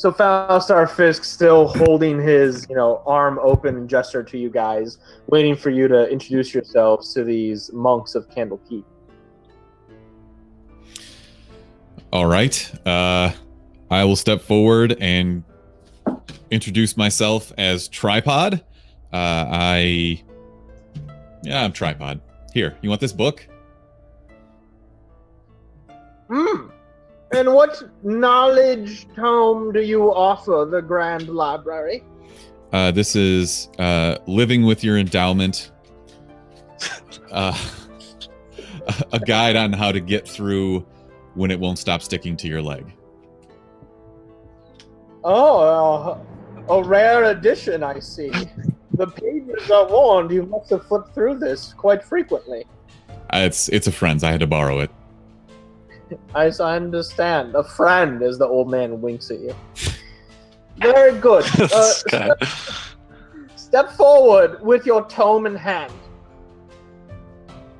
So Falastar Fisk still holding his, arm open and gesture to you guys, waiting for you to introduce yourselves to these monks of Candlekeep. All right. I will step forward and introduce myself as Tripod. I'm Tripod. Here, you want this book? And what knowledge tome do you offer the Grand Library? This is Living with Your Endowment. A guide on how to get through when it won't stop sticking to your leg. Oh, a rare edition, I see. The pages are worn. You must have flipped through this quite frequently. It's a friend's. I had to borrow it. I understand. A friend, as the old man winks at you. Very good. Step forward with your tome in hand.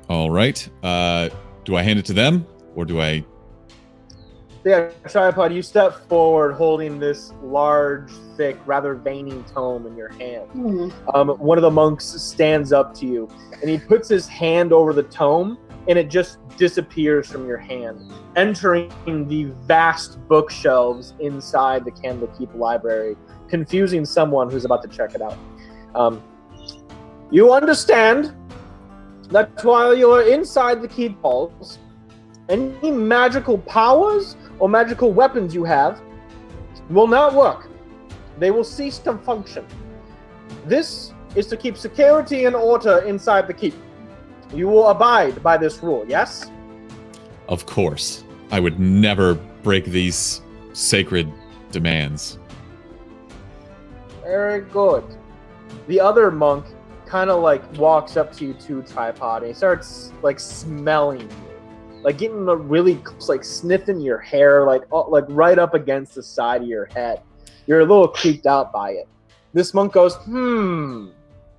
All right. Do I hand it to them, or do I... Yeah, Tripod, you step forward holding this large, thick, rather veiny tome in your hand. One of the monks stands up to you, and he puts his hand over the tome, and it just disappears from your hand, entering the vast bookshelves inside the Candlekeep Library, confusing someone who's about to check it out. You understand that while you are inside the keep walls, any magical powers or magical weapons you have will not work. They will cease to function. This is to keep security and order inside the keep. You will abide by this rule, yes? Of course. I would never break these sacred demands. Very good. The other monk kind of walks up to you too, Tripod, and he starts smelling you. Getting really close, sniffing your hair, right up against the side of your head. You're a little creeped out by it. This monk goes,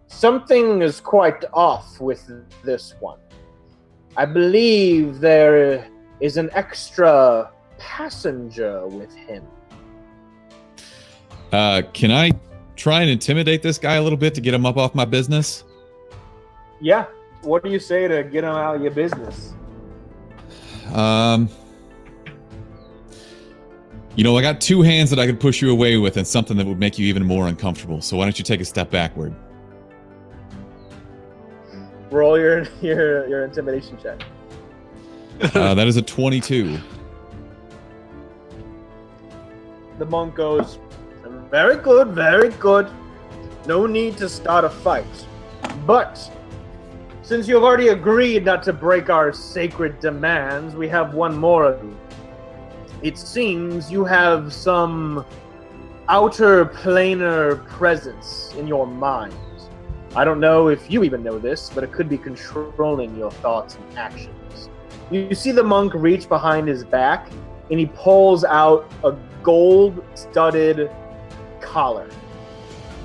something is quite off with this one. I believe there is an extra passenger with him. Can I try and intimidate this guy a little bit to get him up off my business? Yeah. What do you say to get him out of your business? I got two hands that I could push you away with and something that would make you even more uncomfortable. So why don't you take a step backward? Roll your intimidation check. That is a 22. The monk goes, very good, very good. No need to start a fight. But since you have already agreed not to break our sacred demands, we have one more of you. It seems you have some outer planar presence in your mind. I don't know if you even know this, but it could be controlling your thoughts and actions. You see the monk reach behind his back, and he pulls out a gold-studded collar.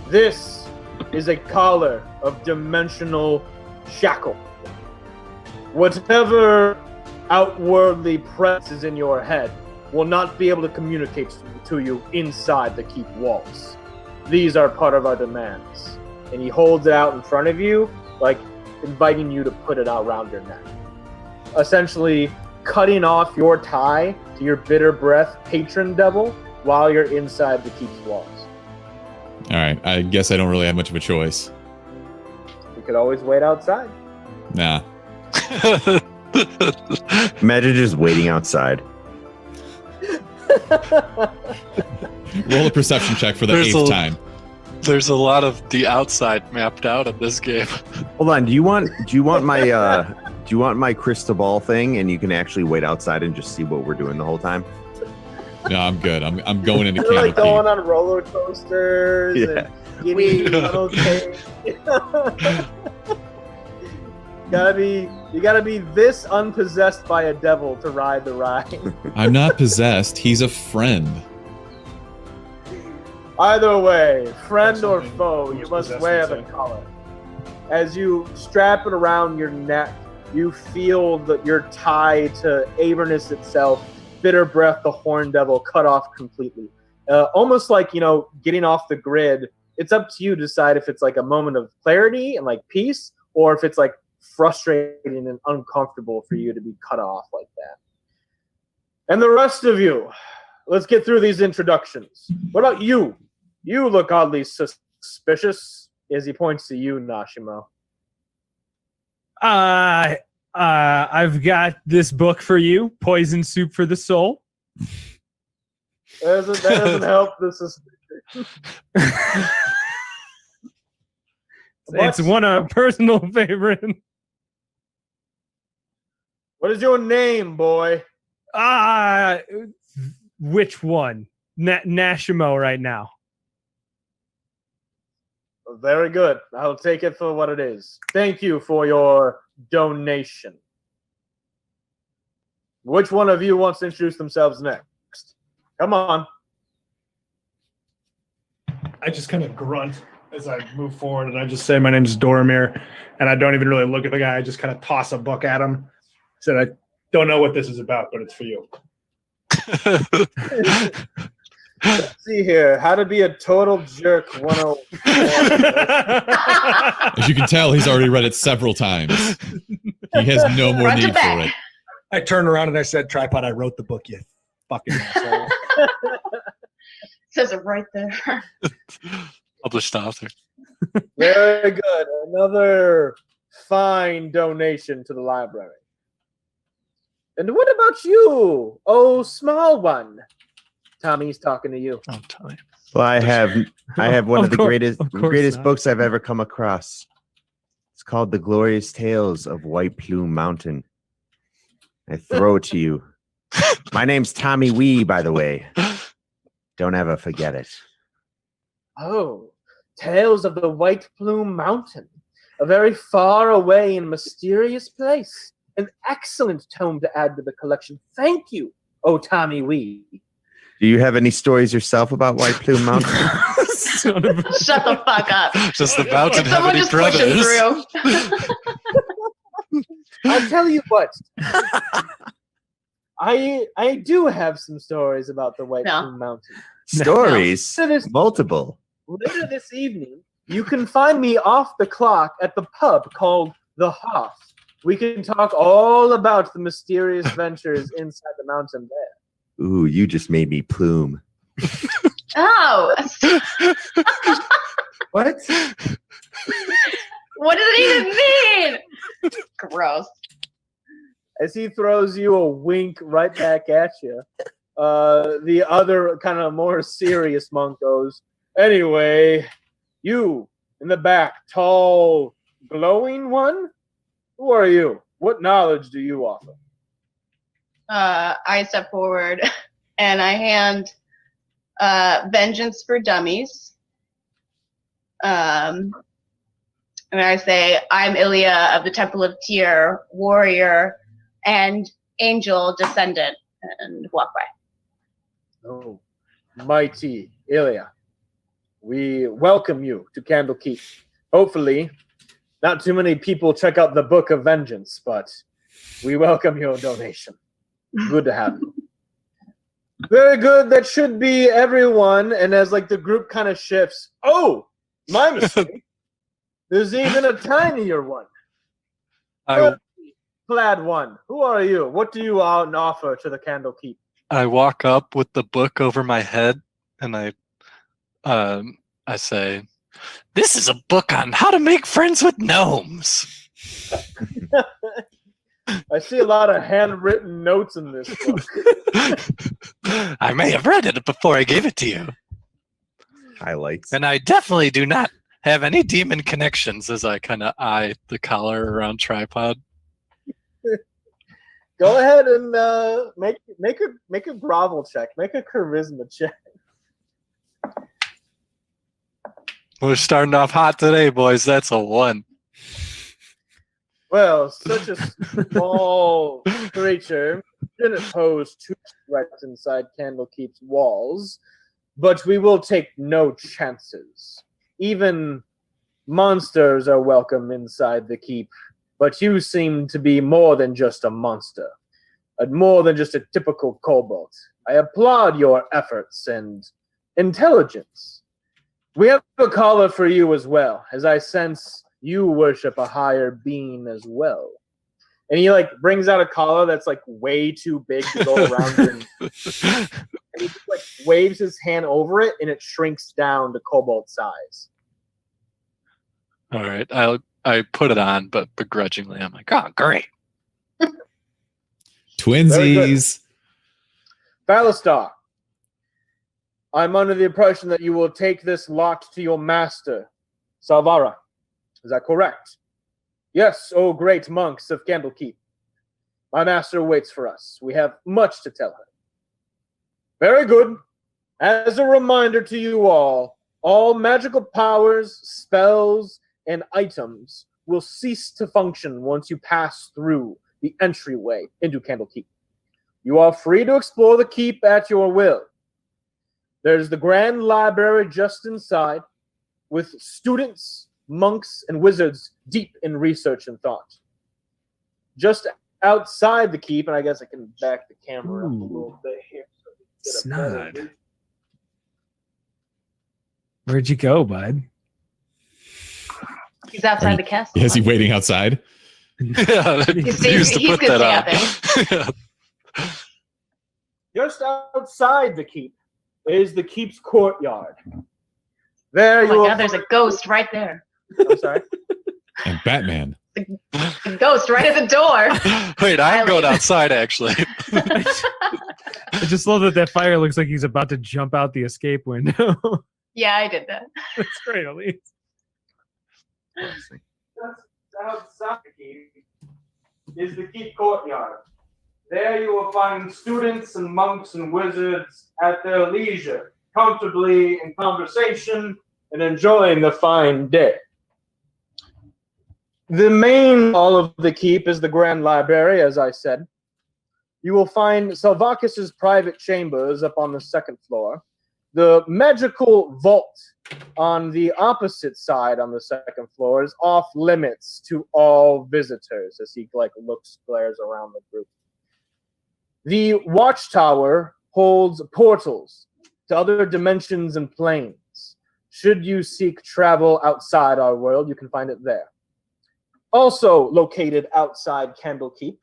This is a collar of dimensional shackle. Whatever outwardly presses in your head will not be able to communicate to you inside the keep walls. These are part of our demands. And he holds it out in front of you, inviting you to put it out around your neck. Essentially, cutting off your tie to your bitter breath patron devil while you're inside the keep's walls. All right, I guess I don't really have much of a choice. You could always wait outside. Nah. Imagine just waiting outside. Roll a perception check for the eighth time. There's a lot of the outside mapped out in this game. Hold on. Do you want my crystal ball thing, and you can actually wait outside and just see what we're doing the whole time? No, I'm good. I'm going into They're Candlekeep. going on roller coasters and getting okay. You gotta be this unpossessed by a devil to ride the ride. I'm not possessed. He's a friend. Either way, friend or foe, you must wear the collar. As you strap it around your neck, you feel that your tie to Avernus itself, bitter breath, the horn devil, cut off completely. almost like, getting off the grid. It's up to you to decide if it's like a moment of clarity and like peace, or if it's like frustrating and uncomfortable for you to be cut off like that. And the rest of you, let's get through these introductions. What about you? You look oddly suspicious as he points to you, Nashimo. I've got this book for you, Poison Soup for the Soul. That doesn't help the suspicion. It's a personal favorite. What is your name, boy? Which one? Nashimo right now. Very good. I'll take it for what it is. Thank you for your donation. Which one of you wants to introduce themselves next? Come on. I just kind of grunt as I move forward, and I just say, my name's Doramir, and I don't even really look at the guy. I just kind of toss a book at him. Said, I don't know what this is about, but it's for you. Let's see here. How to be a total jerk 101. As you can tell, he's already read it several times. He has no more need for it. I turned around and I said, Tripod, I wrote the book, you fucking asshole. Says it right there. Published author. Very good. Another fine donation to the library. And what about you, oh small one? Tommy's talking to you. Oh, Tommy. Well, I have one of the greatest not. books I've ever come across. It's called The Glorious Tales of White Plume Mountain. I throw it to you. My name's Tommy Wee, by the way. Don't ever forget it. Oh, Tales of the White Plume Mountain. A very far away and mysterious place. An excellent tome to add to the collection. Thank you, oh Tommy Wee. Do you have any stories yourself about White Plume Mountain? Shut the fuck up. Does the mountain have Someone any just pushing brothers? through. I'll tell you what. I do have some stories about the White Plume Mountain. Stories? No. Multiple. Later this evening, you can find me off the clock at the pub called The Hoff. We can talk all about the mysterious ventures inside the mountain there. Ooh, you just made me plume. Oh. What? What does it even mean? Gross. As he throws you a wink right back at you, the other kind of more serious monk goes, anyway, you in the back, tall, glowing one? Who are you? What knowledge do you offer? I step forward and I hand Vengeance for Dummies. And I say, I'm Ilya of the Temple of Tyr, warrior and angel descendant, and walk by. Oh, mighty Ilya. We welcome you to Candlekeep. Hopefully, not too many people check out the Book of Vengeance, but we welcome your donation. Good to have you. Very good. That should be everyone. And as like the group kind of shifts, oh, my mistake. There's even a tinier one. Plaid one. Who are you? What do you offer to the Candlekeep? I walk up with the book over my head and I say, this is a book on how to make friends with gnomes. I see a lot of handwritten notes in this book. I may have read it before I gave it to you. Highlights. And I definitely do not have any demon connections as I kind of eye the collar around Tripod. Go ahead and make a grovel check. Make a charisma check. We're starting off hot today, boys. That's a 1. Well, such a small creature didn't pose two threats inside Candlekeep's walls, but we will take no chances. Even monsters are welcome inside the keep, but you seem to be more than just a monster, more than just a typical kobold. I applaud your efforts, and intelligence. We have a caller for you as well, as I sense you worship a higher being as well. And he like brings out a collar that's like way too big to go around and he just like waves his hand over it and it shrinks down to cobalt size. All right, I put it on, but begrudgingly, I'm like, oh, great. Twinsies. Balistar, I'm under the impression that you will take this lot to your master, Salvara. Is that correct? Yes, O great monks of Candlekeep. My master waits for us. We have much to tell her. Very good. As a reminder to you all magical powers, spells, and items will cease to function once you pass through the entryway into Candlekeep. You are free to explore the keep at your will. There's the grand library just inside, with students, monks, and wizards deep in research and thought. Just outside the keep, and I guess I can back the camera up a little bit here. So Snod. Where'd you go, bud? He's outside the castle. Is he waiting outside? Yeah, He's used to put gonna that stay on. out Just outside the keep is the keep's courtyard. There Oh you my will god, there's a ghost right there. I'm sorry. And Batman. A ghost right at the door. Wait, I'm going outside actually. I just love that fire looks like he's about to jump out the escape window. Yeah, I did that. That's great, Elise. Just outside the keep is the keep courtyard. There you will find students and monks and wizards at their leisure, comfortably in conversation and enjoying the fine day. The main hall of the keep is the grand library, as I said. You will find Salvakis's private chambers up on the second floor. The magical vault on the opposite side on the second floor is off limits to all visitors as he glares around the group. The watchtower holds portals to other dimensions and planes. Should you seek travel outside our world, you can find it there. Also located outside Candlekeep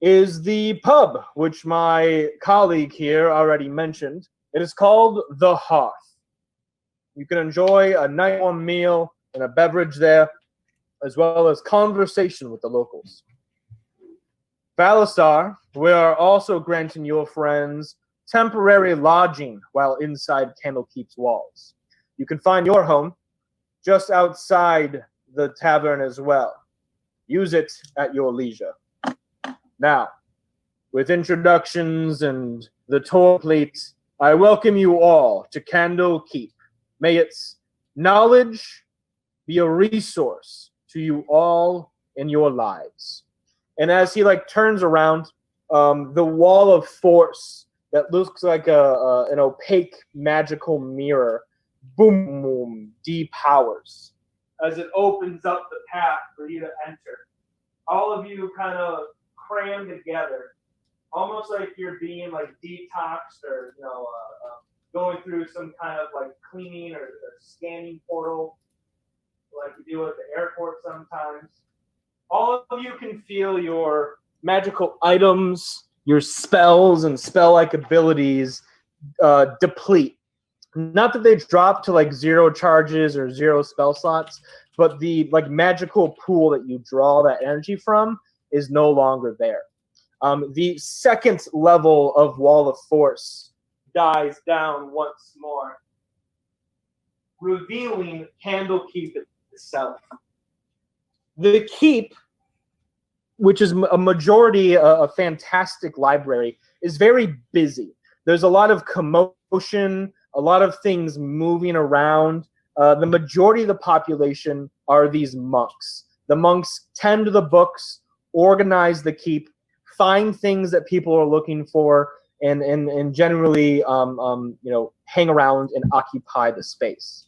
is the pub, which my colleague here already mentioned. It is called The Hearth. You can enjoy a night warm meal and a beverage there, as well as conversation with the locals. Balistar, we are also granting your friends temporary lodging while inside Candlekeep's walls. You can find your home just outside the tavern as well. Use it at your leisure. Now, with introductions and the tour plate, I welcome you all to Candlekeep. May its knowledge be a resource to you all in your lives. And as he turns around, the wall of force that looks like an opaque magical mirror, boom, boom, depowers as it opens up the path for you to enter. All of you kind of cram together, almost like you're being detoxed or going through some kind of cleaning or scanning portal, like you do at the airport sometimes. All of you can feel your magical items, your spells and spell-like abilities deplete. Not that they drop to 0 charges or 0 spell slots, but the magical pool that you draw that energy from is no longer there. The second level of Wall of Force dies down once more, revealing Candlekeep itself. The keep, which is a majority a fantastic library, is very busy. There's a lot of commotion, a lot of things moving around. The majority of the population are these monks. The monks tend to the books, organize the keep, find things that people are looking for, and generally hang around and occupy the space.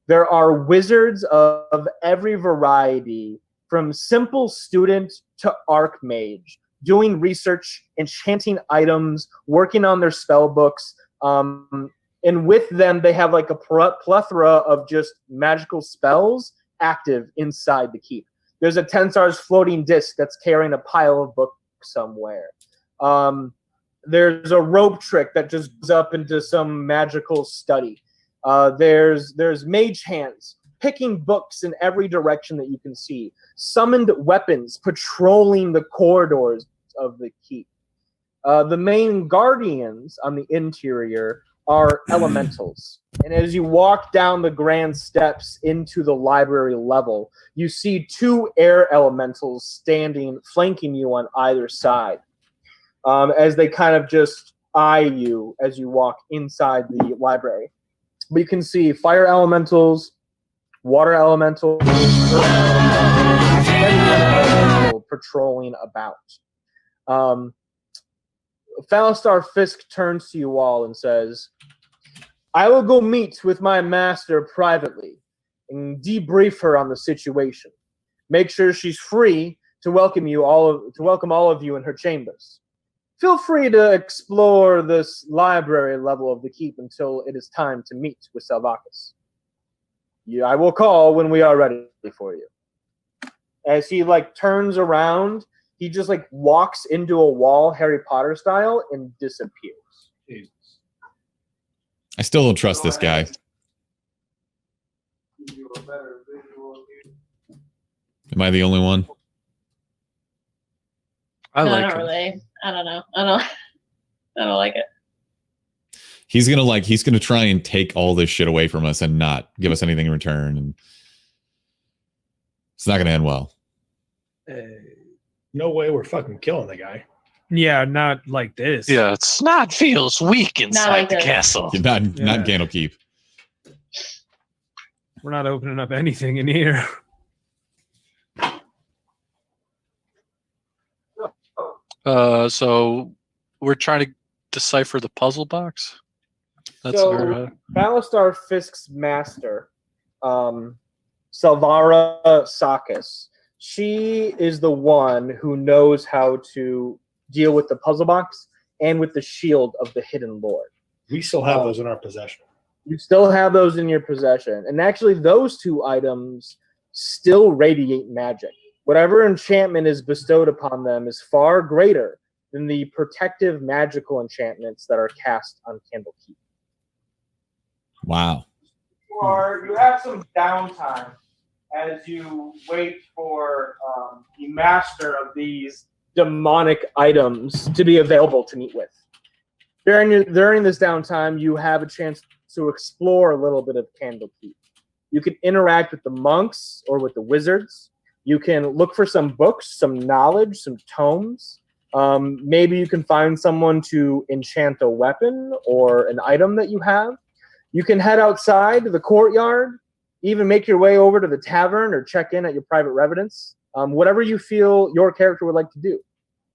There are wizards of every variety, from simple student to archmage, doing research, enchanting items, working on their spell books, And with them, they have like a plethora of just magical spells active inside the keep. There's a Tensar's floating disc that's carrying a pile of books somewhere. There's a rope trick that just goes up into some magical study. There's mage hands picking books in every direction that you can see. Summoned weapons patrolling the corridors of the keep. The main guardians on the interior are elementals. And as you walk down the grand steps into the library level, you see 2 air elementals standing, flanking you on either side, as they kind of just eye you as you walk inside the library. But you can see fire elementals, water elementals, patrolling about. Phalistar Fisk turns to you all and says, I will go meet with my master privately and debrief her on the situation. Make sure she's free to welcome all of you in her chambers. Feel free to explore this library level of the keep until it is time to meet with Salvakas. I will call when we are ready for you. As he turns around, he just walks into a wall, Harry Potter style, and disappears. Jesus. I still don't trust this guy. Am I the only one? I No, like not him. really. I don't know. I don't like it. He's gonna try and take all this shit away from us and not give us anything in return, and it's not gonna end well. No way we're fucking killing the guy. Yeah, not like this. Yeah, Snot feels weak inside like the this. castle. Not Yeah. Candlekeep. We're not opening up anything in here. So we're trying to decipher the puzzle box. That's So- our. Phalistar Fisk's master, Salvara Sakis, she is the one who knows how to deal with the puzzle box and with the shield of the Hidden Lord. We still have those in our possession. You still have those in your possession. And actually, those 2 items still radiate magic. Whatever enchantment is bestowed upon them is far greater than the protective magical enchantments that are cast on Candlekeep. Wow. You have some downtime as you wait for the master of these demonic items to be available to meet with. During this downtime, you have a chance to explore a little bit of Candlekeep. You can interact with the monks or with the wizards. You can look for some books, some knowledge, some tomes. Maybe you can find someone to enchant a weapon or an item that you have. You can head outside to the courtyard, even make your way over to the tavern or check in at your private residence. Whatever you feel your character would like to do.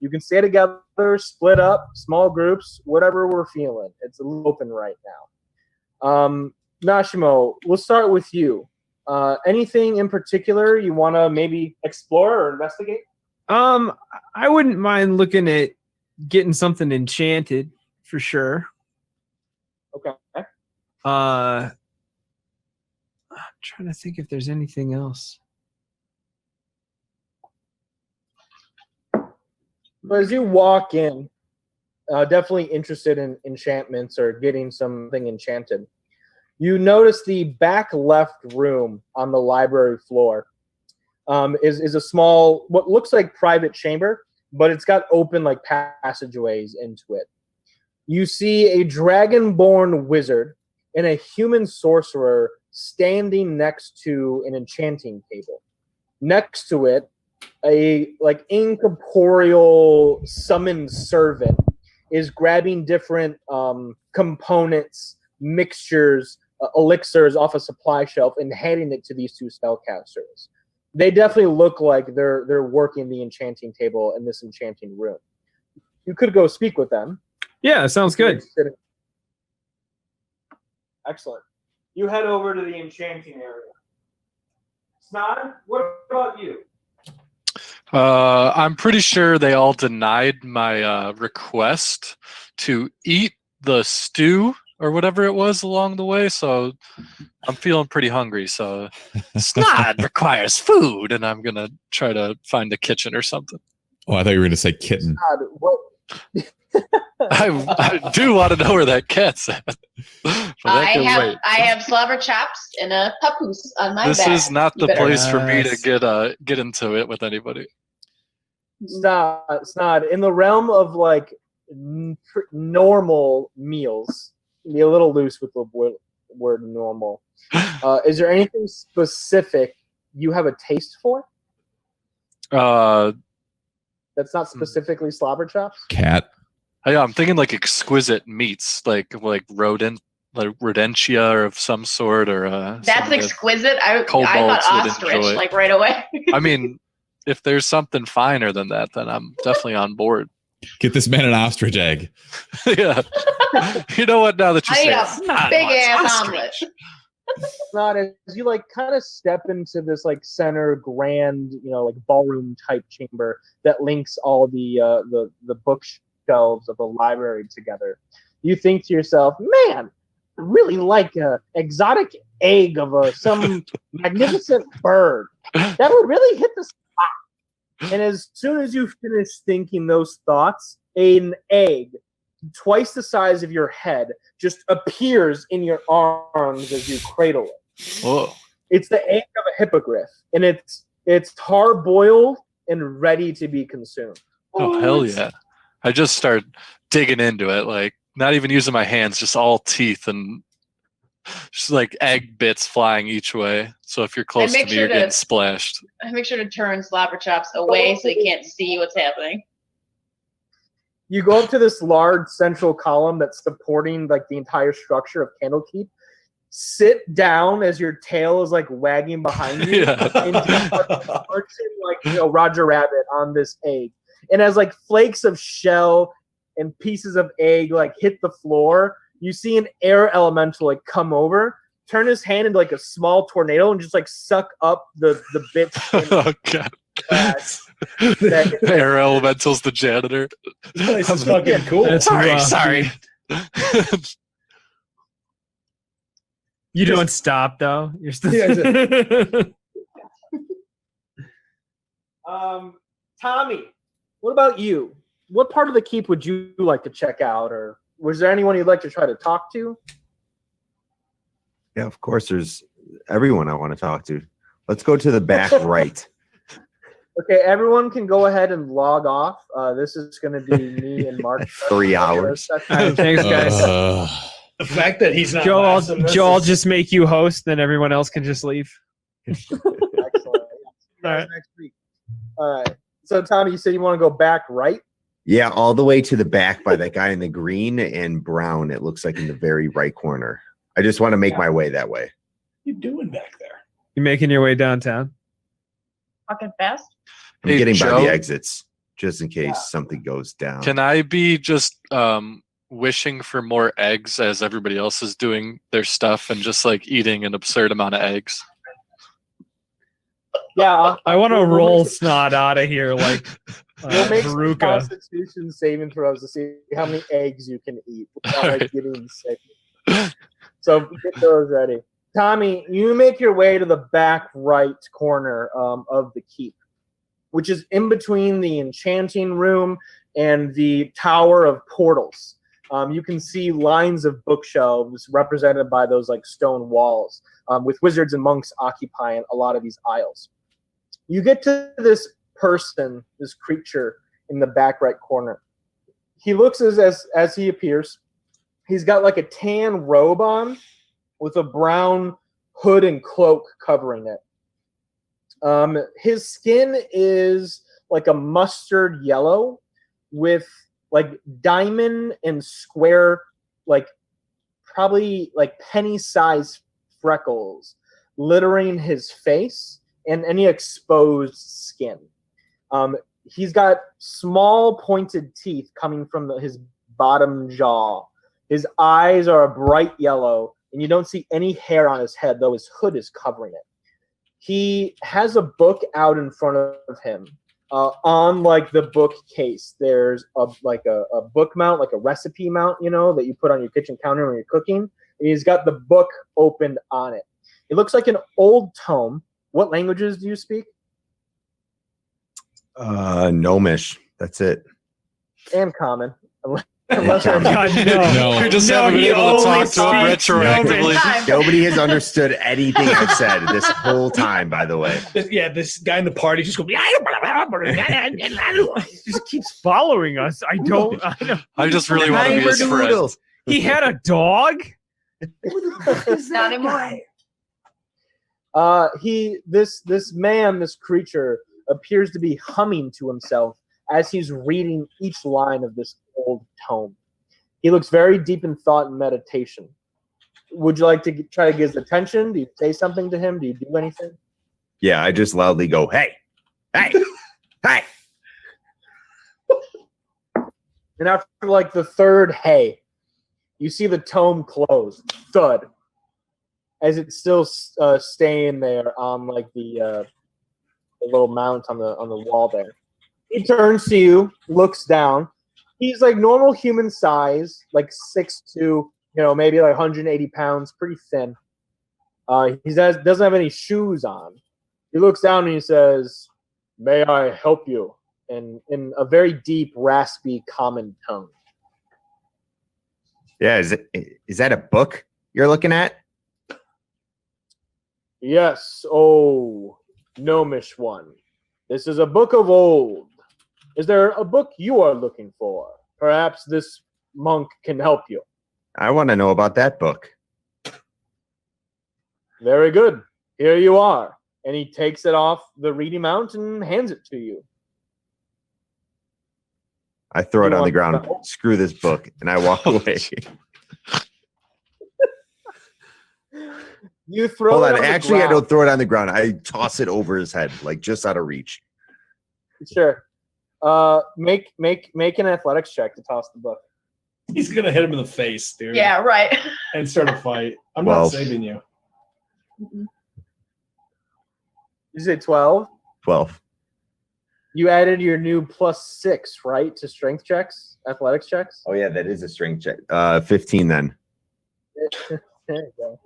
You can stay together, split up, small groups, whatever we're feeling. It's a little open right now. Nashimo, we'll start with you. Anything in particular you want to maybe explore or investigate? I wouldn't mind looking at getting something enchanted for sure. Okay. I'm trying to think if there's anything else. But as you walk in, definitely interested in enchantments or getting something enchanted, you notice the back left room on the library floor is a small, what looks like private chamber, but it's got open passageways into it. You see a dragonborn wizard and a human sorcerer standing next to an enchanting table. Next to it, a incorporeal summoned servant is grabbing different components, mixtures, elixirs off a supply shelf and handing it to these 2 spellcasters. They definitely look like they're working the enchanting table in this enchanting room. You could go speak with them. Yeah, sounds good. Excellent. You head over to the enchanting area. Snod, what about you? I'm pretty sure they all denied my request to eat the stew or whatever it was along the way. So I'm feeling pretty hungry. So snot requires food, and I'm gonna try to find a kitchen or something. Oh, I thought you were going to say kitten. God, what? I do want to know where that cat's at. But that can wait. I have slobber chops and a papoose on my This back. is not You the better- place for me to Yes. get into it with anybody. Snod. In the realm of like normal meals, be a little loose with the word normal. Is there anything specific you have a taste for that's not specifically slobber chops? Cat. Yeah, I'm thinking like exquisite meats, like rodentia of some sort, or That's something that- exquisite. I thought kobolds would ostrich enjoy. like right away. I mean, if there's something finer than that, then I'm definitely on board. Get this man an ostrich egg. Yeah. You know what? Now that you I say need it, a it's not big much ass ostrich. Not as you like kind of step into this like center grand, like ballroom type chamber that links all the bookshelves of the library together. You think to yourself, man, I really like a exotic egg of some magnificent bird. That would really hit the spot. And as soon as you finish thinking those thoughts, an egg twice the size of your head just appears in your arms as you cradle it. Whoa. It's the egg of a hippogriff, and it's hard-boiled and ready to be consumed. Oh, hell yeah. I just start digging into it, like not even using my hands, just all teeth and just like egg bits flying each way. So if you're close to make me, sure you're to- getting splashed. I make sure to turn slobber chops away so you can't see what's happening. You go up to this large central column that's supporting like the entire structure of Candlekeep. Sit down as your tail is like wagging behind you, Yeah. and just marching like Roger Rabbit on this egg. And as like flakes of shell and pieces of egg like hit the floor, you see an air elemental like come over, turn his hand into like a small tornado, and just like suck up the bits. Oh, God. Air Elemental's the janitor. This place is fucking cool. That's Sorry, rough, sorry. You don't stop though. You're still. Tommy, what about you? What part of the keep would you like to check out, or was there anyone you'd like to try to talk to? Yeah, of course. There's everyone I want to talk to. Let's go to the back right. Okay, everyone can go ahead and log off. This is going to be me and Mark. 3 hours. All right, thanks, guys. The fact that he's not. Joe, last in this I'll is- just make you host, then everyone else can just leave. Excellent. All right. Next week. All right. So, Tommy, you said you want to go back right? Yeah, all the way to the back by that guy in the green and brown. It looks like in the very right corner. I just want to make my way that way. What you doing back there? You making your way downtown? Fucking fast. I'm Hey, getting by Joe? the exits just in case something goes down. Can I be just wishing for more eggs as everybody else is doing their stuff and just like eating an absurd amount of eggs? Yeah. I want to We'll roll make- snot out of here like We'll make some Veruca. Constitution saving throws to see how many eggs you can eat without like Alright. getting sick. So get those ready. Tommy, you make your way to the back right corner of the keep, which is in between the enchanting room and the tower of portals. You can see lines of bookshelves represented by those like stone walls, with wizards and monks occupying a lot of these aisles. You get to this person, this creature in the back right corner. He looks as he appears. He's got like a tan robe on with a brown hood and cloak covering it. His skin is like a mustard yellow with like diamond and square, like probably like penny-sized freckles littering his face and any exposed skin. He's got small pointed teeth coming from his bottom jaw. His eyes are a bright yellow, and you don't see any hair on his head, though his hood is covering it. He has a book out in front of him, On like the bookcase, there's a book mount, like a recipe mount, that you put on your kitchen counter when you're cooking. And he's got the book opened on it. It looks like an old tome. What languages do you speak? Gnomish. That's it. And common. Unless God, no. You just No, haven't been he able to only talk to him speaks retroactively. Time. Nobody has understood anything I've said this whole time, by the way. This guy in the party just goes. He just keeps following us. I don't. I just really want to be his friend. Noodles. He had a dog. Not anymore. This creature appears to be humming to himself as he's reading each line of this old tome. He looks very deep in thought and meditation. Would you like to try to get his attention? Do you say something to him? Do you do anything? Yeah, I just loudly go, hey, hey, hey. And after like the third hey, you see the tome close, thud, as it's still staying there on like the little mount on the wall there. He turns to you, looks down. He's like normal human size, like 6'2", maybe like 180 pounds, pretty thin. He doesn't have any shoes on. He looks down and he says, "May I help you?" in a very deep, raspy, common tone. Yeah, is that a book you're looking at? Yes, gnomish one. This is a book of old. Is there a book you are looking for? Perhaps this monk can help you. I want to know about that book. Very good. Here you are. And he takes it off the reading mount and hands it to you. I throw it You on the want ground. to- Screw this book, and I walk away. You throw Hold it on. on the Actually, I ground. don't throw it on the ground. I toss it over his head, like just out of reach. Sure. Make an athletics check to toss the book. He's gonna hit him in the face, dude. Yeah, right. And start a fight. I'm Well. not saving you. You say 12? 12. You added your new +6, right, to strength checks, athletics checks? Oh, yeah, that is a strength check. 15 then. There you go.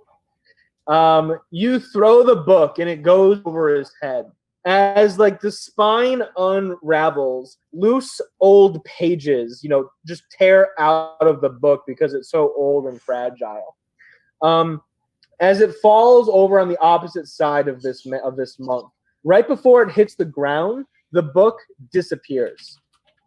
You throw the book and it goes over his head. As like the spine unravels, loose old pages, just tear out of the book because it's so old and fragile. As it falls over on the opposite side of this monk, right before it hits the ground, the book disappears.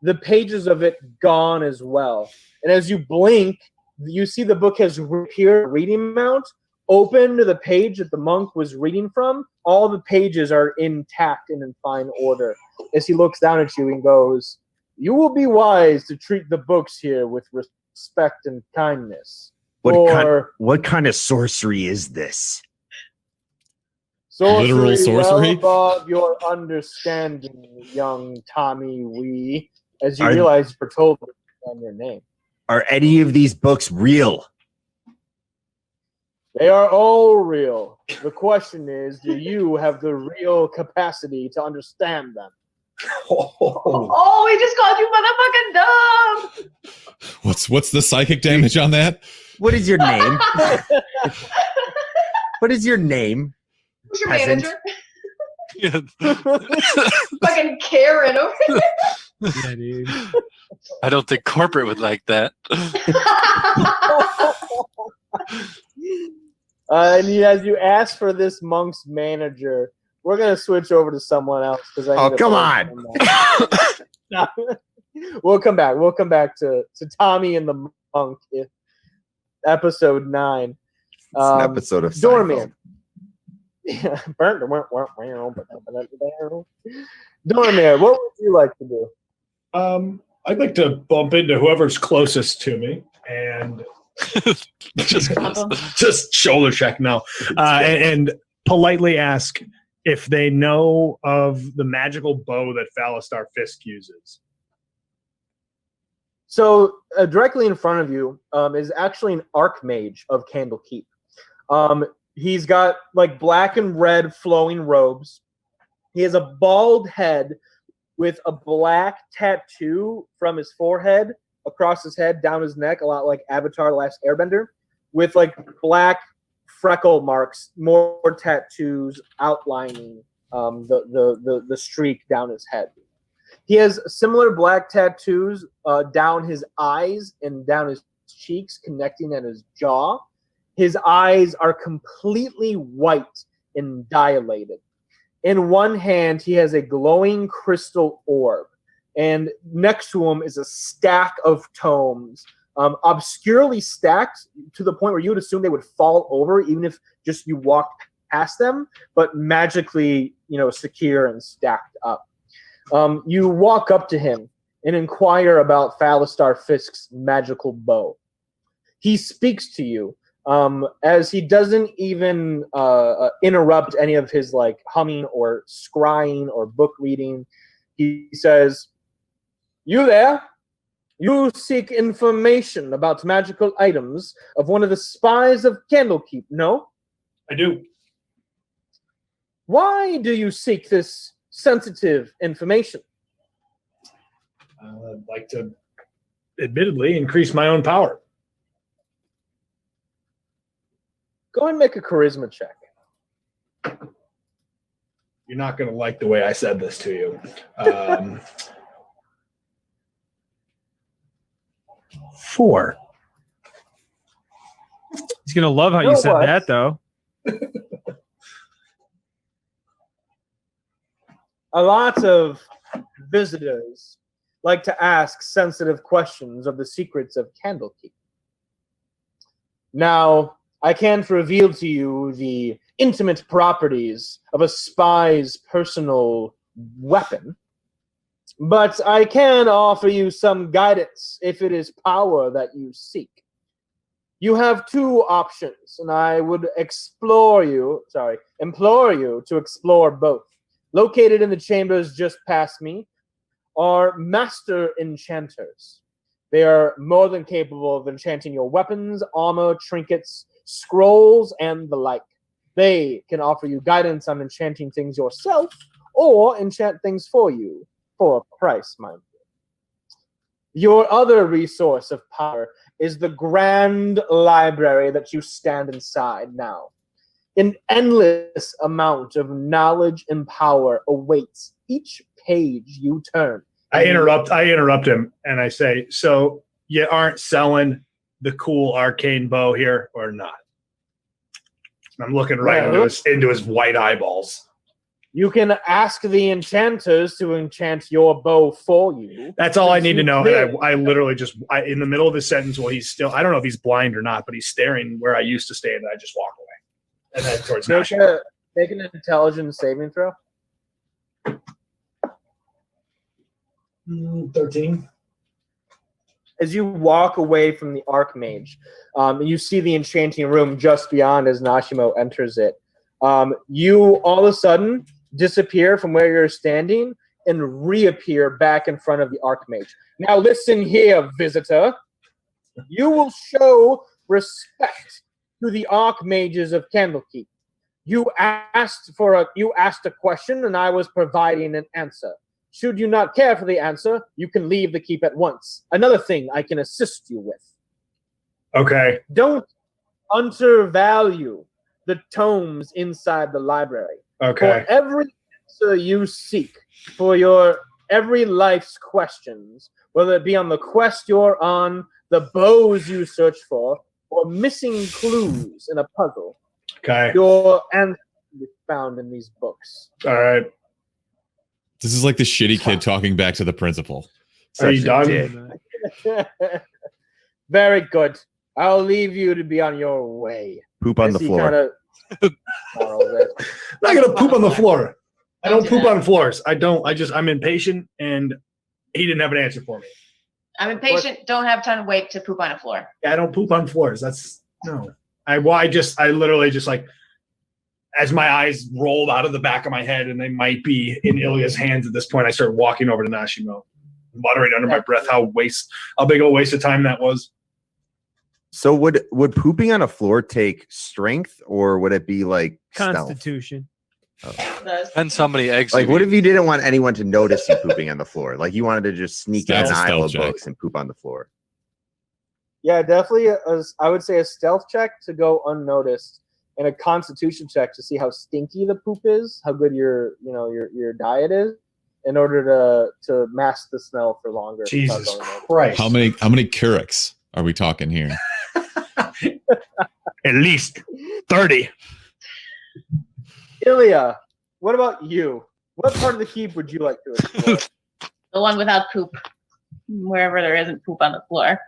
The pages of it gone as well. And as you blink, you see the book has reappeared, reading mount, open to the page that the monk was reading from. All the pages are intact and in fine order. As he looks down at you and goes, "You will be wise to treat the books here with respect and kindness. What kind of sorcery is this? Literal sorcery? Well above your understanding, young Tommy Wee, as you Are- realize you're told to understand your name. Are any of these books real? They are all real. The question is, do you have the real capacity to understand them?" Oh, we just called you motherfucking dumb. What's the psychic damage on that? What is your name? What is your name? Who's your Peasant. manager? Yeah. Fucking Karen over there. Yeah, dude. I don't think corporate would like that. And as you ask for this monk's manager, we're gonna switch over to someone else because Oh, come on. We'll come back. We'll come back to Tommy and the monk. Episode 9. It's an episode of Dormir. Seinfeld. Dormir, what would you like to do? I'd like to bump into whoever's closest to me and just shoulder check now, and politely ask if they know of the magical bow that Phalistar Fisk uses. So directly in front of you is actually an archmage of Candlekeep. He's got like black and red flowing robes. He has a bald head with a black tattoo from his forehead across his head, down his neck, a lot like Avatar: The Last Airbender, with like black freckle marks, more tattoos outlining the streak down his head. He has similar black tattoos down his eyes and down his cheeks, connecting at his jaw. His eyes are completely white and dilated. In one hand, he has a glowing crystal orb, and next to him is a stack of tomes, obscurely stacked to the point where you would assume they would fall over even if just you walked past them, but magically, secure and stacked up. You walk up to him and inquire about Phalistar Fisk's magical bow. He speaks to you as he doesn't even interrupt any of his like humming or scrying or book reading. He says, "You there? You seek information about magical items of one of the spies of Candlekeep, no?" I do. "Why do you seek this sensitive information?" I'd like to, admittedly, increase my own power. Go and make a charisma check. You're not going to like the way I said this to you. 4. He's gonna love how you said that, though. A lot of visitors like to ask sensitive questions of the secrets of Candlekeep. Now, I can't reveal to you the intimate properties of a spy's personal weapon, but I can offer you some guidance if it is power that you seek. You have 2 options, and I would implore you to explore both. Located in the chambers just past me are master enchanters. They are more than capable of enchanting your weapons, armor, trinkets, scrolls, and the like. They can offer you guidance on enchanting things yourself or enchant things for you for a price, mind you. Your other resource of power is the grand library that you stand inside now. An endless amount of knowledge and power awaits each page you turn. I interrupt him and I say, "So you aren't selling the cool arcane bow here or not?" I'm looking right into his white eyeballs. You can ask the enchanters to enchant your bow for you. That's all I need to know. And I literally in the middle of the sentence while he's still, I don't know if he's blind or not, but he's staring where I used to stand, and I just walk away. And then towards Make an intelligence saving throw. 13. As you walk away from the Archmage, you see the enchanting room just beyond as Nashimo enters it. You all of a sudden disappear from where you're standing and reappear back in front of the Archmage. Now listen here, visitor. You will show respect to the Archmages of Candlekeep. You asked a question, and I was providing an answer. Should you not care for the answer, you can leave the keep at once. Another thing I can assist you with. Okay. Don't undervalue the tomes inside the library. Okay. For every answer you seek, for your every life's questions, whether it be on the quest you're on, the bows you search for, or missing clues in a puzzle, Okay. your answer can be found in these books. All right. This is like the shitty kid talking back to the principal. Are you Such a done? dick. Very good. I'll leave you to be on your way. Poop on the floor. I'm not gonna poop on the floor. I don't poop on floors. I'm impatient, and he didn't have an answer for me. I'm impatient. Don't have time to wait to poop on a floor. Yeah, I don't poop on floors. That's no. I literally just like, as my eyes rolled out of the back of my head, and they might be in Ilya's hands at this point, I start walking over to Nashimo, muttering under my breath how big of a waste of time that was. So would pooping on a floor take strength, or would it be like stealth? Constitution. Depends how many eggs. Like, you what eat. if you didn't want anyone to notice you pooping on the floor? Like, you wanted to just sneak in That's an a aisle of stealth check. books and poop on the floor. Yeah, definitely. I would say a stealth check to go unnoticed, and a Constitution check to see how stinky the poop is, how good your diet is, in order to mask the smell for longer. without Jesus going noticed. Christ. How many Keurigs are we talking here? At least 30. Ilya, what about you? What part of the keep would you like to explore? The one without poop, wherever there isn't poop on the floor.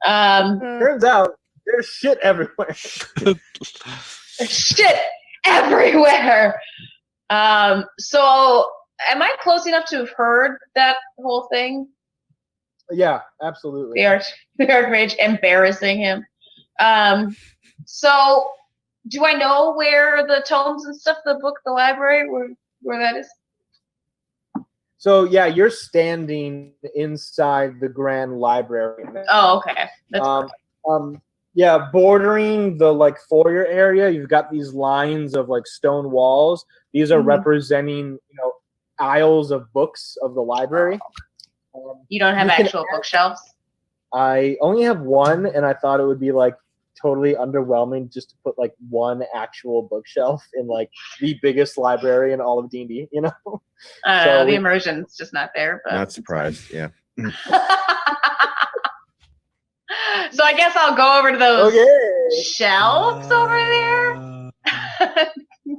Turns out there's shit everywhere. Shit everywhere. So am I close enough to have heard that whole thing? Yeah, absolutely. The Archmage embarrassing him. So do I know where the tomes and stuff, the book, the library, where that is? So yeah, you're standing inside the grand library. Oh, okay. That's Yeah, bordering the like foyer area, you've got these lines of like stone walls. These are representing, aisles of books of the library. you don't have you can actual bookshelves? I only have one, and I thought it would be like totally underwhelming just to put like one actual bookshelf in like the biggest library in all of D&D. The immersion's just not there. But Not surprised. Yeah. So I guess I'll go over to those Okay. shelves over there.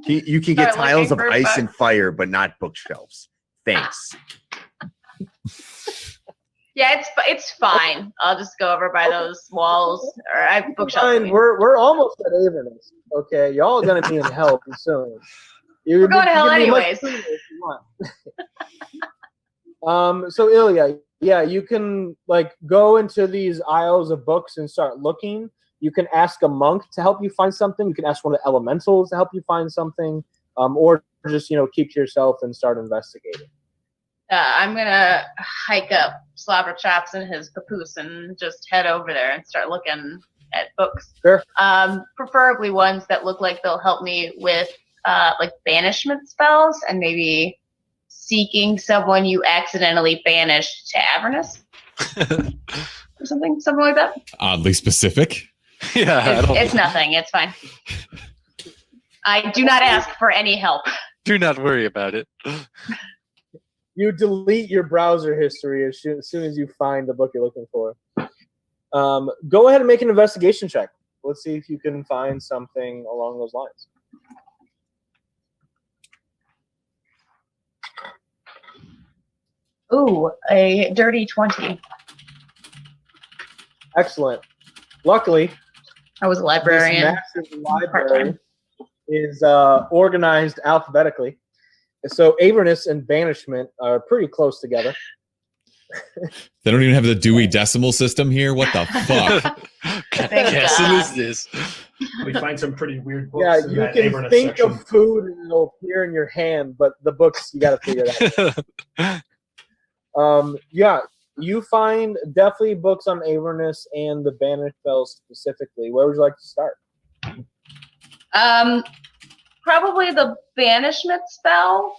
You can get Start tiles of looking for ice books. and fire, but not bookshelves. Thanks. Yeah, it's fine. I'll just go over by those walls, or I have bookshelves. I Fine, mean. we're almost at Avernus. Okay, y'all are gonna be in hell soon. We're going to hell you can be much anyways. sooner if you want. So Ilya, yeah, you can like go into these aisles of books and start looking. You can ask a monk to help you find something. You can ask one of the elementals to help you find something, or just keep to yourself and start investigating. I'm gonna hike up Slobber Chops and his papoose and just head over there and start looking at books. Sure. Preferably ones that look like they'll help me with like banishment spells and maybe seeking someone you accidentally banished to Avernus or something like that. Oddly specific. Yeah, It's nothing. It's fine. I do not ask for any help. do not worry about it. You delete your browser history as soon as you find the book you're looking for. Go ahead and make an investigation check. Let's see if you can find something along those lines. Ooh, a dirty 20. Excellent. Luckily, I was a librarian. this massive library is organized alphabetically. So Avernus and Banishment are pretty close together. They don't even have the Dewey Decimal System here. What the fuck? Thank Guess God. who is this? We find some pretty weird books Yeah, in you that can Avernus think section. of food and it'll appear in your hand, but the books, you got to figure it out. Yeah, you find definitely books on Avernus and the Banished spells specifically. Where would you like to start? Probably the banishment spell.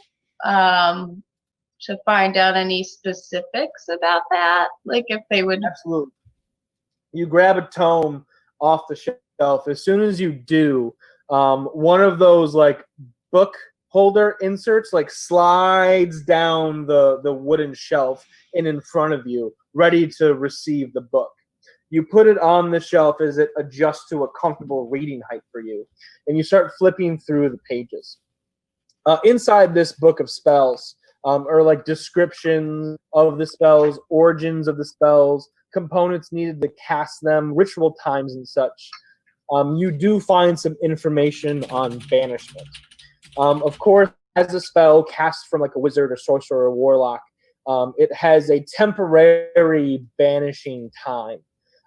To find out any specifics about that, like if they would. Absolutely. You grab a tome off the shelf. As soon as you do, one of those like book holder inserts like slides down the wooden shelf and in front of you, ready to receive the book. You put it on the shelf as it adjusts to a comfortable reading height for you, and you start flipping through the pages. Inside this book of spells are like descriptions of the spells, origins of the spells, components needed to cast them, ritual times and such. You do find some information on banishment. Of course, as a spell cast from like a wizard or sorcerer or warlock, it has a temporary banishing time.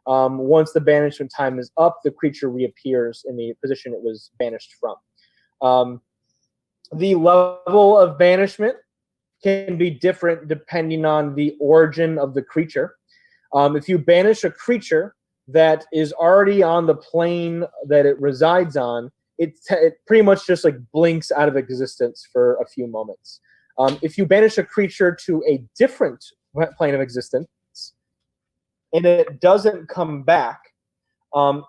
Once the banishment time is up, the creature reappears in the position it was banished from. The level of banishment can be different depending on the origin of the creature. If you banish a creature that is already on the plane that it resides on, it pretty much just like blinks out of existence for a few moments. If you banish a creature to a different plane of existence and it doesn't come back,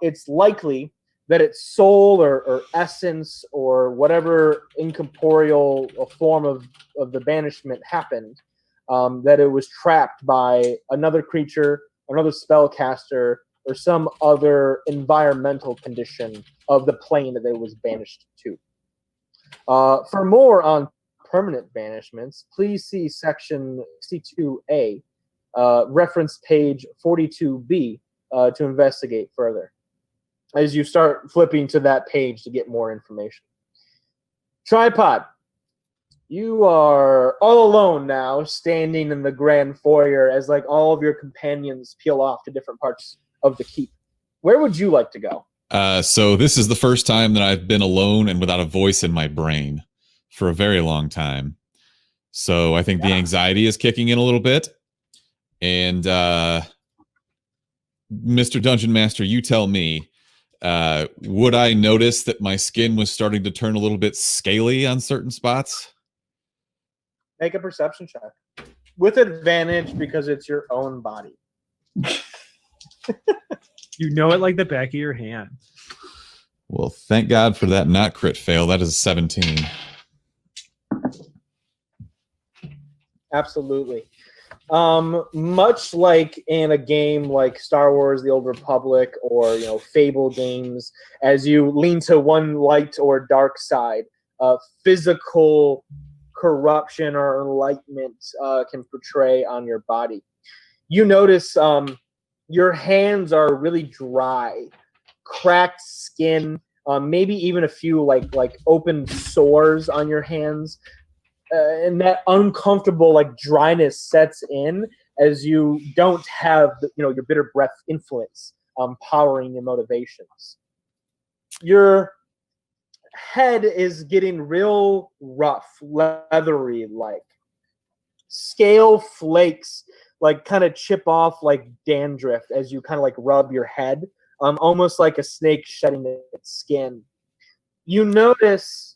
it's likely that its soul or essence or whatever incorporeal form of the banishment happened, that it was trapped by another creature, another spellcaster, or some other environmental condition of the plane that it was banished to. For more on permanent banishments, please see section 62A, reference page 42B, to investigate further, as you start flipping to that page to get more information. Tripod, you are all alone now, standing in the grand foyer as like all of your companions peel off to different parts of the keep. Where would you like to go? So this is the first time that I've been alone and without a voice in my brain for a very long time. So I think the anxiety is kicking in a little bit. And Mr. Dungeon Master, you tell me, would I notice that my skin was starting to turn a little bit scaly on certain spots? Make a perception check. With advantage because it's your own body. You know it like the back of your hand. Well, thank God for that not crit fail. That is 17. Absolutely. Much like in a game like Star Wars: The Old Republic or Fable games, as you lean to one light or dark side, physical corruption or enlightenment can portray on your body. You notice your hands are really dry, cracked skin, maybe even a few like open sores on your hands. And that uncomfortable like dryness sets in as you don't have your bitter breath influence powering your motivations. Your head is getting real rough, leathery, like scale flakes like kind of chip off like dandruff as you kind of like rub your head, almost like a snake shedding its skin. You notice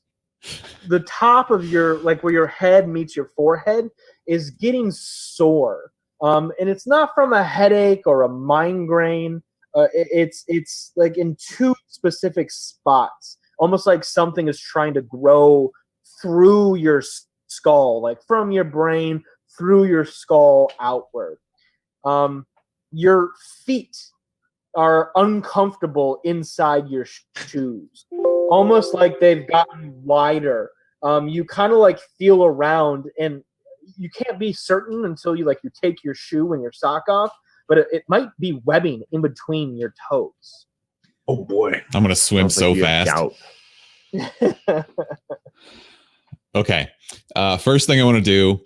the top of your, like where your head meets your forehead, is getting sore. And it's not from a headache or a migraine. It's like in two specific spots, almost like something is trying to grow through your skull, like from your brain through your skull outward. Your feet are uncomfortable inside your shoes, almost like they've gotten wider. You kind of like feel around, and you can't be certain until you take your shoe and your sock off, but it might be webbing in between your toes. Oh boy, I'm gonna swim so fast. Okay. First thing I want to do,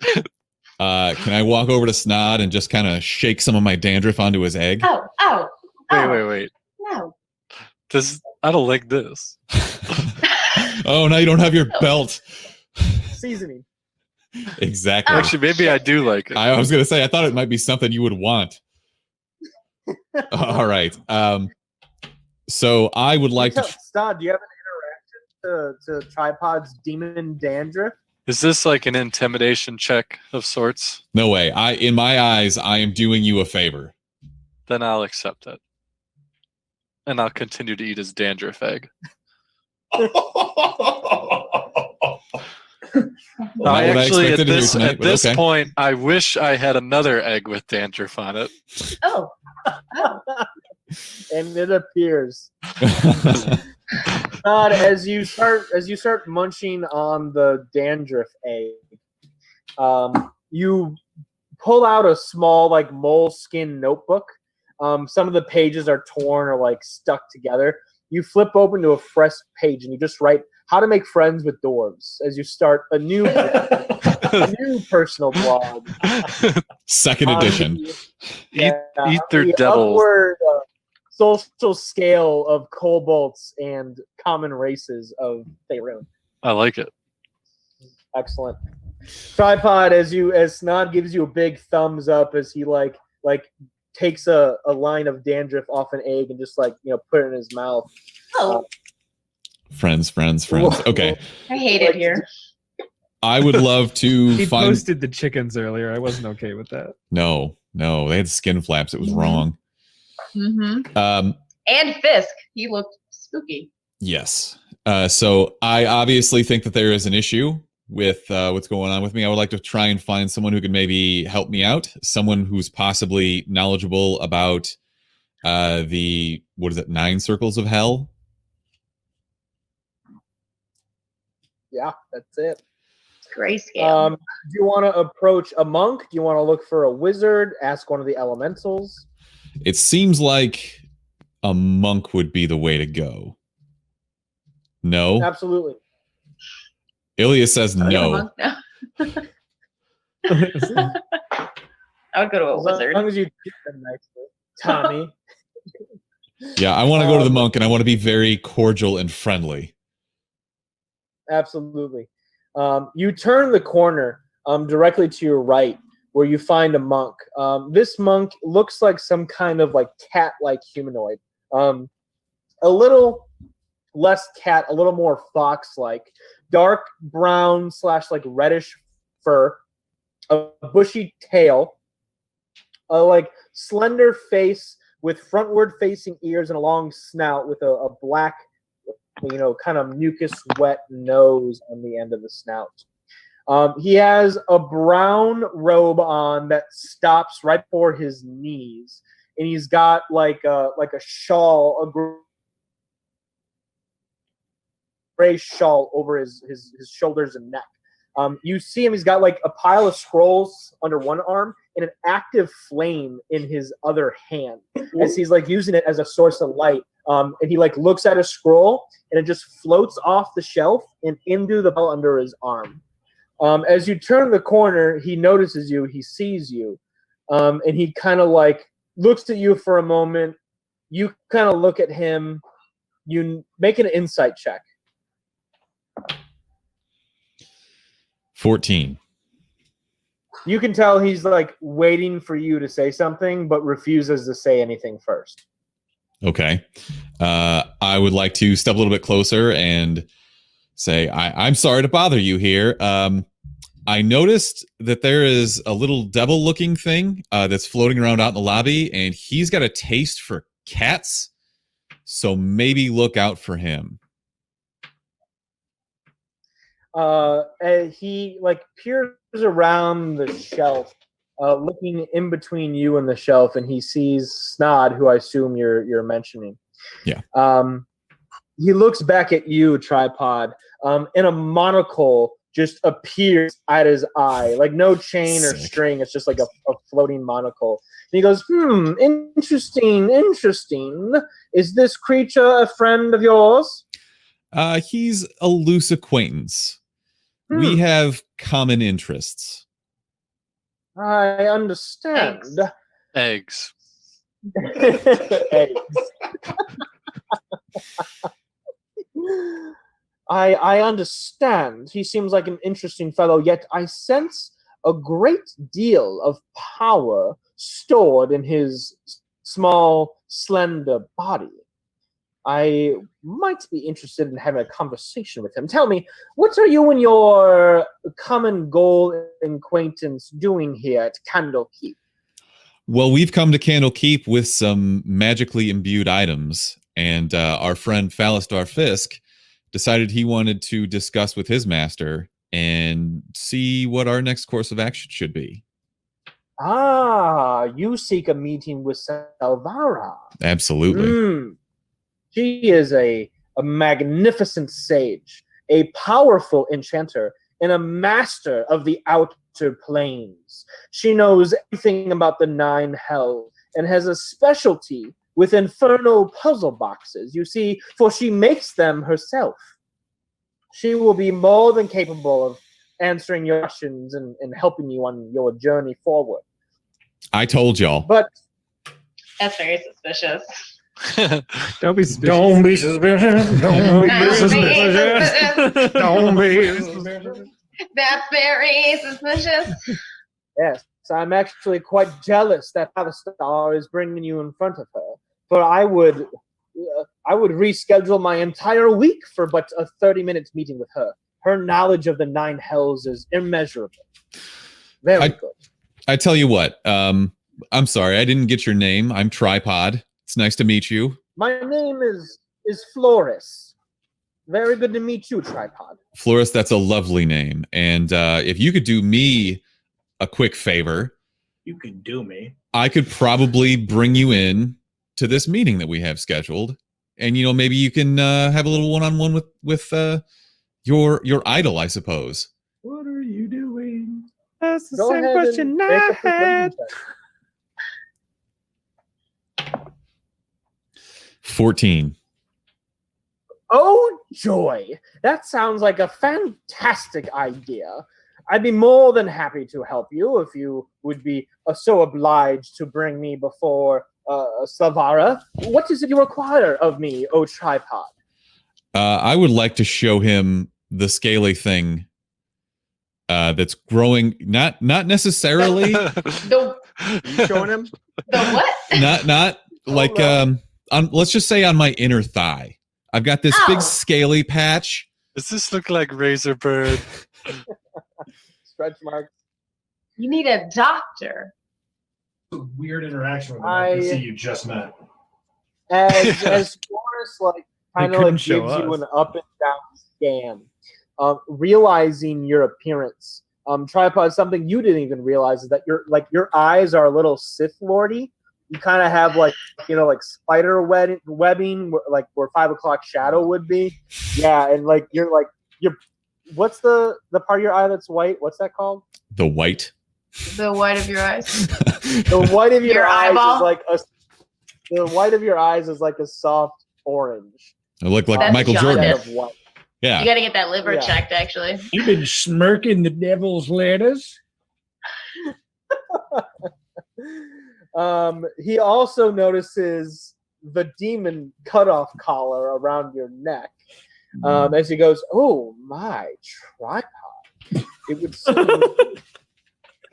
can I walk over to Snod and just kind of shake some of my dandruff onto his egg? Oh. Wait. No. I don't like this. Oh, now you don't have your belt. Seasoning. Exactly. Actually, maybe I do like it. I was going to say, I thought it might be something you would want. All right. So I would like to... Stod, do you have an interaction to Tripod's demon dandruff? Is this like an intimidation check of sorts? No way. In my eyes, I am doing you a favor. Then I'll accept it. And I'll continue to eat his dandruff egg. Actually, at this point, I wish I had another egg with dandruff on it. Oh. And it appears. God, as you start munching on the dandruff egg, you pull out a small like moleskin notebook. Some of the pages are torn or like stuck together. You flip open to a fresh page and you just write "How to make friends with dwarves" as you start a new personal blog. Second edition. Eat their devils. Upward social scale of kobolds and common races of Faerun. I like it. Excellent. Tripod, as Snod gives you a big thumbs up as he like takes a line of dandruff off an egg and just put it in his mouth. Oh. Friends. Okay. I hate it here. I would love to He find. posted the chickens earlier. I wasn't okay with that. No, they had skin flaps. It was wrong. Mm-hmm. Um, And Fisk. He looked spooky. yes. So I obviously think that there is an issue with what's going on with me. I would like to try and find someone who can maybe help me out. Someone who's possibly knowledgeable about the 9 circles of hell. Yeah, that's it. Grayscale. Do you want to approach a monk? Do you want to look for a wizard? Ask one of the elementals? It seems like a monk would be the way to go. No? Absolutely. Ilya says no. Monk now. I would go to a As wizard. long as you treat them nicely. Tommy. Yeah, I want to go to the monk and I want to be very cordial and friendly. Absolutely. You turn the corner directly to your right where you find a monk. This monk looks like some kind of like cat-like humanoid. A little less cat, a little more fox-like. Dark brown / like reddish fur, a bushy tail, a like slender face with frontward facing ears and a long snout with a black, kind of mucus wet nose on the end of the snout. He has a brown robe on that stops right before his knees, and he's got like a shawl, a gray shawl over his shoulders and neck. You see him, he's got like a pile of scrolls under one arm and an active flame in his other hand as he's like using it as a source of light. And he like looks at a scroll and it just floats off the shelf and into the bell under his arm. As you turn the corner, he notices you, he sees you, and he kind of like looks at you for a moment. You kind of look at him. You make an insight check. 14. You can tell he's like waiting for you to say something, but refuses to say anything first. Okay. I would like to step a little bit closer and say, I'm sorry to bother you here. I noticed that there is a little devil-looking thing that's floating around out in the lobby, and he's got a taste for cats, so maybe look out for him. He like peers around the shelf, looking in between you and the shelf, and he sees Snod, who I assume you're mentioning. Yeah. He looks back at you, Tripod, and a monocle just appears at his eye, like no chain or string. It's just like a floating monocle. And he goes, interesting. Is this creature a friend of yours? He's a loose acquaintance. We have common interests. I understand. Eggs. Eggs. I understand. He seems like an interesting fellow, yet I sense a great deal of power stored in his small, slender body. I might be interested in having a conversation with him. Tell me, what are you and your common goal and acquaintance doing here at Candlekeep? Well, we've come to Candlekeep with some magically imbued items, and our friend Phalistar Fisk decided he wanted to discuss with his master and see what our next course of action should be. Ah, you seek a meeting with Salvara. Absolutely. She is a magnificent sage, a powerful enchanter, and a master of the outer planes. She knows everything about the 9 hells and has a specialty with infernal puzzle boxes, you see, for she makes them herself. She will be more than capable of answering your questions and helping you on your journey forward. I told y'all. But that's very suspicious. Don't be suspicious. Don't be suspicious. Don't be suspicious. Don't be suspicious. That's very suspicious. yes, I'm actually quite jealous that Phalistar is bringing you in front of her. For I would I would reschedule my entire week for but a 30-minute meeting with her. Her knowledge of the 9 hells is immeasurable. Very good. I tell you what, I'm sorry, I didn't get your name. I'm Tripod. It's nice to meet you. My name is Floris. Very good to meet you, Tripod. Floris, that's a lovely name. And if you could do me a quick favor, You can do me. I could probably bring you in to this meeting that we have scheduled. And, you know, maybe you can have a little one-on-one with your idol, I suppose. What are you doing? That's the Go same ahead question and I make a had. persuasion check. 14. Oh, joy. That sounds like a fantastic idea. I'd be more than happy to help you if you would be so obliged to bring me before Slavara. What is it you require of me, O Tripod? I would like to show him the scaly thing that's growing, not necessarily, The You showing him? what? not like no. let's just say on my inner thigh. I've got this big Ow. scaly patch. Does this look like Razorbird? Stretch marks. You need a doctor. Weird interaction with an NPC I- you just met. As Floris like kind of couldn't like show gives you us. an up and down scan, realizing your appearance. Tripod, something you didn't even realize is that your eyes are a little Sith Lordy. You kind of have like spider webbing, like where 5 o'clock shadow would be. Yeah, and like you're what's the part of your eye that's white? What's that called? The white. The white of your eyes. The white of your, Your eyes eyeball? is like the white of your eyes is like a soft orange. I look like That's Michael jaundice. Jordan. Instead of white. Yeah. You got to get that liver Yeah. checked, actually. You've been smirking the devil's letters. He also notices the demon cutoff collar around your neck. As he goes, "Oh my tripod!" It would seem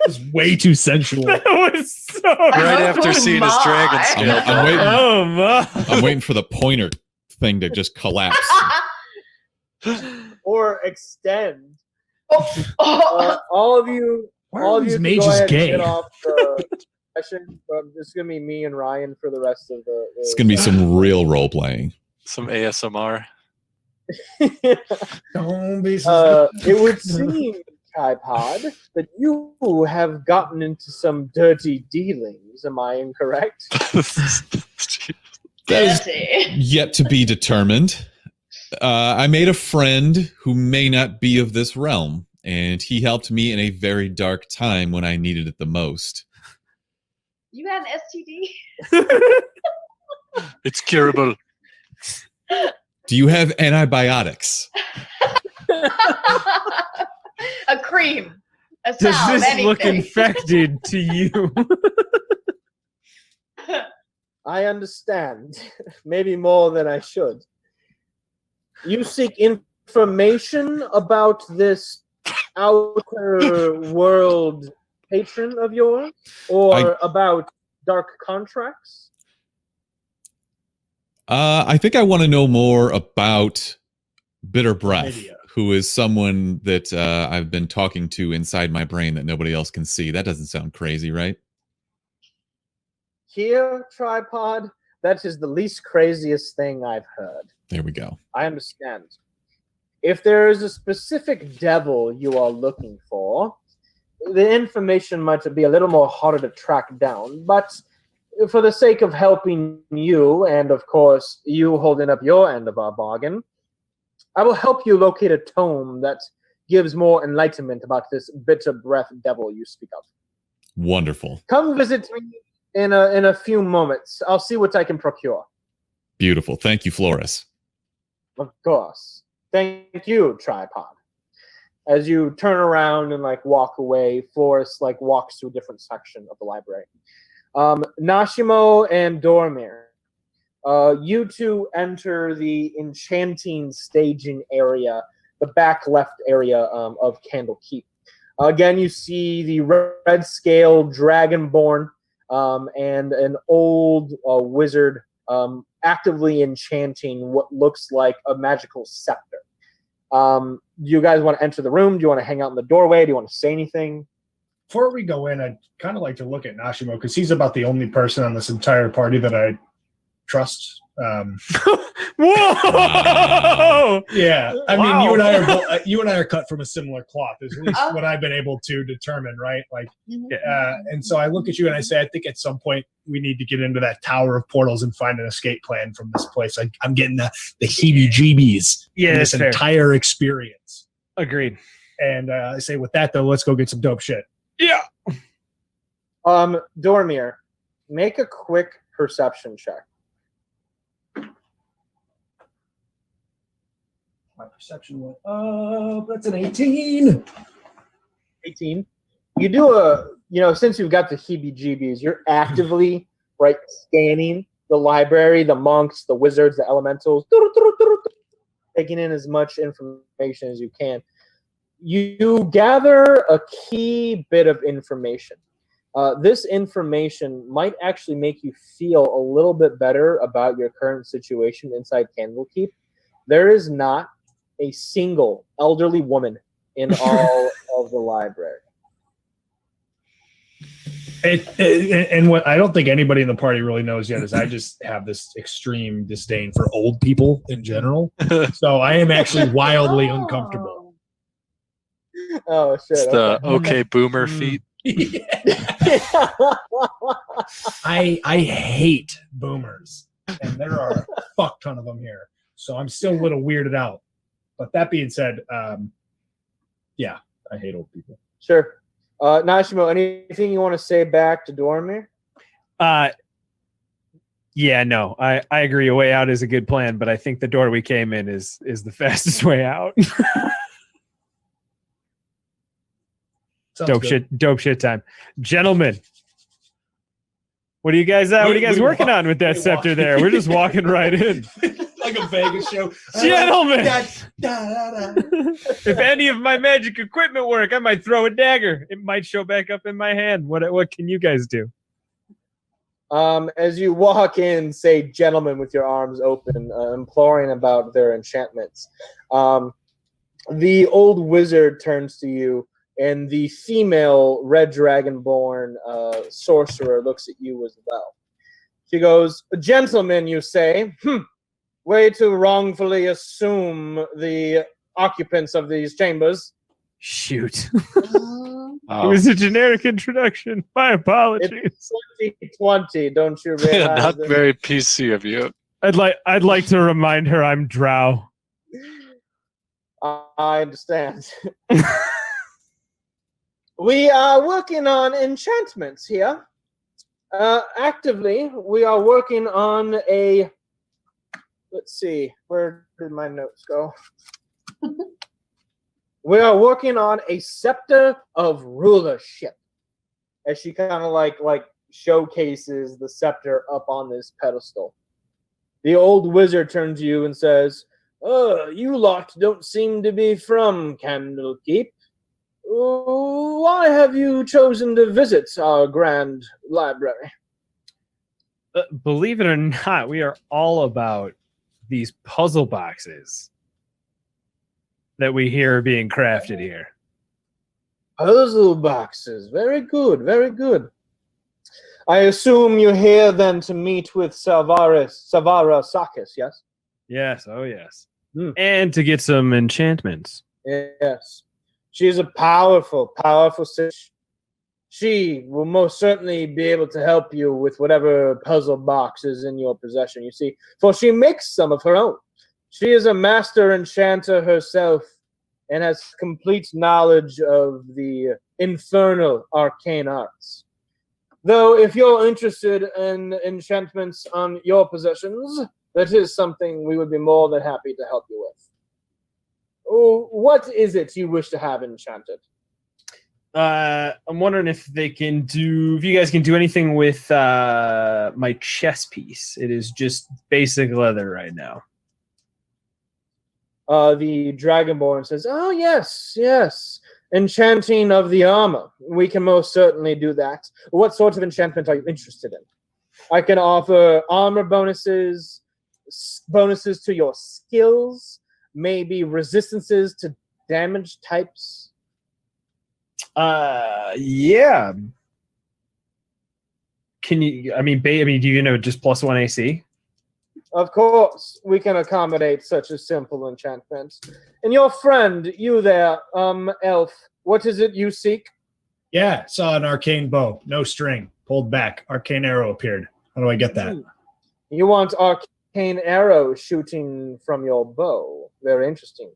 It's way too sensual. That was so. Right after seeing his dragon my. scale. I'm waiting. Oh my! I'm waiting for the pointer thing to just collapse. or extend. Oh, All of you, Why are all of these you, can go mages ahead and gay? get off the session. It's gonna be me and Ryan for the rest of the. It's gonna be some real role playing. Some ASMR. Don't be so It would seem, Tripod, that you have gotten into some dirty dealings. Am I incorrect? That is dirty. yet to be determined. I made a friend who may not be of this realm, and he helped me in a very dark time when I needed it the most. You had an STD? It's curable. Do you have antibiotics? A cream. A Does salve, this look anything. infected to you? I understand. Maybe more than I should. You seek information about this outer world patron of yours? Or about dark contracts? I think I want to know more about Bitter Breath, Idea. who is someone that I've been talking to inside my brain that nobody else can see. That doesn't sound crazy, right? Here, Tripod, that is the least craziest thing I've heard. There we go. I understand. If there is a specific devil you are looking for, the information might be a little more harder to track down, but for the sake of helping you, and of course you holding up your end of our bargain, I will help you locate a tome that gives more enlightenment about this bitter breath devil you speak of. Wonderful. Come visit me in a few moments. I'll see what I can procure. Beautiful. Thank you, Floris. Of course. Thank you, Tripod. As you turn around and walk away, Floris walks to a different section of the library. Nashimo and Dormir, you two enter the enchanting staging area, the back left area of Candlekeep. Again, you see the red scale dragonborn and an old wizard actively enchanting what looks like a magical scepter. Do you guys want to enter the room? Do you want to hang out in the doorway? Do you want to say anything? Before we go in, I'd kind of like to look at Nashimo because he's about the only person on this entire party that I trust. Whoa! Yeah, I mean, Wow. you and I are cut from a similar cloth. Is at least what I've been able to determine, right? Like, and so I look at you and I say, I think at some point we need to get into that tower of portals and find an escape plan from this place. I'm getting the heebie-jeebies Yeah, in that's this fair. entire experience. Agreed. And I say, with that though, let's go get some dope shit. Yeah. Dormir, make a quick perception check. My perception went up. That's an 18. 18. You do since you've got the heebie-jeebies, you're actively scanning the library, the monks, the wizards, the elementals, taking in as much information as you can. You gather a key bit of information. This information might actually make you feel a little bit better about your current situation inside Candlekeep. There is not a single elderly woman in all of the library. And what I don't think anybody in the party really knows yet is I just have this extreme disdain for old people in general. So I am actually wildly uncomfortable. Oh shit! It's the okay boomer feet. I hate boomers, and there are a fuck ton of them here. So I'm still a little weirded out. But that being said, yeah, I hate old people. Sure. Nashimo, anything you want to say back to Dormir? Yeah, no, I agree. A way out is a good plan, but I think the door we came in is the fastest way out. Sounds good. Dope shit time. Gentlemen, what are you guys working on with that we scepter walk- there? We're just walking right in. Like a Vegas show. Gentlemen! Da, da, da, da. If any of my magic equipment work, I might throw a dagger. It might show back up in my hand. What can you guys do? As you walk in, say gentlemen with your arms open, imploring about their enchantments. The old wizard turns to you, and the female red dragonborn sorcerer looks at you as well. She goes, "Gentlemen, you say? Way to wrongfully assume the occupants of these chambers." Shoot. Oh. It was a generic introduction. My apologies. It's 2020, don't you realize? Yeah, not it? very PC of you. I'd like to remind her I'm Drow. I understand. We are working on enchantments here. Actively, we are working on a... Let's see, where did my notes go? We are working on a scepter of rulership. As she kind of like showcases the scepter up on this pedestal. The old wizard turns to you and says, "You lot don't seem to be from Candlekeep. Why have you chosen to visit our grand library?" Believe it or not, we are all about these puzzle boxes that we hear are being crafted here. Puzzle boxes. Very good, very good. I assume you're here then to meet with Savara Sakis, yes? Yes, oh yes. Hmm. And to get some enchantments. Yes. She's a powerful, powerful sis. She will most certainly be able to help you with whatever puzzle box is in your possession, you see, for she makes some of her own. She is a master enchanter herself and has complete knowledge of the infernal arcane arts. Though, if you're interested in enchantments on your possessions, that is something we would be more than happy to help you with. What is it you wish to have enchanted? I'm wondering if you guys can do anything with my chess piece. It is just basic leather right now. The Dragonborn says, "Oh, yes, yes. Enchanting of the armor. We can most certainly do that. What sort of enchantment are you interested in? I can offer armor bonuses, bonuses to your skills, maybe resistances to damage types? Yeah. Can you? I mean, do you know just +1 AC? Of course, we can accommodate such a simple enchantment. And your friend, you there, elf, what is it you seek? Yeah, saw an arcane bow, no string, pulled back, arcane arrow appeared. How do I get that? You want arcane arrow shooting from your bow. Very interesting.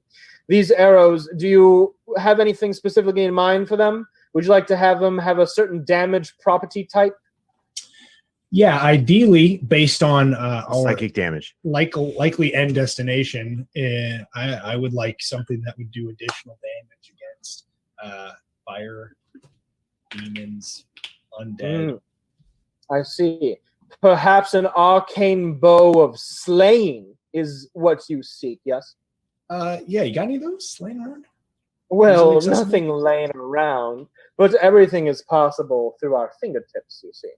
These arrows, do you have anything specifically in mind for them? Would you like to have them have a certain damage property type? Yeah, ideally, based on our Psychic damage. likely end destination, I would like something that would do additional damage against fire, demons, undead. I see. Perhaps an arcane bow of slaying is what you seek, yes? Yeah, you got any of those laying around? Well, Easily accessible? nothing laying around, but everything is possible through our fingertips, you see.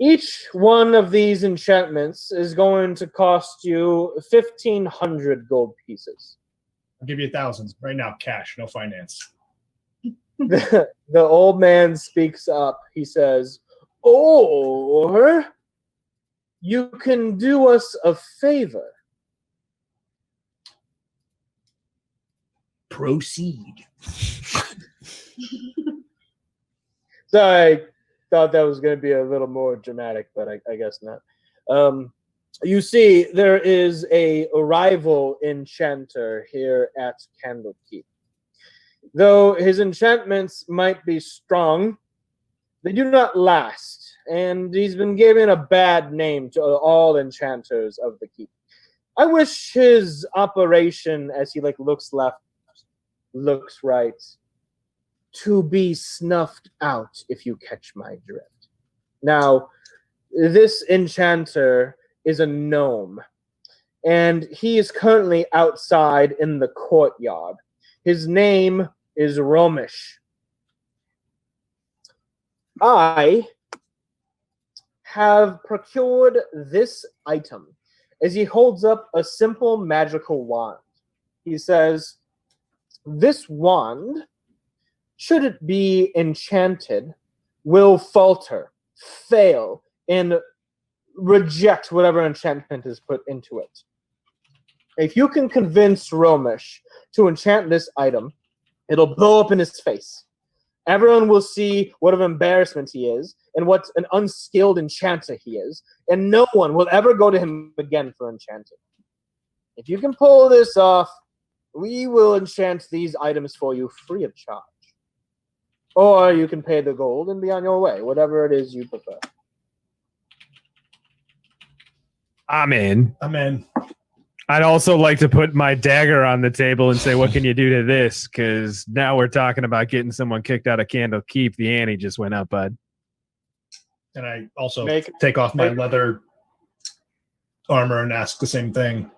Each one of these enchantments is going to cost you 1,500 gold pieces. I'll give you 1,000 right now, cash, no finance. The old man speaks up. He says, or you can do us a favor. Proceed. So I thought that was going to be a little more dramatic, but I guess not. You see, there is a rival enchanter here at Candlekeep. Though his enchantments might be strong, they do not last, and he's been given a bad name to all enchanters of the keep. I wish his operation, as he looks left, looks right, to be snuffed out, if you catch my drift. Now, this enchanter is a gnome, and he is currently outside in the courtyard. His name is Romish. I have procured this item as he holds up a simple magical wand. He says, this wand, should it be enchanted, will falter, fail, and reject whatever enchantment is put into it. If you can convince Romish to enchant this item, it'll blow up in his face. Everyone will see what an embarrassment he is and what an unskilled enchanter he is, and no one will ever go to him again for enchanting. If you can pull this off, we will enchant these items for you free of charge. Or you can pay the gold and be on your way, whatever it is you prefer. I'm in. I'm in. I'd also like to put my dagger on the table and say, what can you do to this? Because now we're talking about getting someone kicked out of Candlekeep. The ante just went up, bud. And I also take off my leather armor and ask the same thing.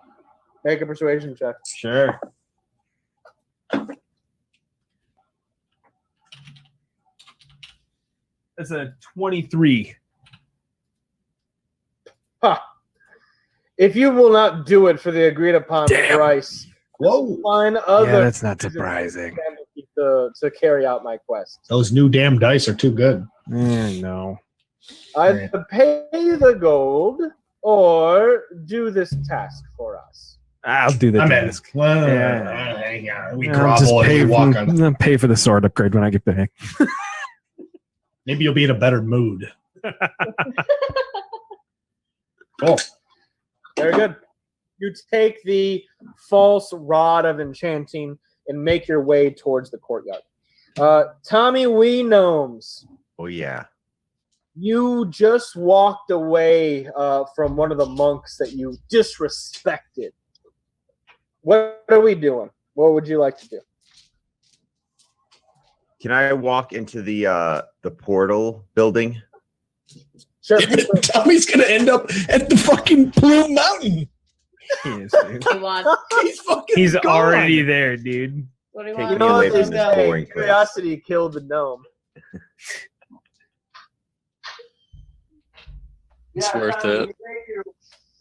Make a persuasion check. Sure. That's a 23. Ha! If you will not do it for the agreed upon price, whoa, find other. Yeah, that's not surprising. To carry out my quest. Those new damn dice are too good. No. Either pay the gold or do this task for us. I'll do the task. Well, Yeah. we grovel and we walk on. I'll pay for the sword upgrade when I get back. Maybe you'll be in a better mood. Cool. Very good. You take the false rod of enchanting and make your way towards the courtyard. Tommy Wee Gnomes. Oh, yeah. You just walked away from one of the monks that you disrespected. What are we doing? What would you like to do? Can I walk into the portal building? Sure. Tommy's gonna end up at the fucking Blue Mountain. He is, dude. He wants. He's gone. already there, dude. What do you Take want? me away they from this say, boring place. curiosity killed the gnome. It's worth it.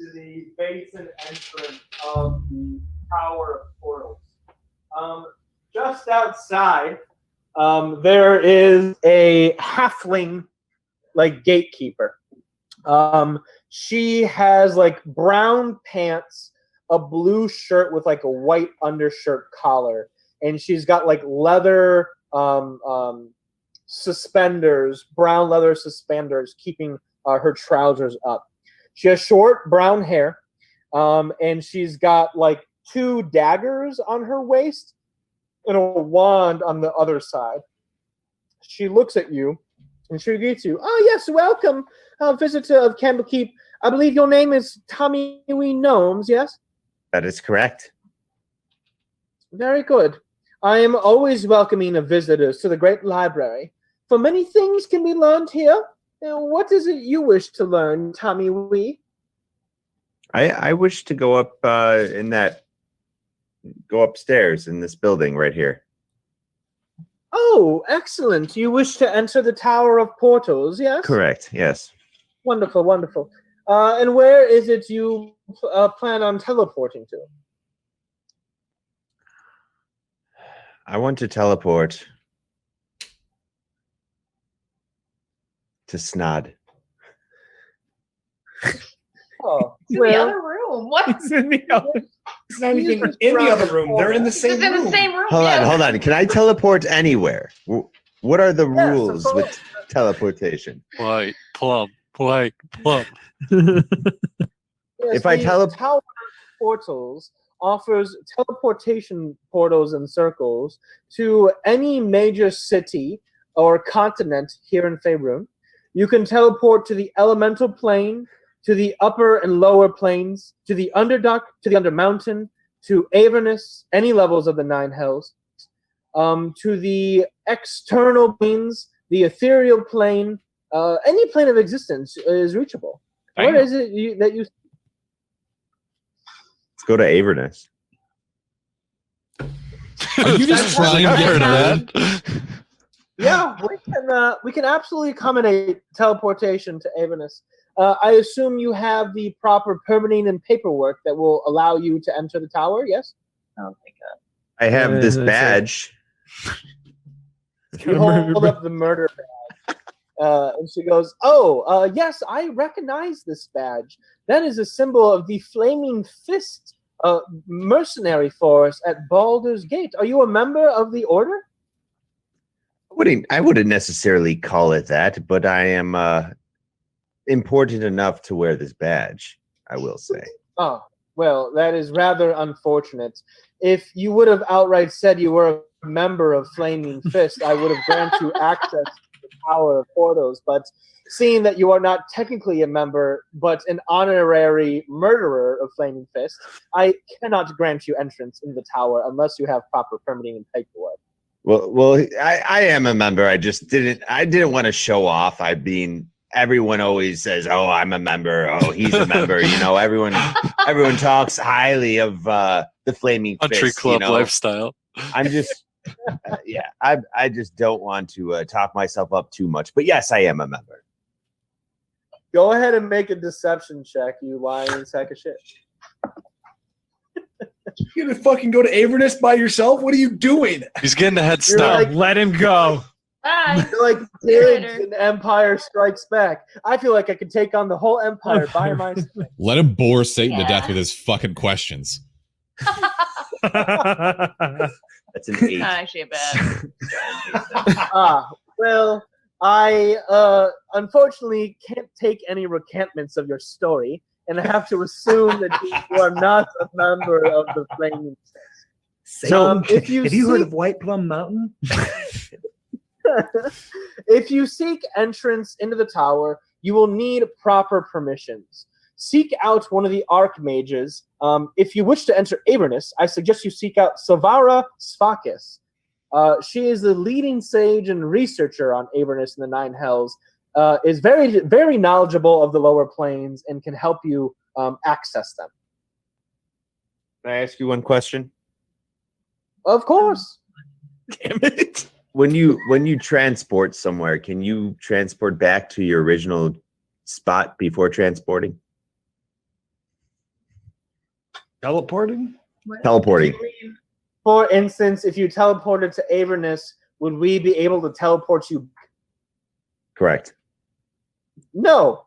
You to the basin entrance of the Tower of Portals. Just outside, there is a halfling, like, gatekeeper. She has like brown pants, a blue shirt with like a white undershirt collar, and she's got like leather suspenders, brown leather suspenders, keeping her trousers up. She has short brown hair, and she's got like 2 daggers on her waist and a wand on the other side. She looks at you and she greets you. Oh yes, welcome, visitor of Candlekeep. I believe your name is Tommy Wee Gnomes, yes? That is correct. Very good. I am always welcoming of visitors to the great library, for many things can be learned here. Now, what is it you wish to learn, Tommy Wee? I wish to go up go upstairs in this building right here. Oh, excellent. You wish to enter the Tower of Portals, yes? Correct, yes. Wonderful, wonderful. And where is it you plan on teleporting to? I want to teleport to Snod. Oh, To the other room. What? It's in the other. It's not even in the other room. They're in the It's same in room. the same room. Hold yeah. on. Can I teleport anywhere? What are the Yes, rules of with course. teleportation? White plum. White plum. Yes, If I the Tower of Portals offers teleportation portals and circles to any major city or continent here in Faerun. You can teleport to the elemental plane, to the upper and lower planes, to the underdark, to the undermountain, to Avernus, any levels of the 9 hells, to the external planes, the ethereal plane, any plane of existence is reachable. Damn. What is it that you? Let's go to Avernus. Are you just trying to I've get heard of rid? that. Yeah, we can absolutely accommodate teleportation to Avernus. I assume you have the proper permitting and paperwork that will allow you to enter the tower. Yes. Oh my god. I have this That's it. badge. You hold up the murder badge, and she goes, "Oh, yes, I recognize this badge. That is a symbol of the Flaming Fist mercenary force at Baldur's Gate. Are you a member of the order?" I wouldn't necessarily call it that, but I am important enough to wear this badge, I will say. Oh, well, that is rather unfortunate. If you would have outright said you were a member of Flaming Fist, I would have granted you access to the Tower of Portals. But seeing that you are not technically a member, but an honorary murderer of Flaming Fist, I cannot grant you entrance in the tower unless you have proper permitting and paperwork. Well, I am a member. I didn't want to show off. Everyone always says, "Oh, I'm a member. Oh, he's a member." Everyone talks highly of the Flaming Country Fist. club lifestyle. I'm just, I just don't want to talk myself up too much. But yes, I am a member. Go ahead and make a deception check, you lying sack of shit. You gonna fucking go to Avernus by yourself? What are you doing? He's getting a head You're start. like- Let him go. Bye. You're like Diggs in Empire Strikes Back. I feel like I could take on the whole empire by myself. Let him bore Satan to Yeah. death with his fucking questions. That's an 8. Not actually a bad. Well, I unfortunately can't take any recantments of your story, and I have to assume that you are not a member of the Flaming Fist. If you have you heard seek- of White Plum Mountain? If you seek entrance into the tower, you will need proper permissions. Seek out one of the archmages. If you wish to enter Avernus, I suggest you seek out Savara Svakis. She is the leading sage and researcher on Avernus and the 9 Hells. Is very, very knowledgeable of the lower planes and can help you access them. Can I ask you one question? Of course. Damn it. When you transport somewhere, can you transport back to your original spot before transporting? Teleporting? Teleporting. For instance, if you teleported to Avernus, would we be able to teleport you? Correct. No.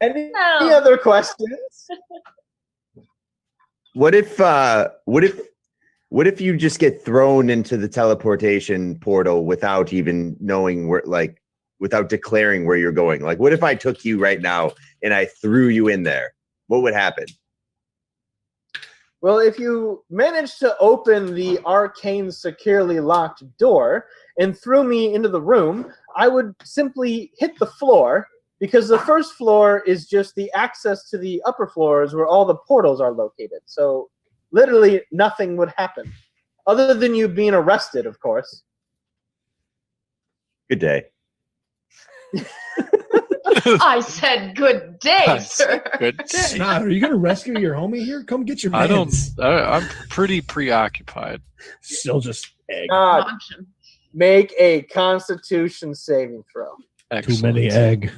Any No. other questions? What if you just get thrown into the teleportation portal without even knowing where, like, without declaring where you're going? Like, what if I took you right now and I threw you in there? What would happen? Well, if you managed to open the arcane securely locked door and threw me into the room, I would simply hit the floor, because the first floor is just the access to the upper floors where all the portals are located. So literally nothing would happen. Other than you being arrested, of course. Good day. I said good day, sir. Good day. Snot, are you going to rescue your homie here? Come get your I don't. mans. I'm pretty preoccupied. Still just egg. Option. Make a Constitution saving throw. Excellent. egg.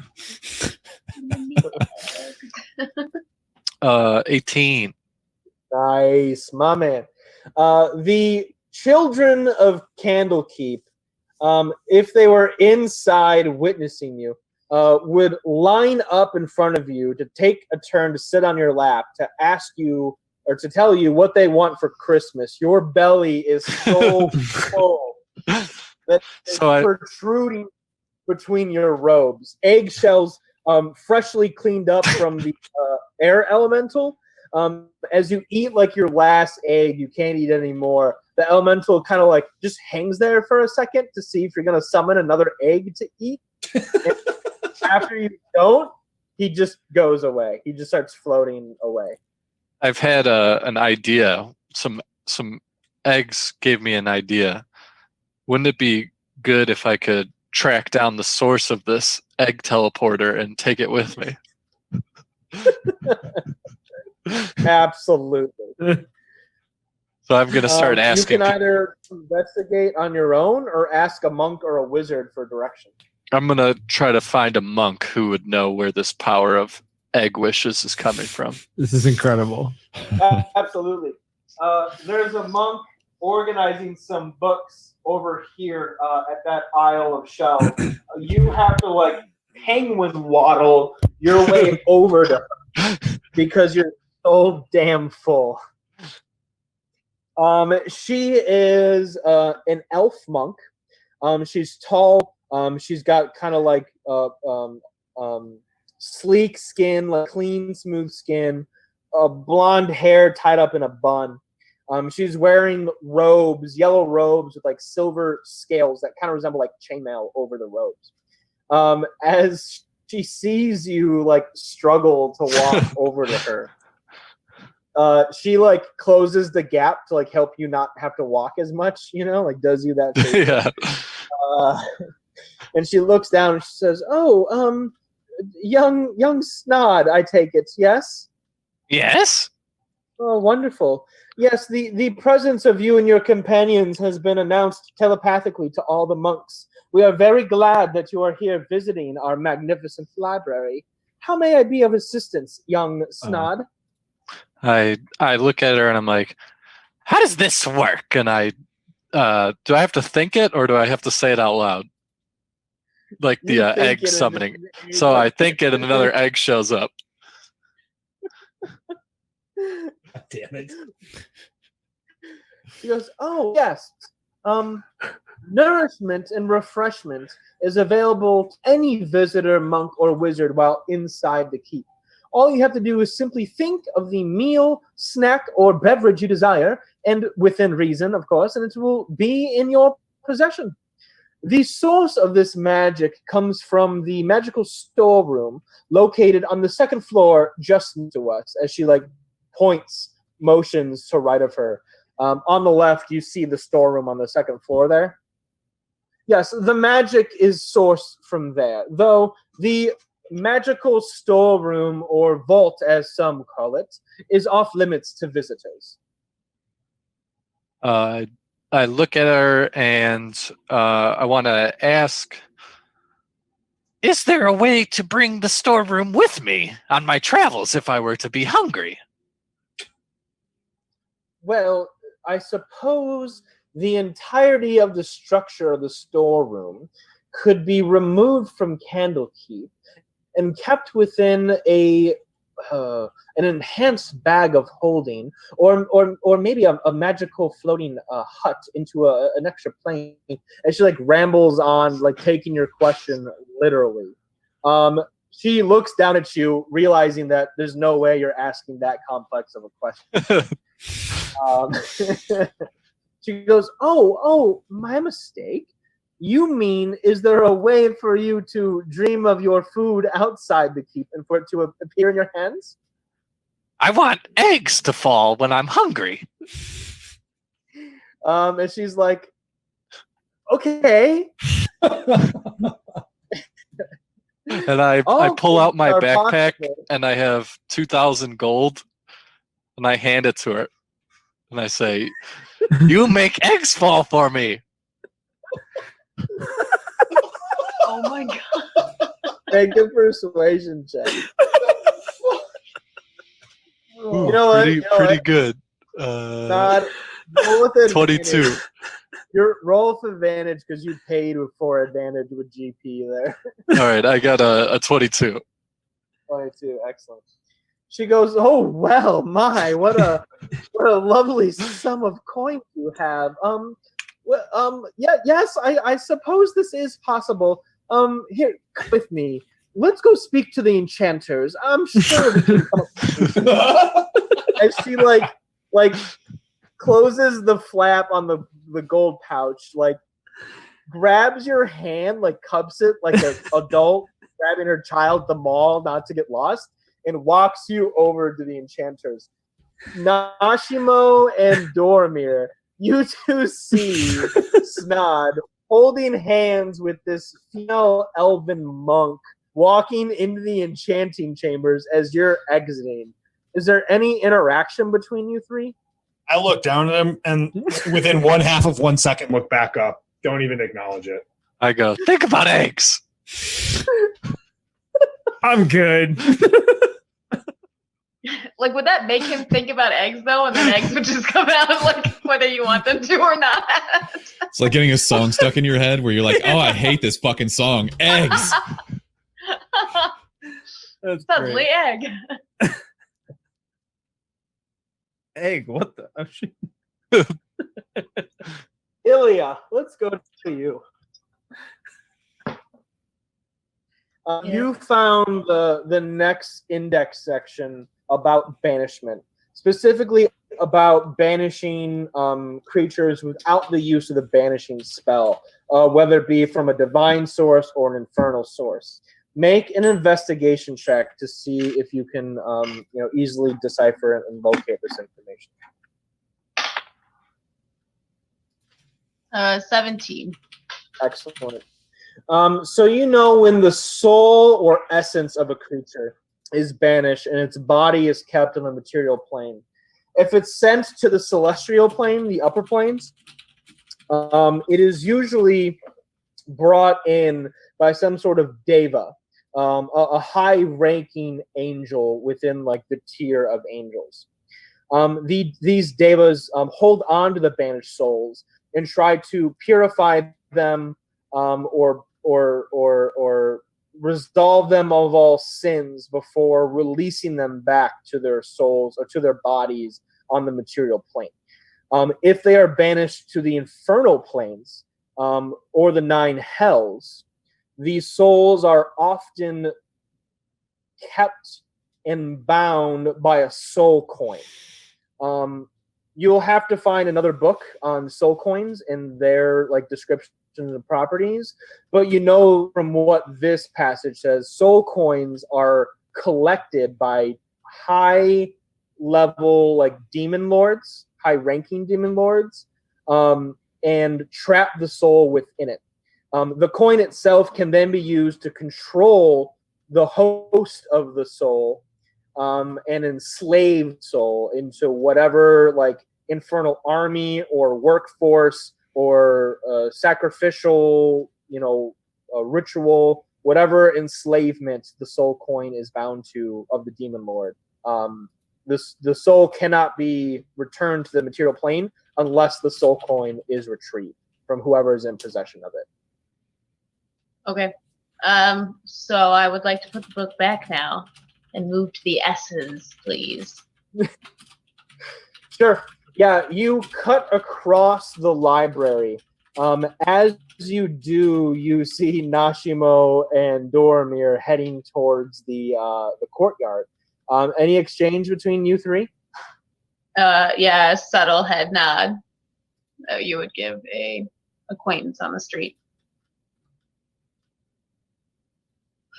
18. Nice, my man. The children of Candlekeep, if they were inside witnessing you, would line up in front of you to take a turn to sit on your lap to ask you or to tell you what they want for Christmas. Your belly is so full that it's protruding between your robes. Eggshells freshly cleaned up from the air elemental. As you eat like your last egg, you can't eat anymore. The elemental kind of like just hangs there for a second to see if you're going to summon another egg to eat. After you don't, he just goes away. He just starts floating away. I've had an idea. Some eggs gave me an idea. Wouldn't it be good if I could track down the source of this egg teleporter and take it with me? Absolutely. So I'm going to start asking. You can either investigate on your own or ask a monk or a wizard for direction. I'm going to try to find a monk who would know where this power of egg wishes is coming from. This is incredible. Absolutely. There's a monk organizing some books over here at that aisle of shelves. You have to like penguin waddle your way over to her because you're so damn full. She is an elf monk. She's tall. She's got kind of like sleek skin, like clean, smooth skin, blonde hair tied up in a bun. She's wearing robes, yellow robes with like silver scales that kind of resemble like chainmail over the robes. As she sees you like struggle to walk over to her, she like closes the gap to like help you not have to walk as much, you know, like does you that favor. Yeah. And she looks down and she says, "Oh, young Snod, I take it, yes?" Yes. Oh, wonderful. Yes, the presence of you and your companions has been announced telepathically to all the monks. We are very glad that you are here visiting our magnificent library. How may I be of assistance, young Snod? I look at her and I'm like, how does this work? And I do I have to think it or do I have to say it out loud? Like the You think egg it summoning. and- So I think it and another egg shows up. God damn it. She goes, "Oh, yes. Nourishment and refreshment is available to any visitor, monk, or wizard while inside the keep. All you have to do is simply think of the meal, snack, or beverage you desire, and within reason, of course, and it will be in your possession. The source of this magic comes from the magical storeroom located on the second floor just to us," as she like motions to right of her. On the left, you see the storeroom on the second floor there. Yes, the magic is sourced from there, though the magical storeroom, or vault as some call it, is off limits to visitors. I look at her and I want to ask, Is there a way to bring the storeroom with me on my travels if I were to be hungry? Well, I suppose the entirety of the structure of the storeroom could be removed from Candlekeep and kept within an enhanced bag of holding, or maybe a magical floating hut into an extra plane. And she like rambles on, like taking your question literally. She looks down at you, realizing that there's no way you're asking that complex of a question. She goes, "Oh, my mistake. You mean, is there a way for you to dream of your food outside the keep and for it to appear in your hands?" I want eggs to fall when I'm hungry. And she's like, "Okay." And I pull out my backpack and I have 2,000 gold and I hand it to her. And I say, "You make eggs fall for me." Oh my god. Make a persuasion check. Ooh, You know what? pretty good. Not roll with advantage. 22. Your roll with advantage because you paid for advantage with GP there. All right, I got a 22. 22, excellent. She goes, "Oh well, my what a lovely sum of coin you have. Yes, I suppose this is possible. Here, come with me. Let's go speak to the enchanters. I'm sure we can come up with something." And she like closes the flap on the gold pouch, like grabs your hand, like cups it like an adult grabbing her child at the mall not to get lost, and walks you over to the enchanters. Nashimo and Dormir, you two see Snod holding hands with this female elven monk walking into the enchanting chambers as you're exiting. Is there any interaction between you three? I look down at him and within 1/2 of 1 second look back up. Don't even acknowledge it. I go, "Think about eggs." I'm good. Like, would that make him think about eggs though, and then eggs would just come out like whether you want them to or not? It's like getting a song stuck in your head where you're like, "Oh, I hate this fucking song. Eggs." That's Suddenly, great. egg. Egg, what the? Oh, shit. Ilya, let's go to you. You found the next index section about banishment, specifically about banishing creatures without the use of the banishing spell, whether it be from a divine source or an infernal source. Make an investigation check to see if you can easily decipher and locate this information. 17. Excellent. So you know when the soul or essence of a creature is banished and its body is kept on the material plane. If it's sent to the celestial plane, the upper planes, it is usually brought in by some sort of deva, a high-ranking angel within like the tier of angels. These devas hold on to the banished souls and try to purify them or resolve them of all sins before releasing them back to their souls or to their bodies on the material plane. If they are banished to the infernal planes or the 9 hells, these souls are often kept and bound by a soul coin. You'll have to find another book on soul coins and their like descriptions and properties, but you know from what this passage says, soul coins are collected by high level like demon lords, high ranking demon lords, and trap the soul within it. The coin itself can then be used to control the host of the soul and enslave soul into whatever like infernal army or workforce or sacrificial, ritual whatever enslavement the soul coin is bound to of the demon lord. The soul cannot be returned to the material plane unless the soul coin is retrieved from whoever is in possession of it. Okay. So I would like to put the book back now and move to the S's, please. Sure. Yeah, you cut across the library. As you do, you see Nashimo and Dormir heading towards the courtyard. Any exchange between you three? Yeah, a subtle head nod that you would give a acquaintance on the street.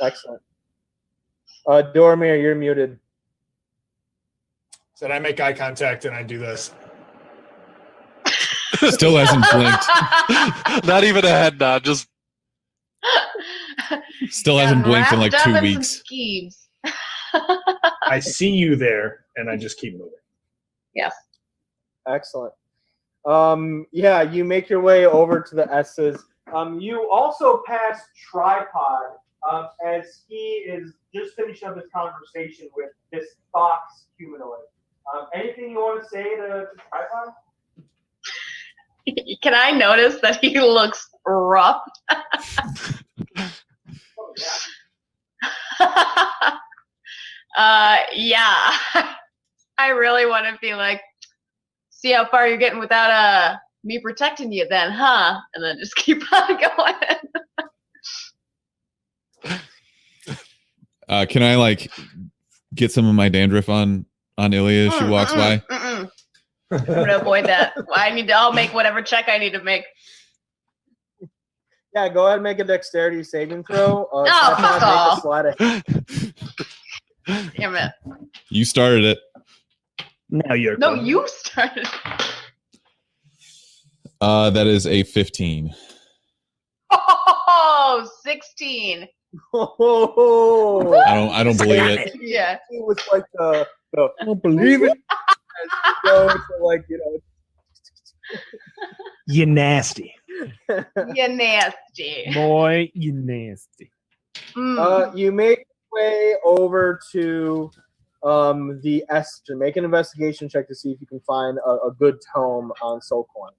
Excellent. Dormir, you're muted. So I make eye contact and I do this. Still hasn't blinked. Not even a head nod, just Still hasn't blinked in like Wrapped 2 up in some weeks. schemes. I see you there, and I just keep moving. Yes. Excellent. Yeah, you make your way over to the S's. You also pass Tripod as he is just finishing up his conversation with this fox humanoid. Anything you want to say to Tripod? Can I notice that he looks rough? Oh, yeah. Yeah. I really want to be like, see how far you're getting without me protecting you then, huh? And then just keep on going. Can I like get some of my dandruff on Ilya as she walks by? I'm gonna avoid that. I'll make whatever check I need to make. Yeah, go ahead and make a dexterity saving throw. fuck off. Slide it. Damn it. You started it. Now you're No, you started. That is a 15. Oh, 16. Oh, I don't believe it. Yeah. it was like the I don't believe it. go to like, you know. You nasty. You nasty. Boy, you nasty. You make your way over to the Esther. Make an investigation check to see if you can find a good tome on soul coins.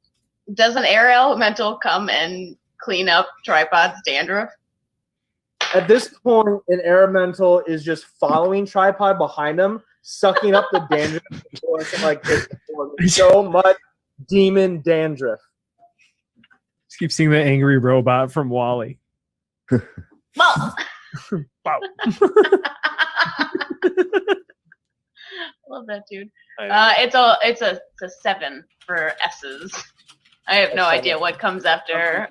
Does an air elemental come and clean up Tripod's dandruff? At this point, an elemental is just following Tripod behind him, sucking up the dandruff. Like so much demon dandruff. Just keep seeing the angry robot from Wally. Well, Wow. love that dude. It's a 7 for S's. I have no idea what comes after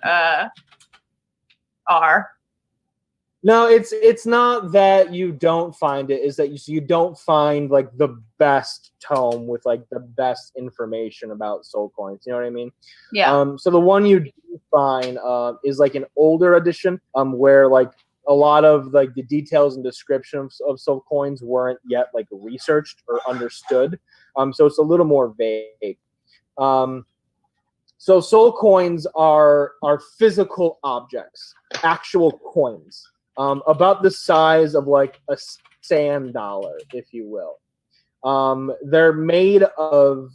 R. No, it's not that you don't find it. Is that you don't find like the best tome with like the best information about soul coins. You know what I mean? Yeah. So the one you do find is like an older edition where like a lot of like the details and descriptions of soul coins weren't yet like researched or understood. So it's a little more vague. So soul coins are physical objects, actual coins. About the size of like a sand dollar, if you will. They're made of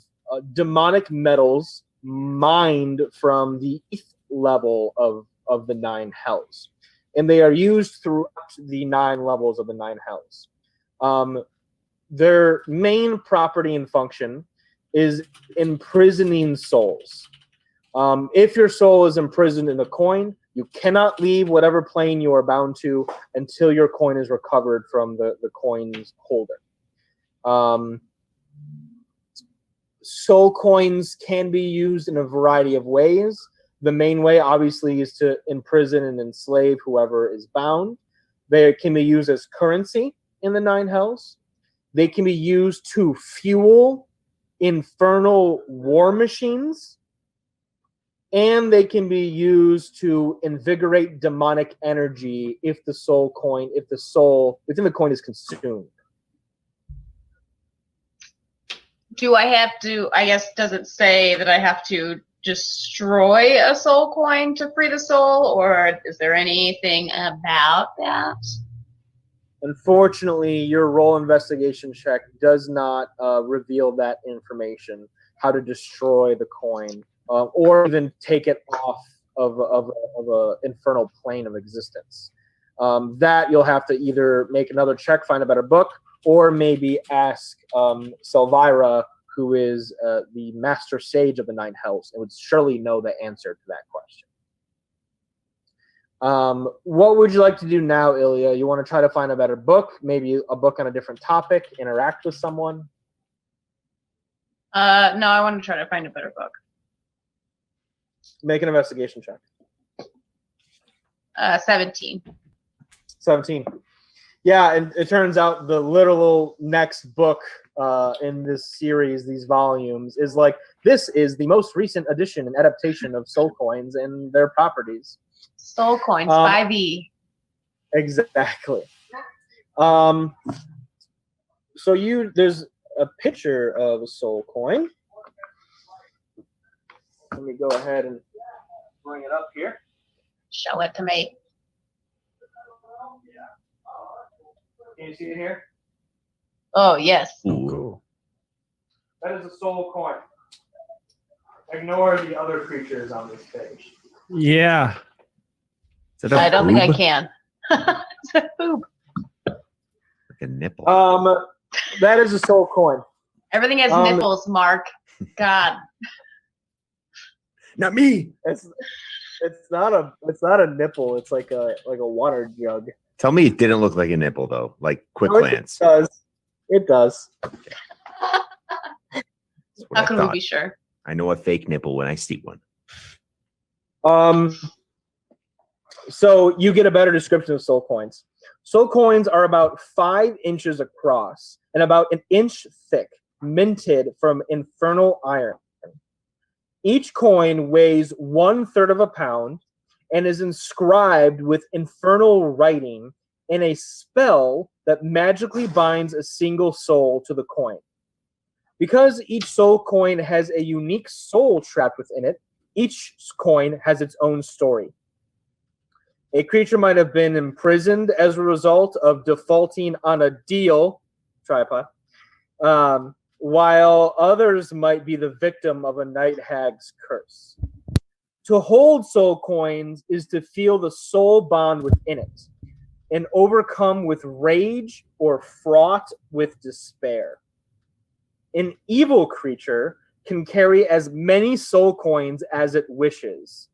demonic metals mined from the 8th level of the 9 hells. And they are used throughout the 9 levels of the 9 hells. Their main property and function is imprisoning souls. If your soul is imprisoned in a coin, you cannot leave whatever plane you are bound to until your coin is recovered from the coin's holder. Soul coins can be used in a variety of ways. The main way, obviously, is to imprison and enslave whoever is bound. They can be used as currency in the 9 hells. They can be used to fuel infernal war machines. And they can be used to invigorate demonic energy if the soul within the coin is consumed. Do I have to, I guess, does it say that I have to destroy a soul coin to free the soul, or is there anything about that? Unfortunately, your roll investigation check does not reveal that information, how to destroy the coin, or even take it off of a infernal plane of existence. That you'll have to either make another check, find a better book, or maybe ask Selvira, who is the master sage of the Nine Hells, and would surely know the answer to that question. What would you like to do now, Ilya? You want to try to find a better book, maybe a book on a different topic, interact with someone? No, I want to try to find a better book. Make an investigation check. 17. 17. Yeah, and it turns out the literal next book in this series, these volumes, is like, this is the most recent edition and adaptation of soul coins and their properties. Soul coins, 5e. Exactly. So there's a picture of a soul coin. Let me go ahead and bring it up here. Show it to me. Can you see it here? Oh, yes. Ooh. That is a soul coin. Ignore the other creatures on this page. Yeah. Is that a I don't think I boob? can. It's a boob. Like a nipple. That is a soul coin. Everything has nipples, Mark. God. Not me. It's not a nipple. It's like a water jug. Tell me it didn't look like a nipple though. Like quick No, glance. It does. It does. That's what How I can we thought. be sure? I know a fake nipple when I see one. So you get a better description of soul coins. Soul coins are about 5 inches across and about an inch thick, minted from infernal iron. Each coin weighs 1/3 of a pound and is inscribed with infernal writing in a spell that magically binds a single soul to the coin. Because each soul coin has a unique soul trapped within it, each coin has its own story. A creature might have been imprisoned as a result of defaulting on a deal, tripod, while others might be the victim of a night hag's curse. To hold soul coins is to feel the soul bond within it and overcome with rage or fraught with despair. An evil creature can carry as many soul coins as it wishes.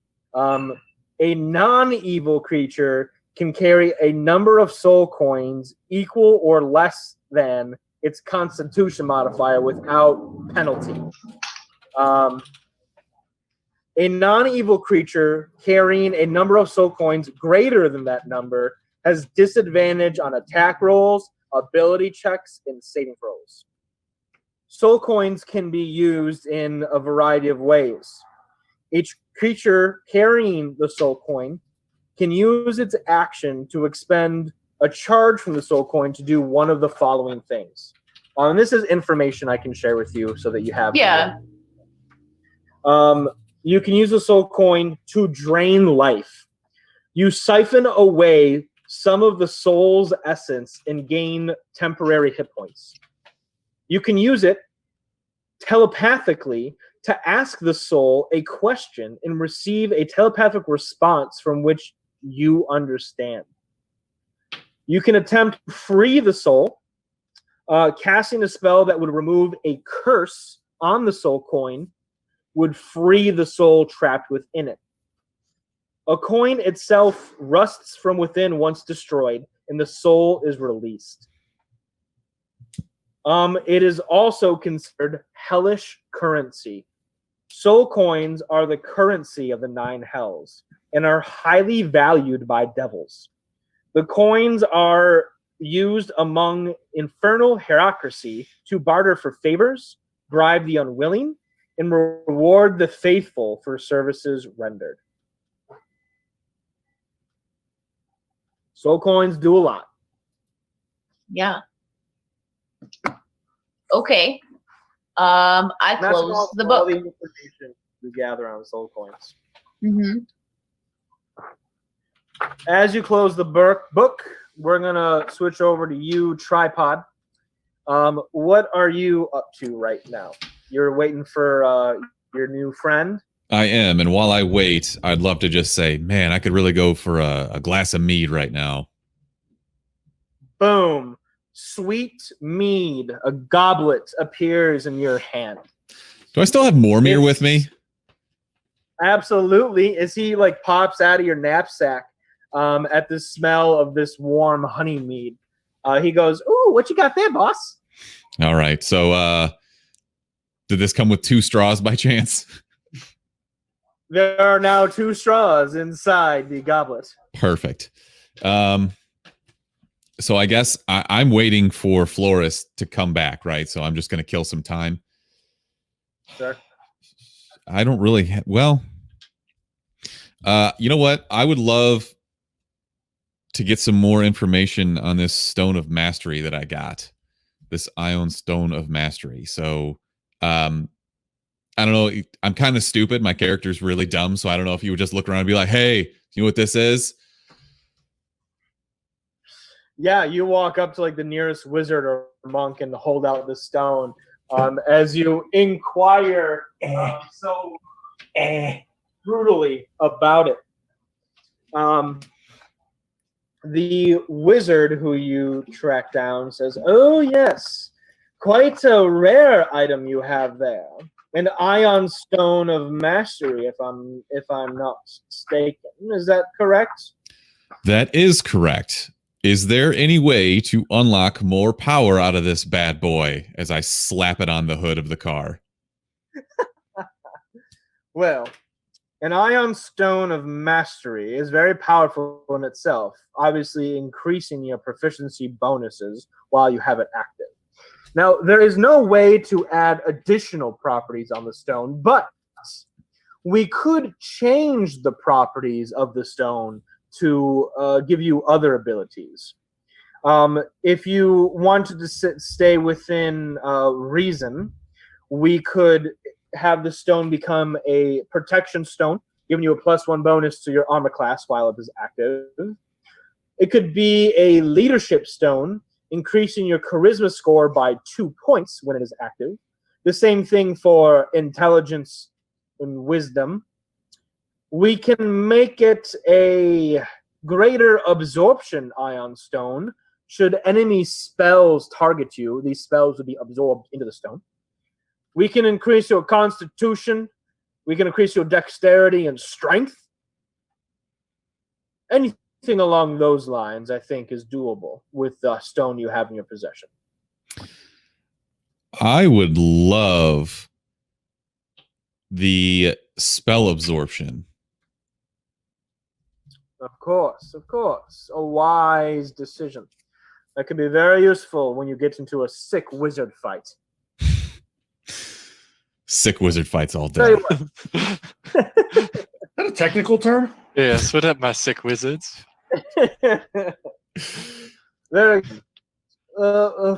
A non-evil creature can carry a number of soul coins equal or less than its constitution modifier without penalty. A non-evil creature carrying a number of soul coins greater than that number has disadvantage on attack rolls, ability checks, and saving throws. Soul coins can be used in a variety of ways. Each creature carrying the soul coin can use its action to expend a charge from the soul coin to do one of the following things. And this is information I can share with you so that you have. Yeah. You can use a soul coin to drain life. You siphon away some of the soul's essence and gain temporary hit points. You can use it telepathically to ask the soul a question and receive a telepathic response from which you understand. You can attempt to free the soul, casting a spell that would remove a curse on the soul coin would free the soul trapped within it. A coin itself rusts from within once destroyed, and the soul is released. It is also considered hellish currency. Soul coins are the currency of the 9 hells and are highly valued by devils. The coins are used among infernal hierarchy to barter for favors, bribe the unwilling, and reward the faithful for services rendered. Soul coins do a lot. Yeah. Okay. I And that's closed the all book. the information you gather on soul coins. Mm-hmm. As you close the book, we're gonna switch over to you, Tripod. What are you up to right now? You're waiting for your new friend. I am, and while I wait, I'd love to just say, man, I could really go for a glass of mead right now. Boom. Sweet mead, a goblet appears in your hand. Do I still have Mormir with me? Absolutely. As he like pops out of your knapsack at the smell of this warm honey mead, he goes, "Ooh, what you got there, boss?" All right. So, did this come with 2 straws by chance? There are now 2 straws inside the goblet. Perfect. So I guess I'm waiting for Florist to come back, right? So I'm just going to kill some time. Sure. I don't really you know what? I would love to get some more information on this Stone of Mastery that I got. This Ion Stone of Mastery. So, I don't know. I'm kind of stupid. My character's really dumb. So I don't know if you would just look around and be like, hey, you know what this is? Yeah, you walk up to like the nearest wizard or monk and hold out the stone. As you inquire so brutally about it. The wizard who you track down says, "Oh yes, quite a rare item you have there. An Ion Stone of Mastery, if I'm not mistaken. Is that correct?" That is correct. Is there any way to unlock more power out of this bad boy as I slap it on the hood of the car? Well, an Ion Stone of Mastery is very powerful in itself, obviously increasing your proficiency bonuses while you have it active. Now, there is no way to add additional properties on the stone, but we could change the properties of the stone to give you other abilities. If you wanted to stay within reason, we could have the stone become a protection stone, giving you a +1 bonus to your armor class while it is active. It could be a leadership stone, increasing your charisma score by 2 points when it is active. The same thing for intelligence and wisdom. We can make it a greater absorption Ion Stone. Should enemy spells target you, these spells would be absorbed into the stone. We can increase your constitution. We can increase your dexterity and strength. Anything along those lines, I think, is doable with the stone you have in your possession. I would love the spell absorption. Of course. A wise decision. That could be very useful when you get into a sick wizard fight. Sick wizard fights all Tell day. you what, Is that a technical term? Yes, what up, my sick wizards? Very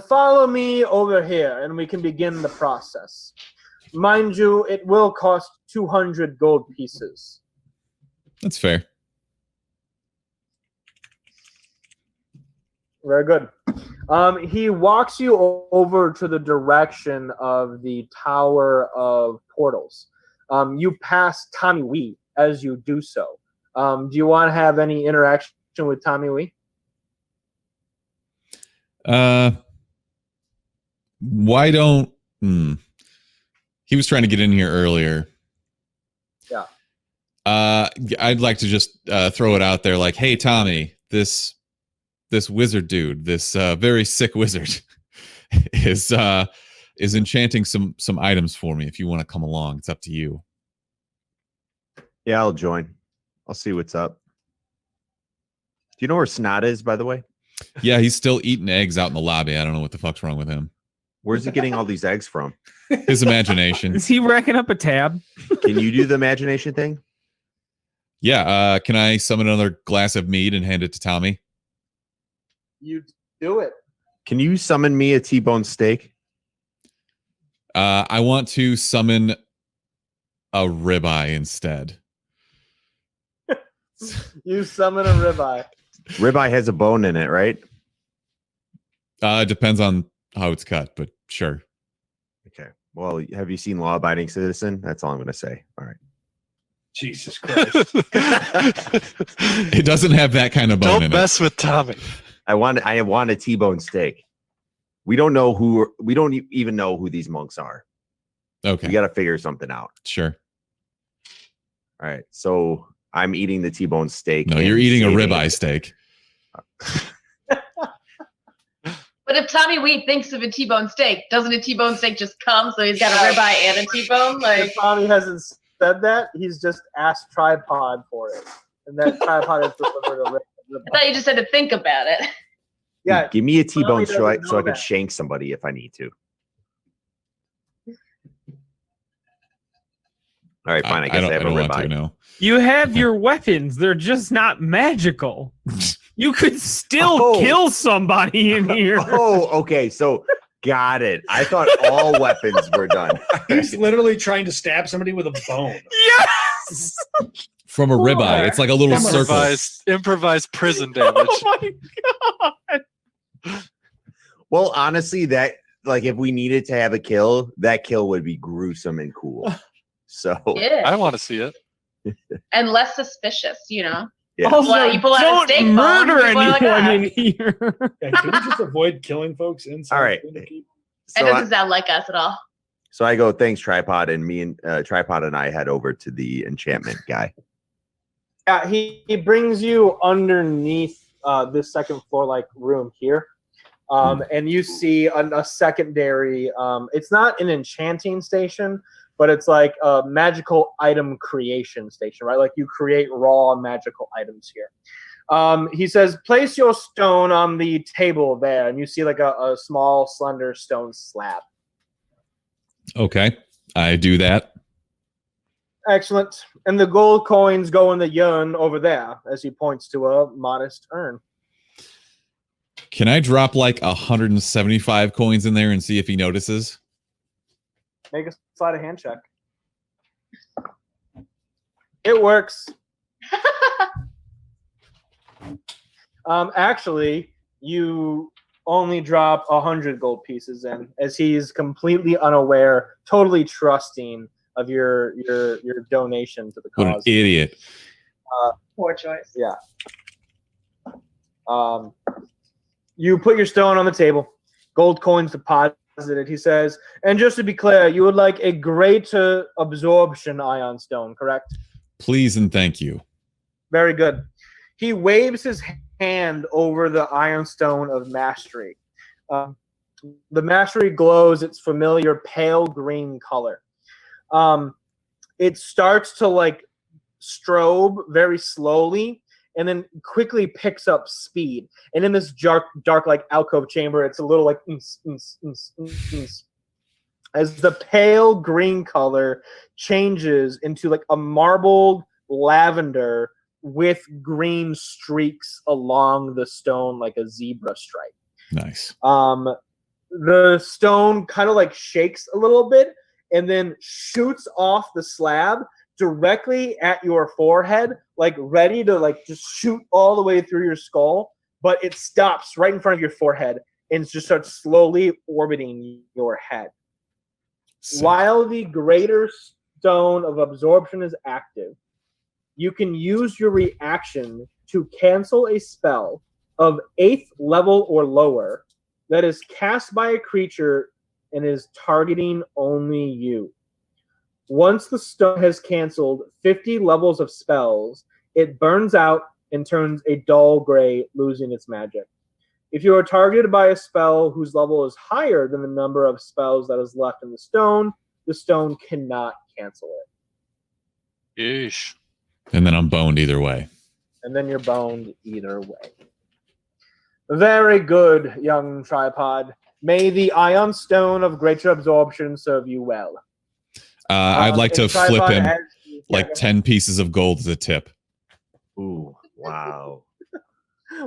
follow me over here, and we can begin the process. Mind you, it will cost 200 gold pieces. That's fair. Very good. He walks you over to the direction of the Tower of Portals. You pass Tommy Wee as you do so. Do you want to have any interaction with Tommy Wee? Why don't... He was trying to get in here earlier. Yeah. I'd like to just throw it out there like, hey, Tommy, this wizard dude, this very sick wizard is enchanting some items for me. If you want to come along, it's up to you. Yeah, I'll join. I'll see what's up. Do you know where Snot is, by the way? Yeah, he's still eating eggs out in the lobby. I don't know what the fuck's wrong with him. Where's he getting all these eggs from? His imagination. Is he racking up a tab? Can you do the imagination thing? Yeah, can I summon another glass of mead and hand it to Tommy? You do it. Can you summon me a T-bone steak? I want to summon a ribeye instead. You summon a ribeye. Ribeye has a bone in it, right? Depends on how it's cut, but sure. Okay. Well, have you seen Law Abiding Citizen? That's all I'm going to say. All right. Jesus Christ. It doesn't have that kind of bone Don't in mess with Tommy. I want a T-bone steak. We don't even know who these monks are. it. Okay. We got to figure something out. Sure. All right. So I'm eating the T-bone steak. No, and you're eating a saving ribeye it. steak. But if Tommy Wee thinks of a T-bone steak, doesn't a T-bone steak just come? So he's got a ribeye and a T-bone. Like If Tommy hasn't said that, he's just asked Tripod for it, and that Tripod has delivered a ribeye. I thought you just had to think about it. Yeah, Give me a T-bone doesn't so I know can that. shank somebody if I need to. All right, fine. I guess I have a want to ribeye. know. You have your weapons. They're just not magical. You could still Oh. kill somebody in here. Oh, okay. So got it. I thought all weapons were done. He's literally trying to stab somebody with a bone. Yes. From a ribeye. It's like a little circle. Improvised prison damage. Oh my god. Well, honestly, that like if we needed to have a kill, that kill would be gruesome and cool. So Yeah. I want to see it. And less suspicious, you know? yeah. Also, Well, you pull out a don't steak bone, murder people are like, anyone "Ah." in here. Yeah, can we just avoid killing folks inside? All right. That So doesn't sound like us at all. so I go, thanks, Tripod, and me and Tripod and I head over to the enchantment guy. He brings you underneath this second floor like room here, and you see a secondary. It's not an enchanting station, but it's like a magical item creation station, right? Like you create raw magical items here. He says, place your stone on the table there, and you see like a small, slender stone slab. Okay. I do that. Excellent. And the gold coins go in the urn over there, as he points to a modest urn. Can I drop like 175 coins in there and see if he notices? Make a sleight of hand check. It works. Actually, you only drop 100 gold pieces in, as he's completely unaware, totally trusting of your donation to the What an cause. idiot. Poor choice. Yeah. You put your stone on the table. Gold coins deposited. He says, and just to be clear, you would like a greater absorption ion stone, correct? Please and thank you. Very good. He waves his hand over the iron stone of mastery. The mastery glows its familiar pale green color. It starts to like strobe very slowly and then quickly picks up speed. And in this dark like alcove chamber, it's a little like as the pale green color changes into like a marbled lavender with green streaks along the stone like a zebra stripe. Nice. The stone kind of like shakes a little bit and then shoots off the slab directly at your forehead, like ready to like just shoot all the way through your skull, but it stops right in front of your forehead and just starts slowly orbiting your head. Sick. While the greater stone of absorption is active, you can use your reaction to cancel a spell of 8th level or lower that is cast by a creature and is targeting only you. Once the stone has canceled 50 levels of spells, it burns out and turns a dull gray, losing its magic. If you are targeted by a spell whose level is higher than the number of spells that is left in the stone cannot cancel it. Yeesh. And then I'm boned either way. And then you're boned either way. Very good, young tripod. May the ion stone of greater absorption serve you well. I'd like to and flip Tripod him has- like 10 pieces of gold as a tip. Ooh, wow.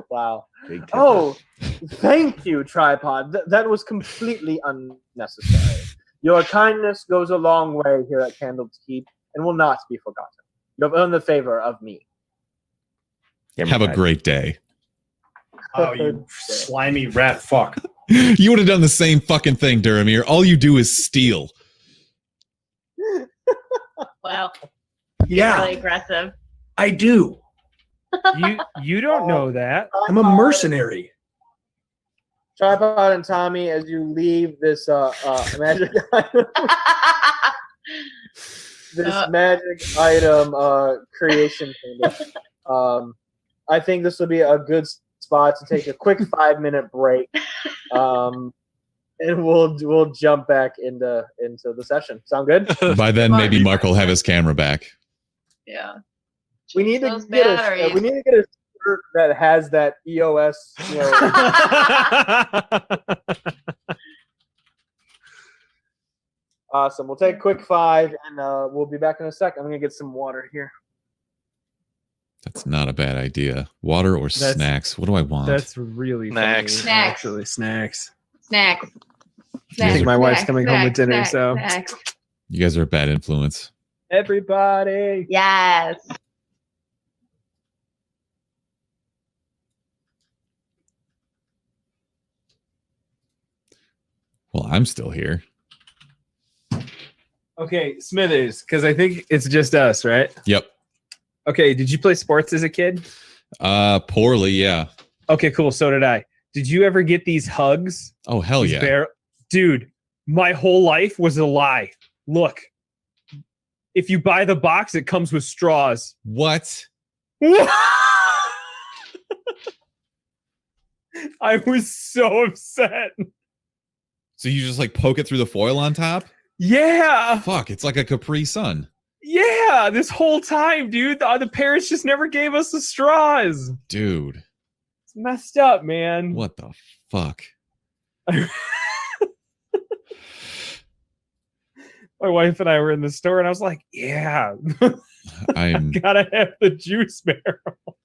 Wow. Big tipper. Oh, thank you, Tripod. That was completely unnecessary. Your kindness goes a long way here at Candle's Keep. and will not be forgotten. You have earned the favor of me. Have a great day. Oh, you slimy rat fuck. You would have done the same fucking thing, Duramir. All you do is steal. Wow. Yeah, Really aggressive. I do. You don't know that. I'm a mercenary. Tripod and Tommy, as you leave this magic item, magic item creation kingdom, I think this will be a good spot to take a quick 5-minute break, and we'll jump back into the session. Sound good? By then, maybe Mark will have his camera back. Yeah. We need Those to get batteries. we need to get a shirt that has that EOS. Awesome. We'll take a quick 5, and we'll be back in a sec. I'm gonna get some water here. That's not a bad idea. Water or snacks? What do I want? That's really Snacks. funny, Snacks. actually. Snacks. Snacks. I think my wife's coming home with dinner, so- Snacks. You guys are a bad influence. Everybody. Yes. Well, I'm still here. Okay, Smithers, because I think it's just us, right? Yep. Okay, did you play sports as a kid? Poorly, yeah. Okay, cool. So did I. Did you ever get these hugs? Oh, hell These yeah. Dude, my whole life was a lie. Look, if you buy the box, it comes with straws. What? I was so upset. So you just like poke it through the foil on top? Yeah. Fuck, it's like a Capri Sun. Yeah, this whole time, dude. The parents just never gave us the straws. Dude, It's messed up, man. what the fuck? My wife and I were in the store, and I was like, yeah, I'm gotta have the juice barrel.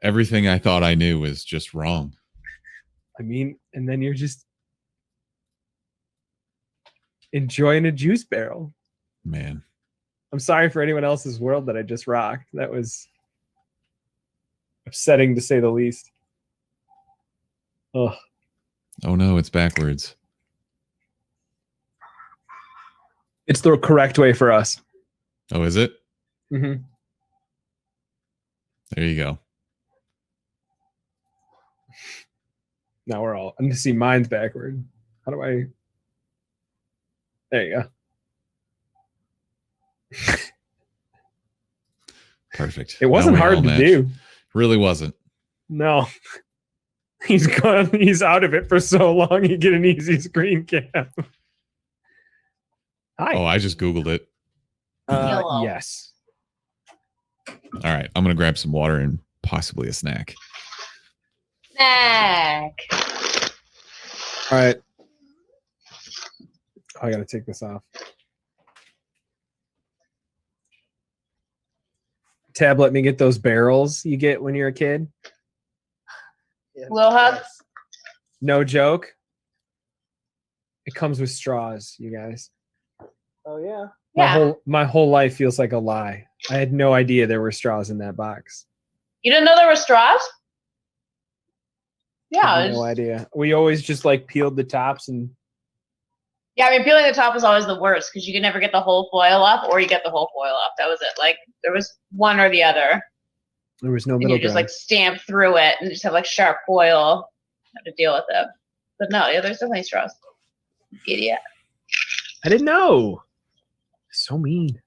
everything I thought I knew was just wrong. I mean, and then you're just enjoying a juice barrel. Man. I'm sorry for anyone else's world that I just rocked. That was upsetting to say the least. Oh, Oh no, it's backwards. it's the correct way for us. Oh, is it? Mm-hmm. There you go. Now we're all. I need to see mine's backward. How do I? There you go. Perfect. It wasn't Now we hard all to match. do. Really wasn't. No. He's gone. He's out of it for so long. You get an easy screen cap. Hi. Oh, I just Googled it. Yellow. Yes. All right. I'm going to grab some water and possibly a snack. Snack. All right. Oh, I got to take this off. Tab, let me get those barrels you get when you're a kid. Yeah, Will hug? No joke. It comes with straws, you guys. Oh yeah. My whole life feels like a lie. I had no idea there were straws in that box. You didn't know there were straws? I Yeah. had no idea. We always just like peeled the tops and Yeah, I mean, peeling the top is always the worst because you can never get the whole foil off, or you get the whole foil off. That was it. Like there was one or the other, there was no and middle you just ground. like stamp through it and just have like sharp foil. Have to deal with it. But no, yeah, there's definitely straws. Idiot. I didn't know. So mean.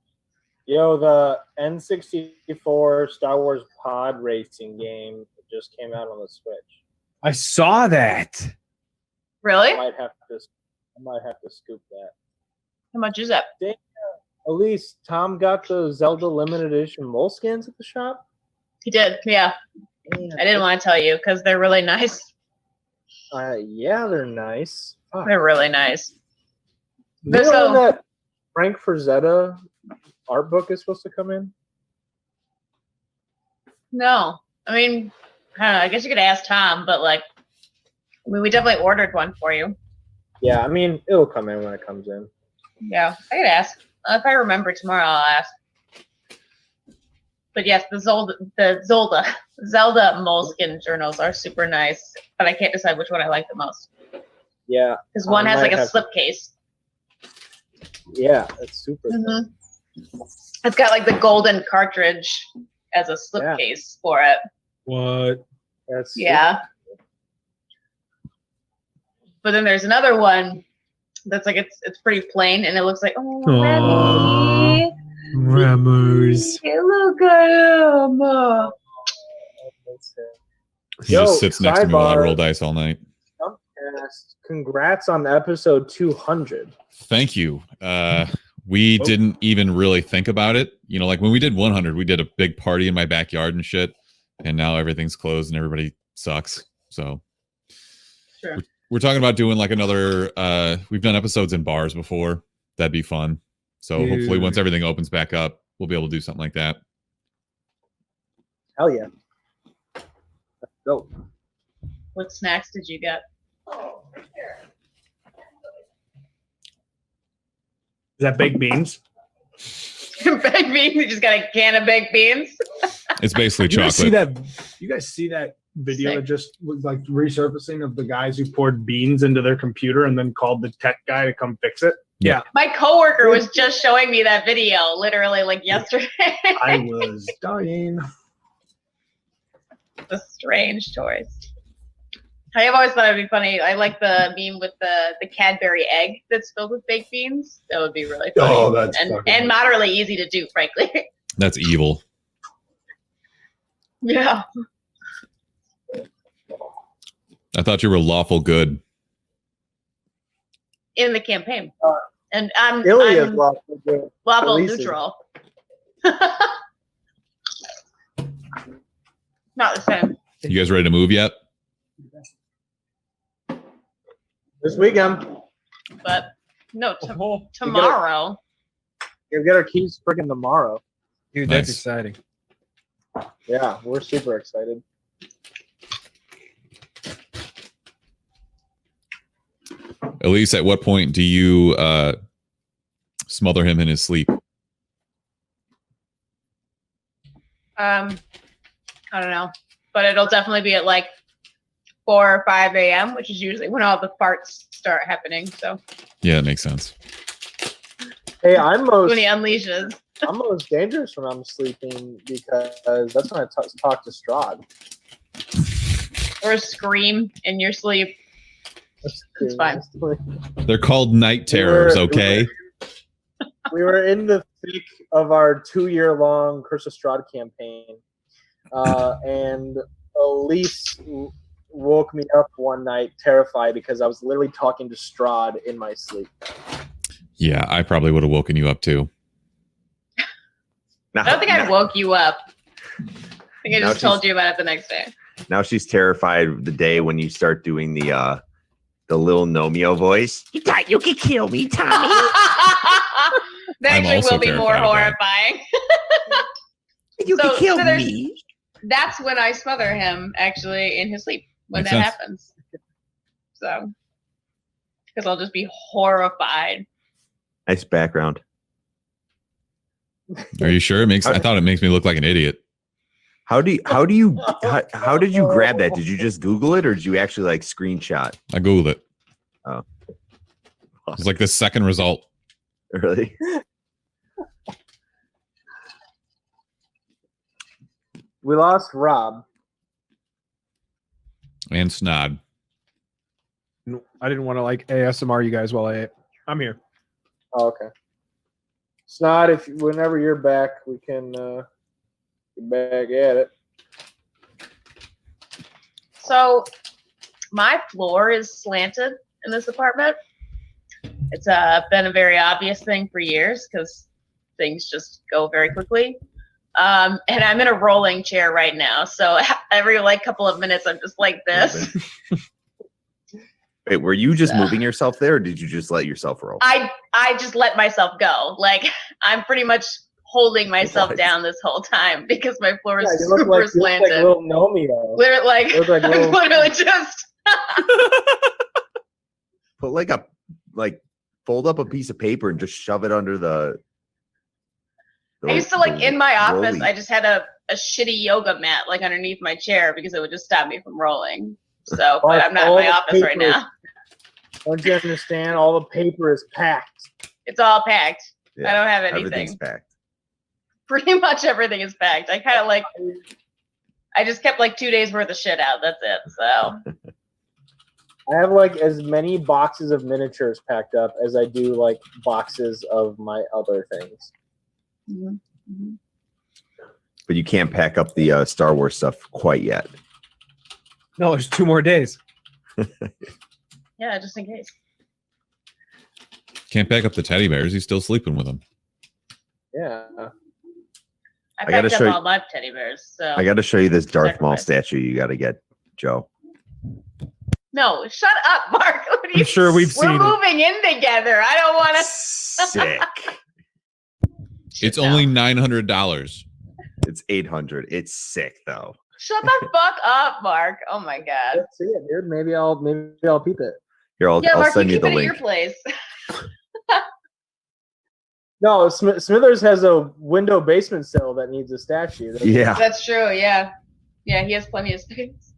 Yo, the N64 Star Wars pod racing game just came out on the Switch. I saw that. Really? I might have to scoop that. How much is that? Elise, Tom got the Zelda limited edition moleskins at the shop. He did. Yeah. I didn't want to tell you because they're really nice. Yeah, they're nice. Fuck. They're really nice. You They're know so- when that Frank Frazetta art book is supposed to come in? No. I mean, I don't know. I guess you could ask Tom, but like, I mean, we definitely ordered one for you. Yeah, I mean, it'll come in when it comes in. Yeah, I could ask. If I remember tomorrow, I'll ask. But yes, the Zelda moleskin journals are super nice, but I can't decide which one I like the most. Yeah. Because one has might like a have- slipcase. Yeah, it's super. Mm-hmm. It's got like the golden cartridge as a slipcase for it. What? That's Yeah. But then there's another one that's like it's pretty plain and it looks like Remy. Rammers. Look at him. He Yo, just sits next to me while I sidebar. roll dice all night. Congrats on episode 200. Thank you. We didn't even really think about it. You know, like when we did 100, we did a big party in my backyard and shit. And now everything's closed and everybody sucks. So Sure. we're talking about doing like another, we've done episodes in bars before. That'd be fun. So hopefully once everything opens back up, we'll be able to do something like that. Hell yeah. Let's go. What snacks did you get? Is that baked beans? Baked beans? You just got a can of baked beans? It's basically You guys see chocolate. that? You guys see that video Sick. that just was like resurfacing of the guys who poured beans into their computer and then called the tech guy to come fix it? My coworker was just showing me that video literally like yesterday. I was dying. The strange choice. I have always thought it'd be funny. I like the meme with the Cadbury egg that's filled with baked beans. That would be really funny. Oh, that's and fucking moderately easy to do, frankly. That's evil. Yeah. I thought you were lawful good. In the campaign. And I'm Ilya's I'm lawful good. lawful Releases. neutral. Not the same. You guys ready to move yet? This weekend. But no, Oh, tomorrow. You'll get our keys freaking tomorrow. dude, that's Nice. exciting. Yeah, we're super excited. Elise, at what point do you smother him in his sleep? I don't know. But it'll definitely be at like 4 or 5 a.m., which is usually when all the farts start happening. So Yeah, that makes sense. Hey, I'm when he unleashes. most dangerous when I'm sleeping because that's when I talk to Strahd. Or scream in your sleep. It's fine. They're called night terrors, okay? We were in the thick of our 2-year-long Curse of Strahd campaign, and Elise woke me up one night terrified because I was literally talking to Strahd in my sleep. Yeah, I probably would have woken you up too. Now, I don't think I now- woke you up. I think I Now just told she's- you about it the next day. now she's terrified of the day when you start doing the little Nomeo voice. You thought you could kill me, Tommy? That I'm actually also will be more terrified of that. horrifying. You So- could kill so there's- me. That's when I smother him actually in his sleep when Makes that sense. happens. So, because I'll just be horrified. Nice background. Are you sure? I thought it makes me look like an idiot. How did you grab that? Did you just Google it or did you actually like screenshot? I googled it. Oh. It's like the second result. Really? We lost Rob. And Snod. I didn't want to like ASMR you guys while I ate. I'm here. Oh, okay. Snod, whenever you're back, we can get back at it. So, my floor is slanted in this apartment. It's been a very obvious thing for years because things just go very quickly. And I'm in a rolling chair right now, so every like couple of minutes I'm just like this. Wait, were you just moving yourself there or did you just let yourself roll? I just let myself go. Like I'm pretty much holding myself What? down this whole time because my floor is Yeah, you look super like, you look slanted. like little Nomeo. Literally, like, You look like I'm little- literally just. Put fold up a piece of paper and just shove it under the I used to like in my office. rolly. I just had a shitty yoga mat like underneath my chair because it would just stop me from rolling. So, but I'm not in my office right now. Don't you understand? All the paper is packed. It's all packed. Yeah, I don't have everything's anything. packed. Pretty much everything is packed. I kind of like. I just kept like 2 days worth of shit out. That's it. So. I have like as many boxes of miniatures packed up as I do like boxes of my other things. Mm-hmm. But you can't pack up the Star Wars stuff quite yet. No, there's 2 more days. Yeah, just in case. Can't pack up the teddy bears. He's still sleeping with them. Yeah. I gotta packed show up you- all my teddy bears. So. I got to show you this Darth Maul Sacrifice. statue you got to get, Joe. No, shut up, Mark. What are you? I'm sure we've We're seen it. moving in together. I don't want to. Sick. It's only $900. It's 800. It's sick though. Shut the fuck up, Mark. Oh my god. Let's see it, dude. Maybe I'll peep it. Here, I'll Yeah, Mark, send you you keep the it at your link. place. No, Smithers has a window basement cell that needs a statue. Yeah. That's true. Yeah, yeah, he has plenty of space.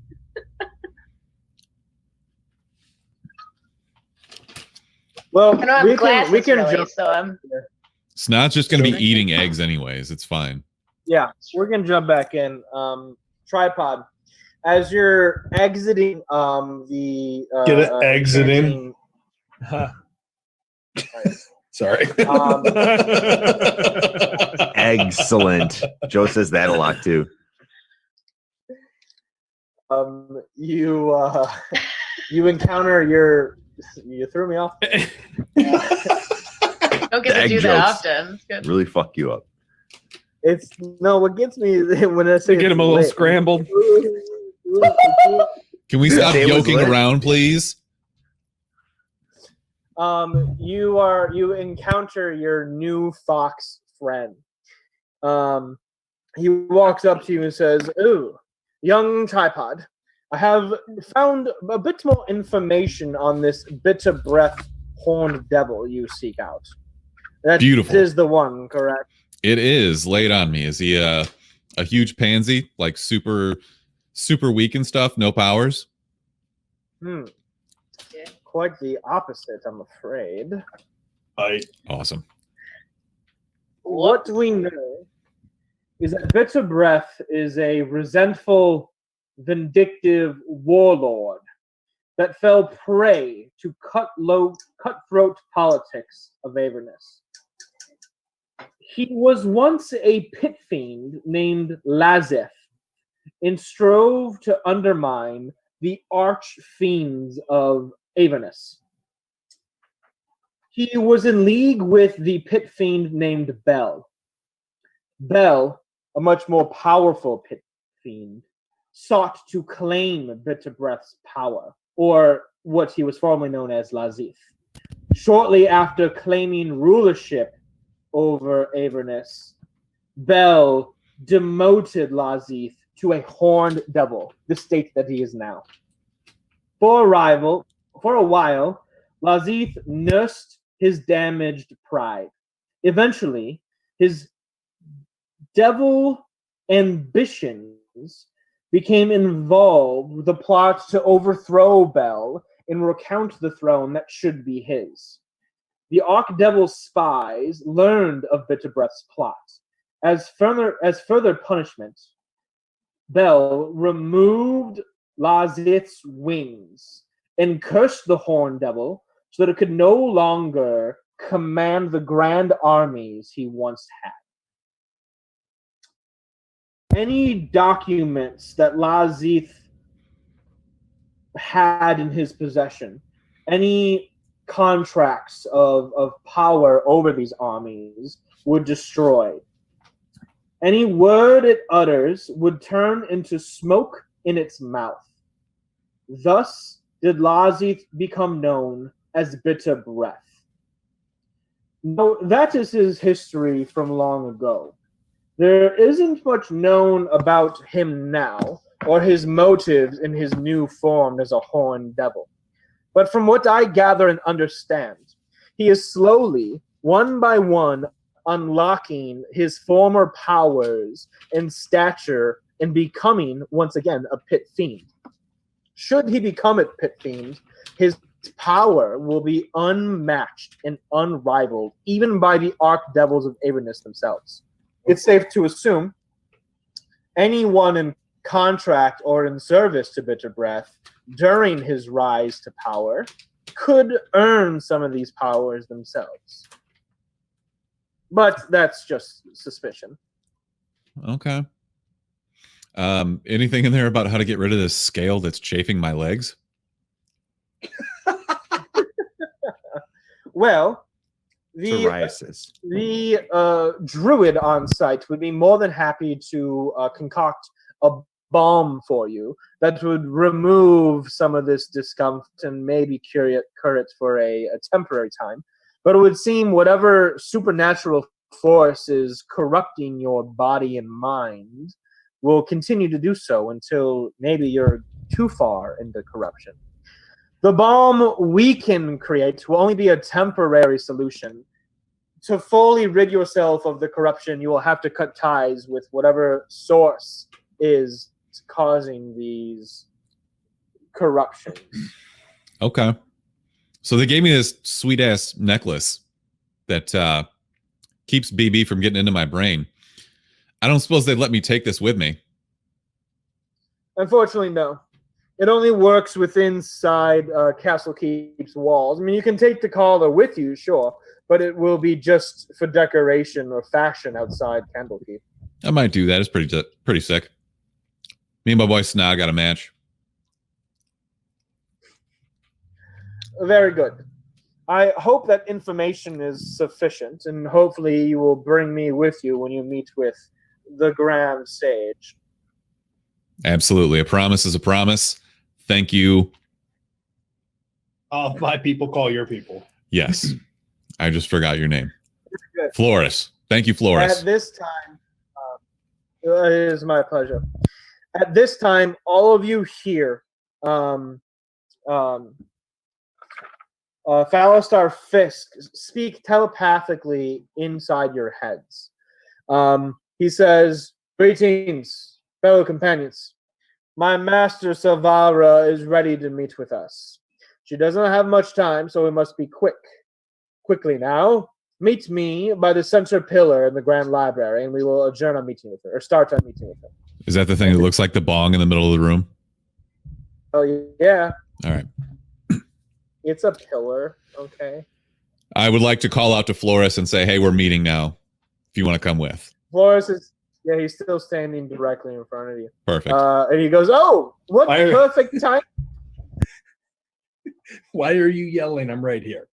Well, I don't have glasses we can really, jump. so I'm. Snot's just going to be Sure. eating eggs anyways. It's fine. Yeah, we're gonna jump back in. Tripod. As you're exiting the Get it? Exiting? canteen- Sorry. Excellent. Joe says that a lot too. you encounter you threw me off. Don't get The to egg do that jokes. often. It's good. Really fuck you up. It's no. What gets me is when I say To get him a it's little lit. scrambled. Can we The stop day was joking lit. around, please? You encounter your new fox friend. He walks up to you and says, "Ooh, young tripod, I have found a bit more information on this bitter breath horned devil you seek out. That Beautiful. is the one, correct?" It is. Lay it on me. Is he a huge pansy, like super weak and stuff? No powers? Hmm. Quite the opposite, I'm afraid. Awesome. What we know is that Bitter Breath is a resentful, vindictive warlord that fell prey to cutthroat politics of Avernus. He was once a pit fiend named Lazeth and strove to undermine the arch fiends of Avernus. He was in league with the pit fiend named Bel. Bel, a much more powerful pit fiend, sought to claim Bitter Breath's power, or what he was formerly known as Lazith. Shortly after claiming rulership over Avernus, Bel demoted Lazith to a horned devil, the state that he is now. For a while, Lazith nursed his damaged pride. Eventually, his devil ambitions became involved with the plot to overthrow Bel and recount the throne that should be his. The Archdevil's spies learned of Bitter Breath's plot. As further punishment, Bel removed Lazith's wings and cursed the Horned Devil so that it could no longer command the grand armies he once had. Any documents that Lazith had in his possession, any contracts of power over these armies would destroy. Any word it utters would turn into smoke in its mouth. Thus did Lazith become known as Bitter Breath. No, that is his history from long ago. There isn't much known about him now, or his motives in his new form as a horned devil. But from what I gather and understand, he is slowly, one by one, unlocking his former powers and stature and becoming, once again, a pit fiend. Should he become a pit fiend, his power will be unmatched and unrivaled, even by the archdevils of Avernus themselves. It's safe to assume anyone in contract or in service to Bitter Breath during his rise to power could earn some of these powers themselves. But that's just suspicion. Okay. Anything in there about how to get rid of this scale that's chafing my legs? Well, the Psoriasis. druid on site would be more than happy to concoct a balm for you that would remove some of this discomfort and maybe cure it for a temporary time. But it would seem whatever supernatural force is corrupting your body and mind will continue to do so until maybe you're too far into corruption. The balm we can create will only be a temporary solution. To fully rid yourself of the corruption, you will have to cut ties with whatever source is causing these corruptions. Okay. So they gave me this sweet ass necklace that keeps BB from getting into my brain. I don't suppose they'd let me take this with me. Unfortunately, no. It only works within Castle Keep's walls. I mean, you can take the collar with you, sure, but it will be just for decoration or fashion outside Candlekeep. I might do that. It's pretty sick. Me and my boy Snog got a match. Very good. I hope that information is sufficient, and hopefully you will bring me with you when you meet with the Grand Sage. Absolutely. A promise is a promise. Thank you. All my people call your people. Yes. I just forgot your name. Floris. Thank you, Floris. At this time, it is my pleasure. At this time, all of you here, Phalostar Fisk, speak telepathically inside your heads. He says, "Greetings, fellow companions. My master Silvara is ready to meet with us. She doesn't have much time, so we must be quick. Quickly now, meet me by the center pillar in the Grand Library, and we will adjourn our meeting with her, or start our meeting with her." Is that the thing that looks like the bong in the middle of the room? Oh, yeah. All right. It's a pillar, okay? I would like to call out to Floris and say, hey, we're meeting now, if you want to come with. Floris is, yeah, he's still standing directly in front of you. Perfect. And he goes, "Oh, what perfect time." Why are you yelling? I'm right here.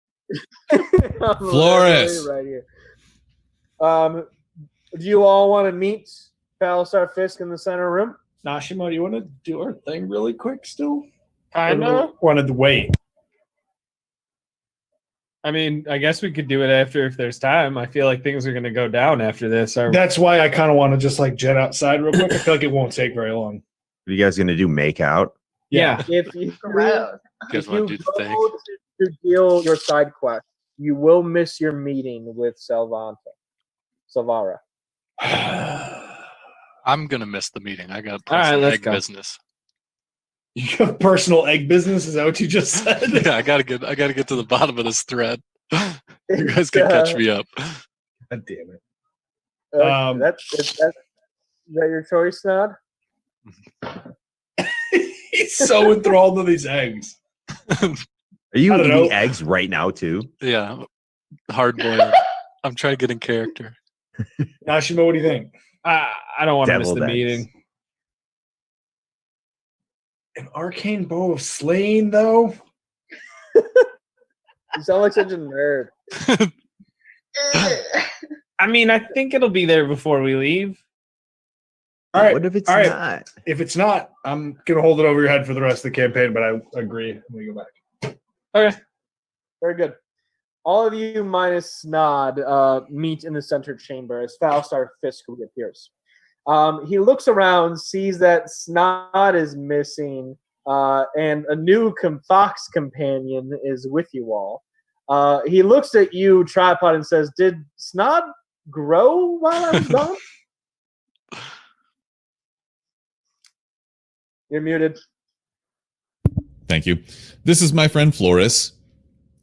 Floris! Right here. Do you all want to meet Phalostar Fisk in the center room? Nashima, do you want to do our thing really quick still? Kinda. Wanted to wait. I mean, I guess we could do it after if there's time. I feel like things are going to go down after this. That's why I kind of want to just like jet outside real quick. I feel like it won't take very long. Are you guys gonna do make out? Yeah. If you Gross. if wanna you do the thing? go to deal your side quest, you will miss your meeting with Silvara. I'm gonna miss the meeting. I got All right, some let's egg go. business. You have personal egg business? Is that what you just said? Yeah, I gotta get to the bottom of this thread. You guys can catch me up. God damn it. Is that your choice, Nod? He's so enthralled with these eggs. Are you I don't eating know. eggs right now too? Yeah, hard boiled. I'm trying to get in character. Nashima, what do you think? I don't want to miss Deviled the eggs. meeting. An arcane bow of slaying, though? You sound like such a nerd. I mean, I think it'll be there before we leave. All right. What if it's all right. not? If it's not, I'm going to hold it over your head for the rest of the campaign, but I agree. We go back. Okay. Very good. All of you minus Snod meet in the center chamber as Phalostar Fisk reappears. He looks around, sees that Snod is missing, and a new fox companion is with you all. He looks at you, Tripod, and says, "Did Snod grow while I'm gone? You're muted. Thank you. This is my friend Floris.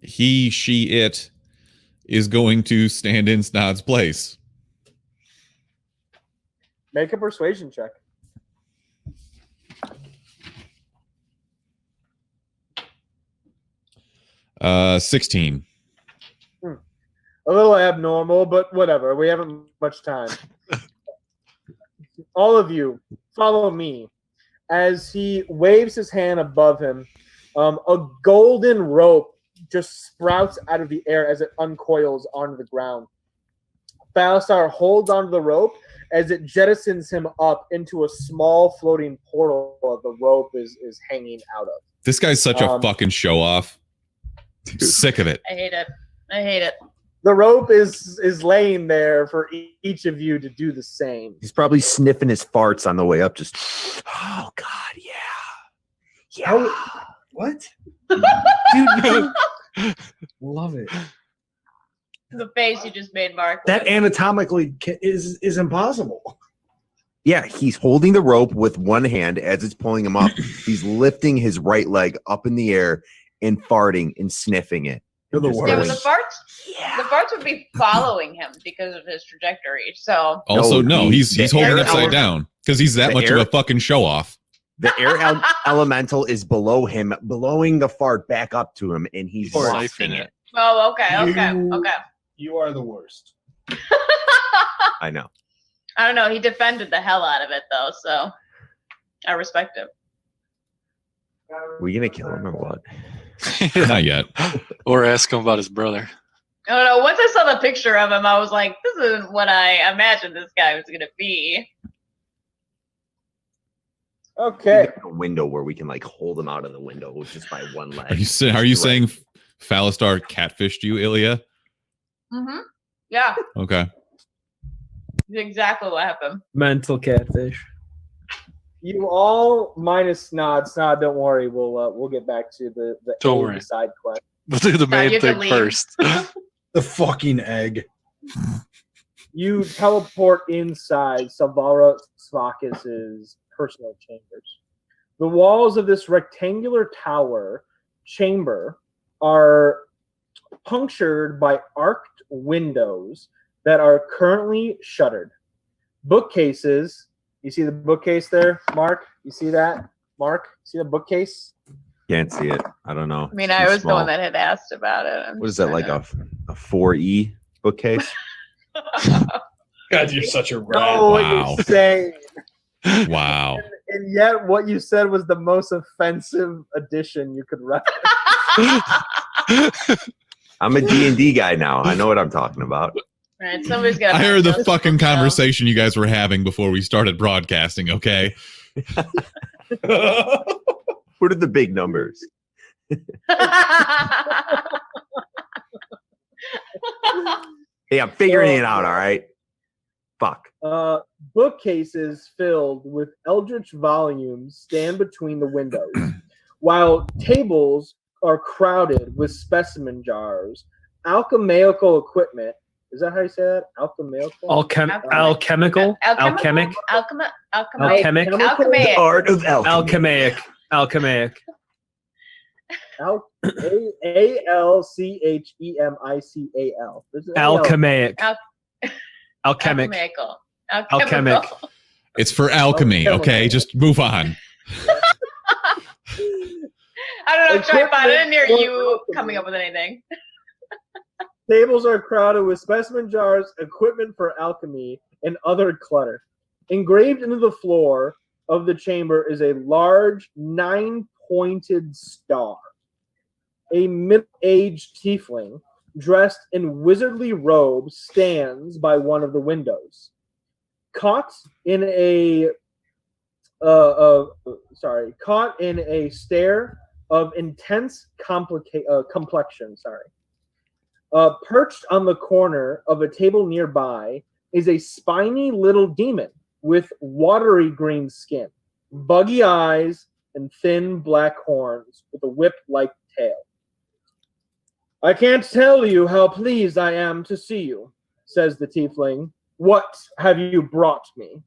He, she, it is going to stand in Snod's place. Make a persuasion check. Uh, 16. A little abnormal, but whatever. We haven't much time. All of you, follow me. As he waves his hand above him, a golden rope just sprouts out of the air as it uncoils onto the ground. Balasar holds onto the rope as it jettisons him up into a small floating portal the rope is hanging out of. This guy's such a fucking show off. Sick of it. I hate it. I hate it. The rope is laying there for each of you to do the same. He's probably sniffing his farts on the way up. Just, oh God, yeah, yeah. What? Dude, love it. The face you just made, Mark. That anatomically is impossible. Yeah, he's holding the rope with one hand as it's pulling him up. He's lifting his right leg up in the air and farting and sniffing it. You're the Just Yeah, but worst. the farts would be following him because of his trajectory. So Also, no, he's the holding air upside element- down because he's that the much air- of a fucking show off. The air elemental is below him, blowing the fart back up to him, and he's Siphoning wafting it. it. oh, okay. You are the worst. I know. I don't know. He defended the hell out of it though, so I respect him. We gonna kill him or what? Not yet. Or ask him about his brother. I don't know. Once I saw the picture of him, I was like, "This isn't what I imagined this guy was gonna be." Okay. We got a window where we can like hold him out of the window just by one leg. Are you saying Phalistar catfished you, Ilya? Mm-hmm. Yeah, Okay. that's exactly what happened. Mental catfish. You all minus Snod. Snod, don't worry. We'll get back to the Don't A worry. side quest. We'll do the you main have to thing leave. first. The fucking egg. You teleport inside Savara Svakis's personal chambers. The walls of this rectangular tower chamber are punctured by arched windows that are currently shuttered. Bookcases. You see the bookcase there, Mark? You see that? Mark? See the bookcase? Can't see it. I don't know. I mean, It's I too was the one small. that had asked about it. I'm What is just that, like trying a 4E bookcase? God, you're such a rat. Oh, Wow. insane. Wow. And yet what you said was the most offensive addition you could write. I'm a D&D guy now. I know what I'm talking about. Right, somebody's got. I heard the fucking conversation you guys were having before we started broadcasting, okay? What are the big numbers? Hey, I'm figuring it out, all right? Fuck. Bookcases filled with eldritch volumes stand between the windows, while tables are crowded with specimen jars, alchemical equipment. Is that how you say that? Alchemical? Alchemical? Alchemic? Alchemic. Alchemic? Alchemic. Art of alchemy. Alchemaic. Alchemaic. ALCHEMICAL. There's an AL. Alchemaic. Alchemic. Alchemical. Alchemic. It's for alchemy, okay? Just move on. I don't know, Trip. I didn't hear Equipment you for coming up with anything. Tables are crowded with specimen jars, equipment for alchemy, and other clutter. Engraved into the floor of the chamber is a large, 9-pointed star. A middle-aged tiefling, dressed in wizardly robes, stands by one of the windows. Caught in a stare of intense complexion. Perched on the corner of a table nearby is a spiny little demon with watery green skin, buggy eyes, and thin black horns with a whip-like tail. I can't tell you how pleased I am to see you. says the tiefling. What have you brought me?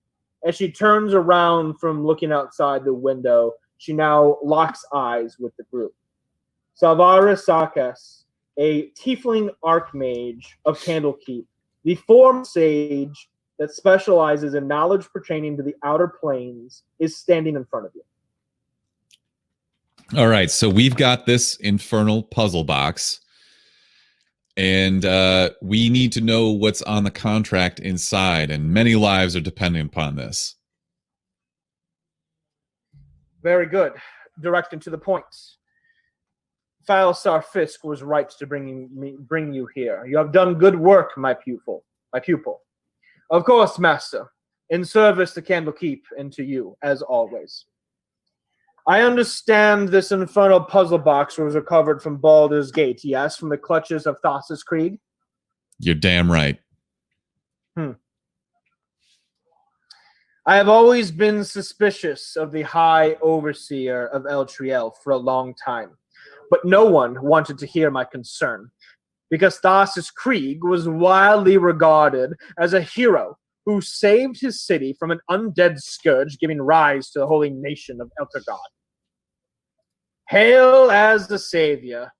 As she turns around from looking outside the window, she now locks eyes with the group. Salvaris Sakas, a tiefling archmage of Candlekeep, the former sage that specializes in knowledge pertaining to the outer planes, is standing in front of you. All right, so we've got this infernal puzzle box, and we need to know what's on the contract inside, and many lives are depending upon this. Very good. Direct and to the point. Falsar Fisk was right to bring you here. You have done good work, my pupil. Of course, master, in service to Candlekeep and to you, as always. I understand this infernal puzzle box was recovered from Baldur's Gate, yes, from the clutches of Thassa's Krieg? You're damn right. I have always been suspicious of the High Overseer of Eltriel for a long time, but no one wanted to hear my concern, because Thassa's Krieg was widely regarded as a hero who saved his city from an undead scourge giving rise to the holy nation of Eltergod. Hail as the savior,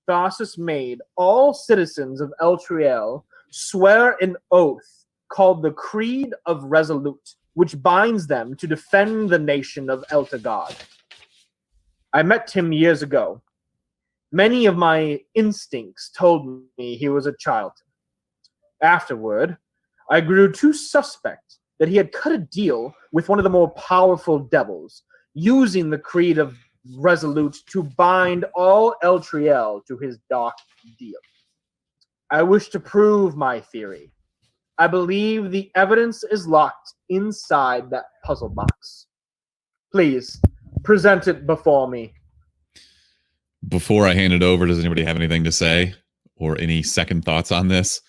Thassus made all citizens of Eltriel swear an oath called the Creed of Resolute, which binds them to defend the nation of Eltergod. I met him years ago. Many of my instincts told me he was a child. Afterward, I grew too suspect that he had cut a deal with one of the more powerful devils, using the Creed of Resolute to bind all Eltriel to his dark deal. I wish to prove my theory. I believe the evidence is locked inside that puzzle box. Please, present it before me. Before I hand it over, does anybody have anything to say or any second thoughts on this?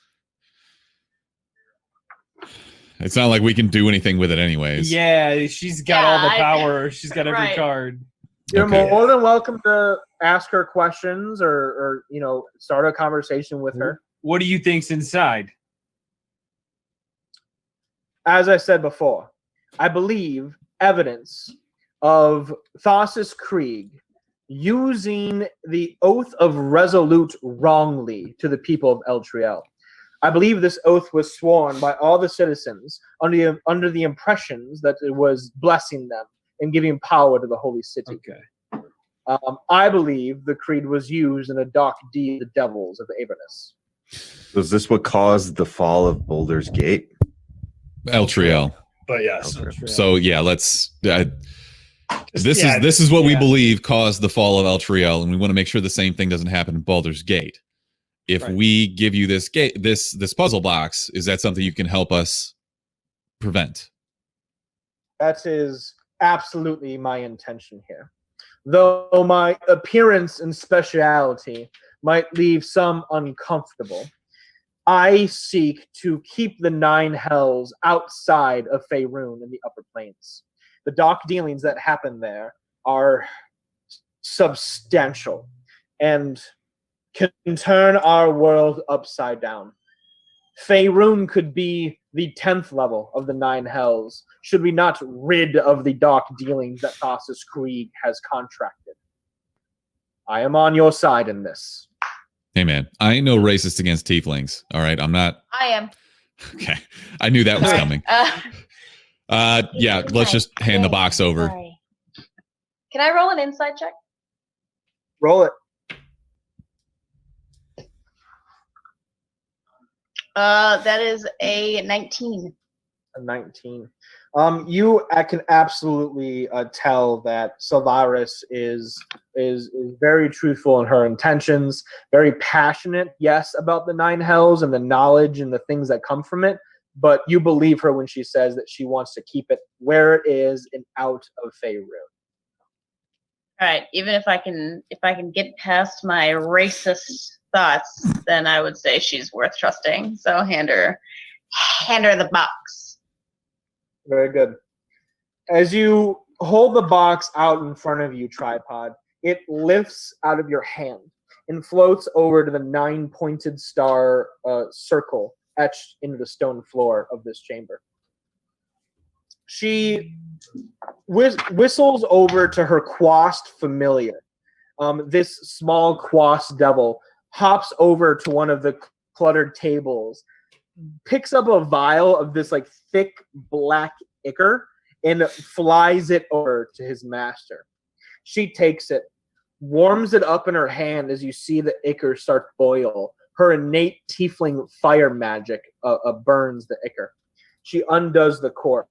It's not like we can do anything with it anyways. Yeah, she's got all the power. She's got every Right. card. You're Okay. more than welcome to ask her questions or start a conversation with her. What do you think's inside? As I said before, I believe evidence of Thassa's Krieg using the Oath of Resolute wrongly to the people of Eltriel. I believe this oath was sworn by all the citizens under the impressions that it was blessing them and giving power to the holy city. Okay. I believe the creed was used in a dark deed of the devils of Avernus. Was this what caused the fall of Baldur's Gate? Eltriel. But yes. Okay. So yeah, let's. This yeah, is what we yeah. believe caused the fall of Eltriel, and we want to make sure the same thing doesn't happen in Baldur's Gate. If Right. we give you this this puzzle box, is that something you can help us prevent? That is absolutely my intention here. Though my appearance and speciality might leave some uncomfortable, I seek to keep the nine hells outside of Faerun in the upper planes. The dark dealings that happen there are substantial and can turn our world upside down. Faerun could be the 10th level of the nine hells, should we not rid of the dark dealings that Thassa's Krieg has contracted. I am on your side in this. Hey man, I ain't no racist against tieflings. All right, I'm not. I am. Okay, I knew that was coming. Yeah, let's just hand the box over. Sorry. Can I roll an insight check? Roll it. That is a 19. A 19. I can absolutely tell that Solaris is very truthful in her intentions, very passionate, yes, about the nine hells and the knowledge and the things that come from it. But you believe her when she says that she wants to keep it where it is and out of Faerun. All right. Even if I can get past my racist thoughts, then I would say she's worth trusting. So hand her the box. Very good. As you hold the box out in front of you, Tripod, it lifts out of your hand and floats over to the 9-pointed star circle etched into the stone floor of this chamber. She whistles over to her quast familiar. This small quast devil hops over to one of the cluttered tables, picks up a vial of this like thick black ichor, and flies it over to his master. She takes it, warms it up in her hand as you see the ichor start to boil. Her innate tiefling fire magic burns the ichor. She undoes the cork,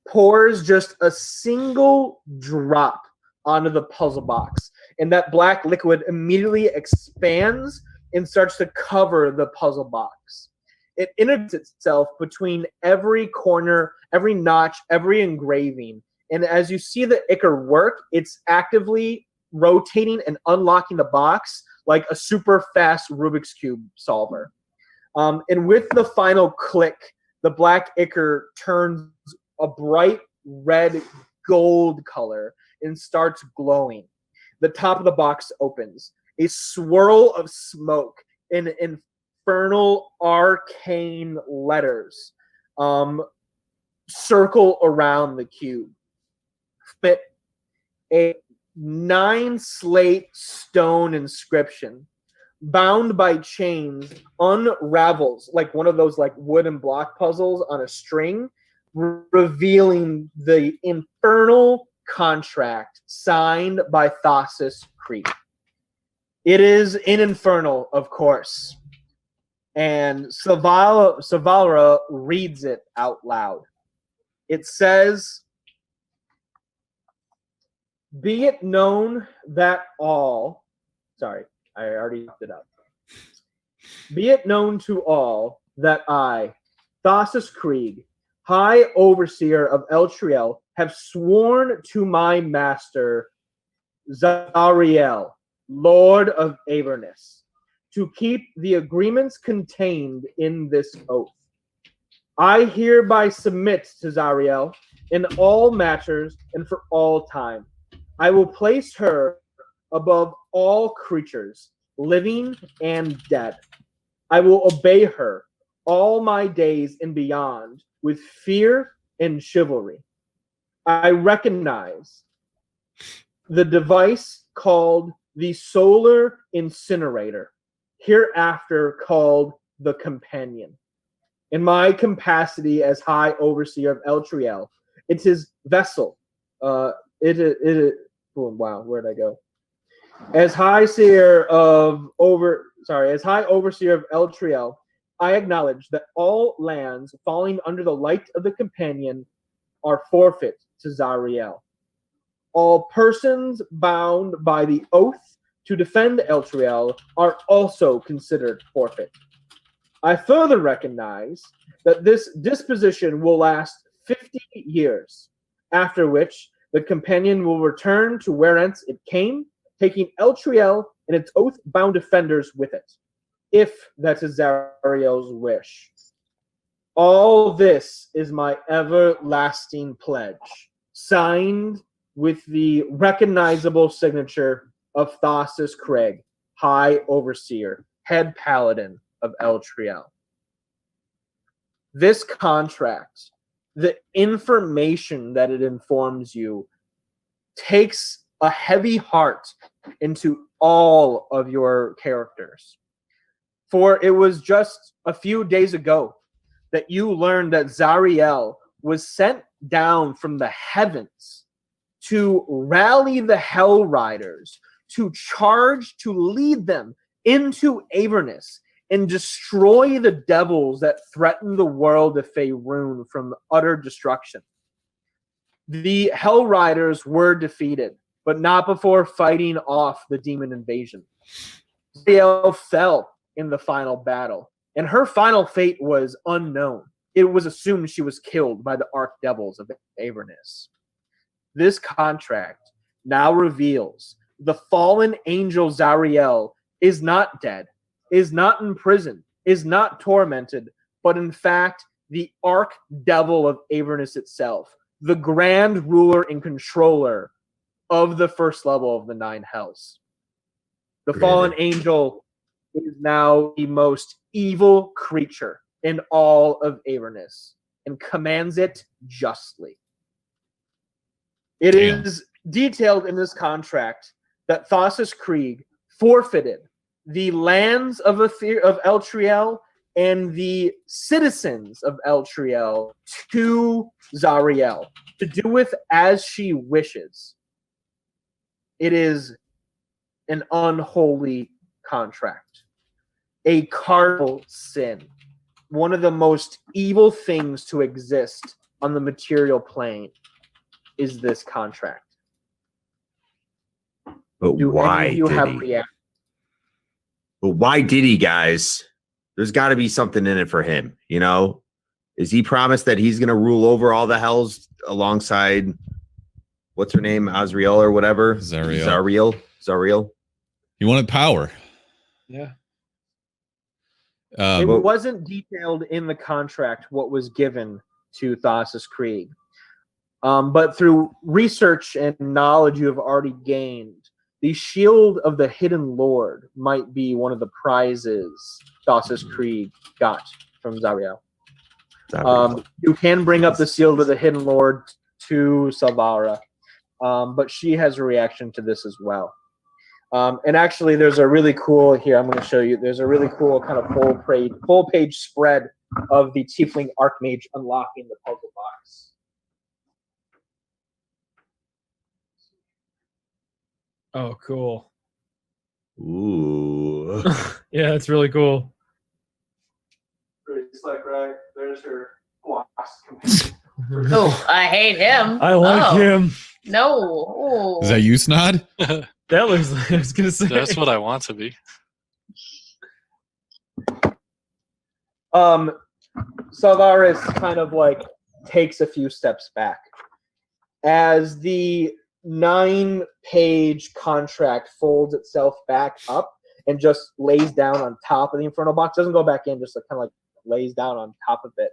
pours just a single drop onto the puzzle box, and that black liquid immediately expands and starts to cover the puzzle box. It integrates itself between every corner, every notch, every engraving. And as you see the ichor work, it's actively rotating and unlocking the box like a super fast Rubik's Cube solver. And with the final click, the black ichor turns a bright red gold color and starts glowing. The top of the box opens. A swirl of smoke and infernal arcane letters circle around the cube. Fit a 9-slate stone inscription bound by chains unravels like one of those like wooden block puzzles on a string, revealing the infernal contract signed by Thassus Creek. It is in Infernal, of course, and Savalra reads it out loud. It says, "Be it known that all," sorry, I already looked it up. "Be it known to all that I, Thassus Krieg, High Overseer of Eltriel, have sworn to my master, Zariel, Lord of Avernus, to keep the agreements contained in this oath. I hereby submit to Zariel in all matters and for all time. I will place her above all creatures, living and dead. I will obey her all my days and beyond with fear and chivalry. I recognize the device called the Solar Incinerator, hereafter called the Companion. In my capacity as High Overseer of Eltriel, it's his vessel. Wow, where'd I go? As High Overseer of Eltriel, I acknowledge that all lands falling under the light of the Companion are forfeit to Zariel. All persons bound by the oath to defend Eltriel are also considered forfeit. I further recognize that this disposition will last 50 years, after which the Companion will return to whence it came, taking Eltriel and its oath-bound defenders with it, if that is Zariel's wish. All this is my everlasting pledge, signed with the recognizable signature of Thassus Craig, High Overseer, Head Paladin of Eltriel. This contract, the information that it informs you, takes a heavy heart into all of your characters. For it was just a few days ago that you learned that Zariel was sent down from the heavens to rally the Hell Riders, to charge, to lead them into Avernus and destroy the devils that threaten the world of Faerun from utter destruction. The Hell Riders were defeated, but not before fighting off the demon invasion. Zariel fell in the final battle, and her final fate was unknown. It was assumed she was killed by the Archdevils of Avernus. This contract now reveals the fallen angel Zariel is not dead, is not in prison, is not tormented, but in fact the Archdevil of Avernus itself, the grand ruler and controller of the first level of the 9 hells. The fallen angel is now the most evil creature in all of Avernus and commands it justly. It Damn. is detailed in this contract that Thassus Krieg forfeited the lands of Eltriel and the citizens of Eltriel to Zariel to do with as she wishes. It is an unholy contract, a cardinal sin, one of the most evil things to exist on the material plane is this contract. But Do why any of you did have he? reaction? But why did he, guys? There's got to be something in it for him, you know? Is he promised that he's going to rule over all the hells alongside, what's her name, Azriel or whatever? Zariel. He wanted power. Yeah. It Well- wasn't detailed in the contract what was given to Thassus Krieg. But through research and knowledge you have already gained, the Shield of the Hidden Lord might be one of the prizes Thassus Krieg got from Zariel. You can bring up the Shield of the Hidden Lord to Salvara, but she has a reaction to this as well. And actually, there's a really cool here. I'm going to show you. There's a really cool kind of full page spread of the Tiefling Archmage unlocking the puzzle box. Oh, cool. Ooh. Yeah, that's really cool. Pretty slick, right? There's her boss. Oh, I hate him. I like him. No. Is that you, Snod? That looks like I was gonna say. That's what I want to be. Salvaris kind of like takes a few steps back as the 9-page contract folds itself back up and just lays down on top of the infernal box. Doesn't go back in, just kind of like lays down on top of it.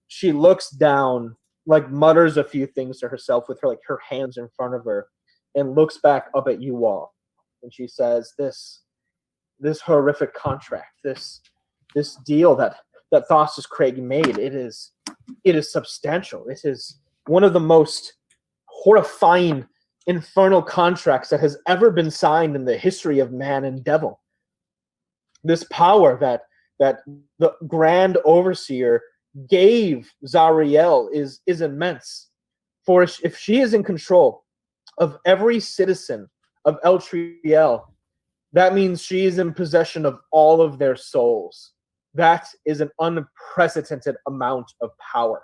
She looks down, like mutters a few things to herself with her her hands in front of her, and looks back up at you all, and she says, "This horrific contract, this deal that Thassus Krieg made, it is substantial. It is one of the most horrifying infernal contracts that has ever been signed in the history of man and devil. This power that the Grand Overseer gave Zariel is immense. For if she is in control of every citizen of Eltriel, that means she is in possession of all of their souls. That is an unprecedented amount of power.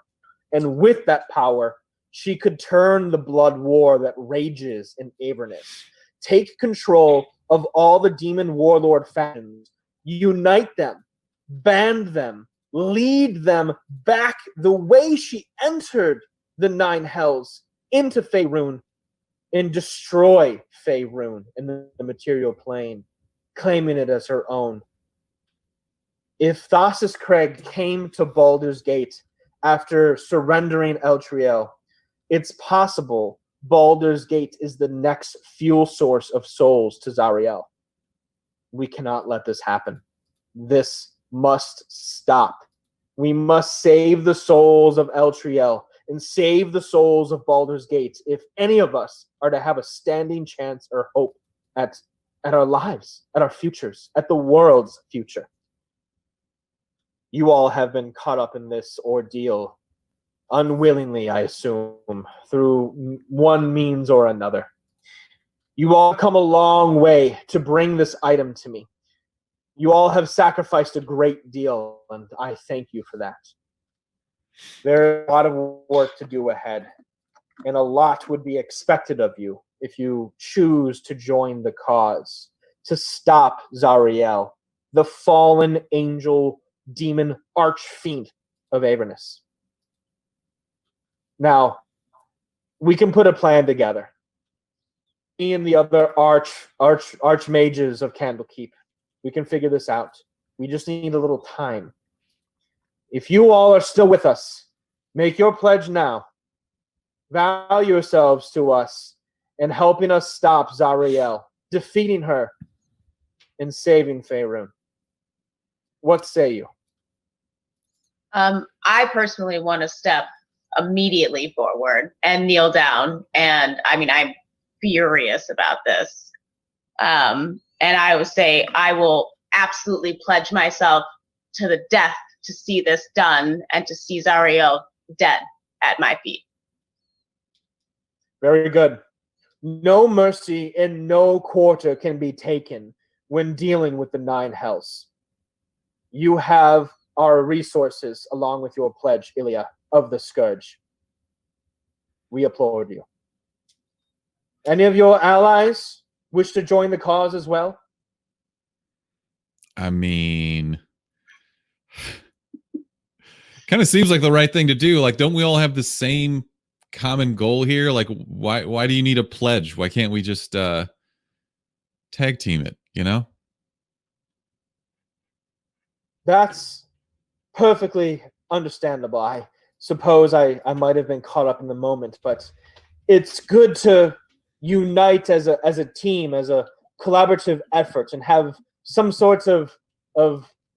And with that power, she could turn the blood war that rages in Avernus, take control of all the demon warlord factions, unite them, band them, lead them back the way she entered the 9 hells into Faerun, and destroy Faerun in the material plane, claiming it as her own. If Thassus Krieg came to Baldur's Gate after surrendering Eltriel, it's possible Baldur's Gate is the next fuel source of souls to Zariel. We cannot let this happen. This must stop. We must save the souls of Eltriel and save the souls of Baldur's Gate if any of us are to have a standing chance or hope at our lives, at our futures, at the world's future. You all have been caught up in this ordeal unwillingly, I assume, through one means or another. You all come a long way to bring this item to me. You all have sacrificed a great deal, and I thank you for that. There's a lot of work to do ahead, and a lot would be expected of you if you choose to join the cause, to stop Zariel, the fallen angel demon archfiend of Avernus. Now, we can put a plan together. Me and the other archmages of Candlekeep, we can figure this out. We just need a little time. If you all are still with us, make your pledge now. Vow yourselves to us in helping us stop Zariel, defeating her, in saving Faerun. What say you? I personally want to step immediately forward and kneel down. And I mean, I'm furious about this. And I would say I will absolutely pledge myself to the death to see this done and to see Zariel dead at my feet. Very good. No mercy and no quarter can be taken when dealing with the 9 hells. You have our resources along with your pledge, Ilya, of the Scourge. We applaud you. Any of your allies wish to join the cause as well? I mean, kind of seems like the right thing to do. Like, don't we all have the same common goal here? Like, why do you need a pledge? Why can't we just tag team it, you know? That's perfectly understandable. I suppose I might have been caught up in the moment, but it's good to unite as a team, as a collaborative effort, and have some sorts of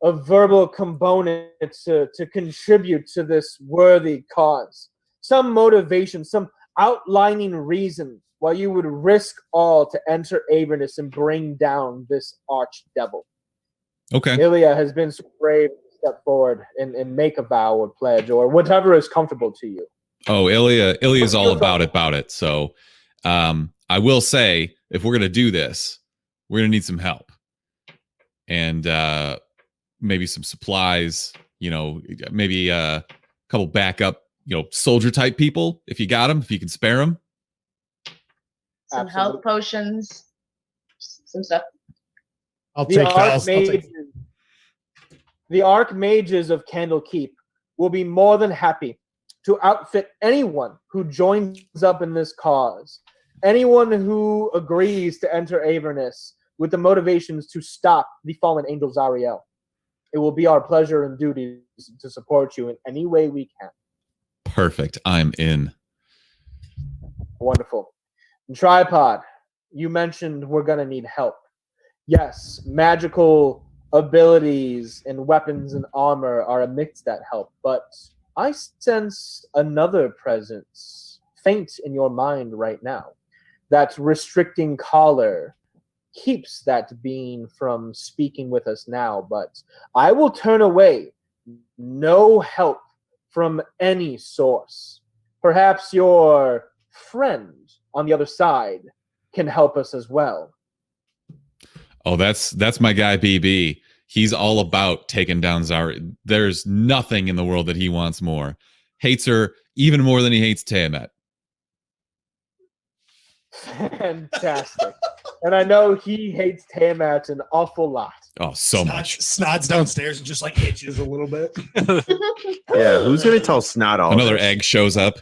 verbal component to contribute to this worthy cause. Some motivation, some outlining reason why you would risk all to enter Avernus and bring down this archdevil. Okay. Ilya has been so brave to step forward and make a vow or pledge or whatever is comfortable to you. Oh, Ilya's all about it. So I will say, if we're gonna do this, we're gonna need some help. And maybe some supplies, you know, maybe a couple backup, you know, soldier type people, if you got them, if you can spare them. Some health potions, some stuff. I'll take that. The Archmages of Candlekeep will be more than happy to outfit anyone who joins up in this cause. Anyone who agrees to enter Avernus with the motivations to stop the fallen angel Zariel. It will be our pleasure and duty to support you in any way we can. Perfect. I'm in. Wonderful. Tripod, you mentioned we're going to need help. Yes, magical abilities and weapons and armor are amidst that help, but I sense another presence faint in your mind right now. That restricting collar keeps that being from speaking with us now, but I will turn away no help from any source. Perhaps your friend on the other side can help us as well. Oh, that's my guy BB. He's all about taking down Zari. There's nothing in the world that he wants more. Hates her even more than he hates Tiamat. Fantastic. And I know he hates Tiamat an awful lot. Oh, so much. Snod's downstairs and just like itches a little bit. Yeah, who's gonna tell Snot all Another this? egg shows up.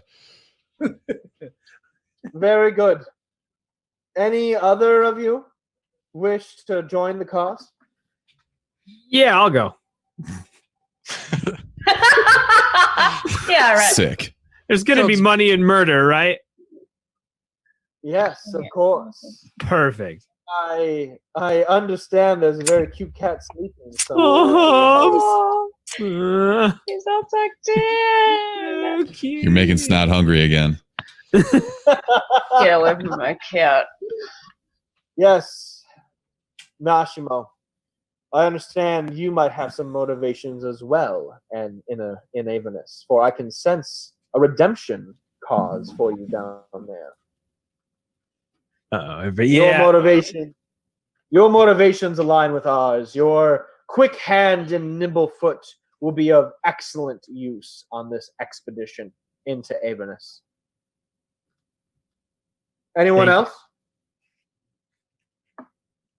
Very good. Any other of you wish to join the cause? Yeah, I'll go. Yeah, right. Sick. There's going to be money and murder, right? Yes, of course. Perfect. I understand there's a very cute cat sleeping somewhere. Oh, He's all tucked in. You're making Snot hungry again. Get away from my cat. Yes, Nashimo. I understand you might have some motivations as well, and in Avernus, for I can sense a redemption cause for you down there. But yeah. Your motivations align with ours. Your quick hand and nimble foot will be of excellent use on this expedition into Avernus. Anyone else?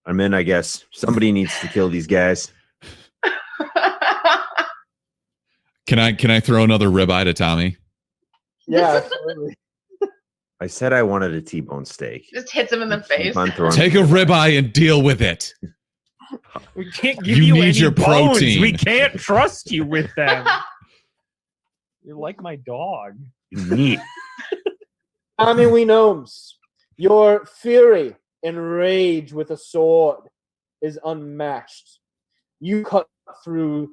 I'm in, I guess. Somebody needs to kill these guys. Can I throw another ribeye to Tommy? Yeah, absolutely. I said I wanted a T-bone steak. Just hits him in the face. Keep on throwing- Take a ribeye and deal with it. We can't give You you, need any your bones. protein. We can't trust you with them. You're like my dog. Neat. Tommy, we gnomes, your fury and rage with a sword is unmatched. You cut through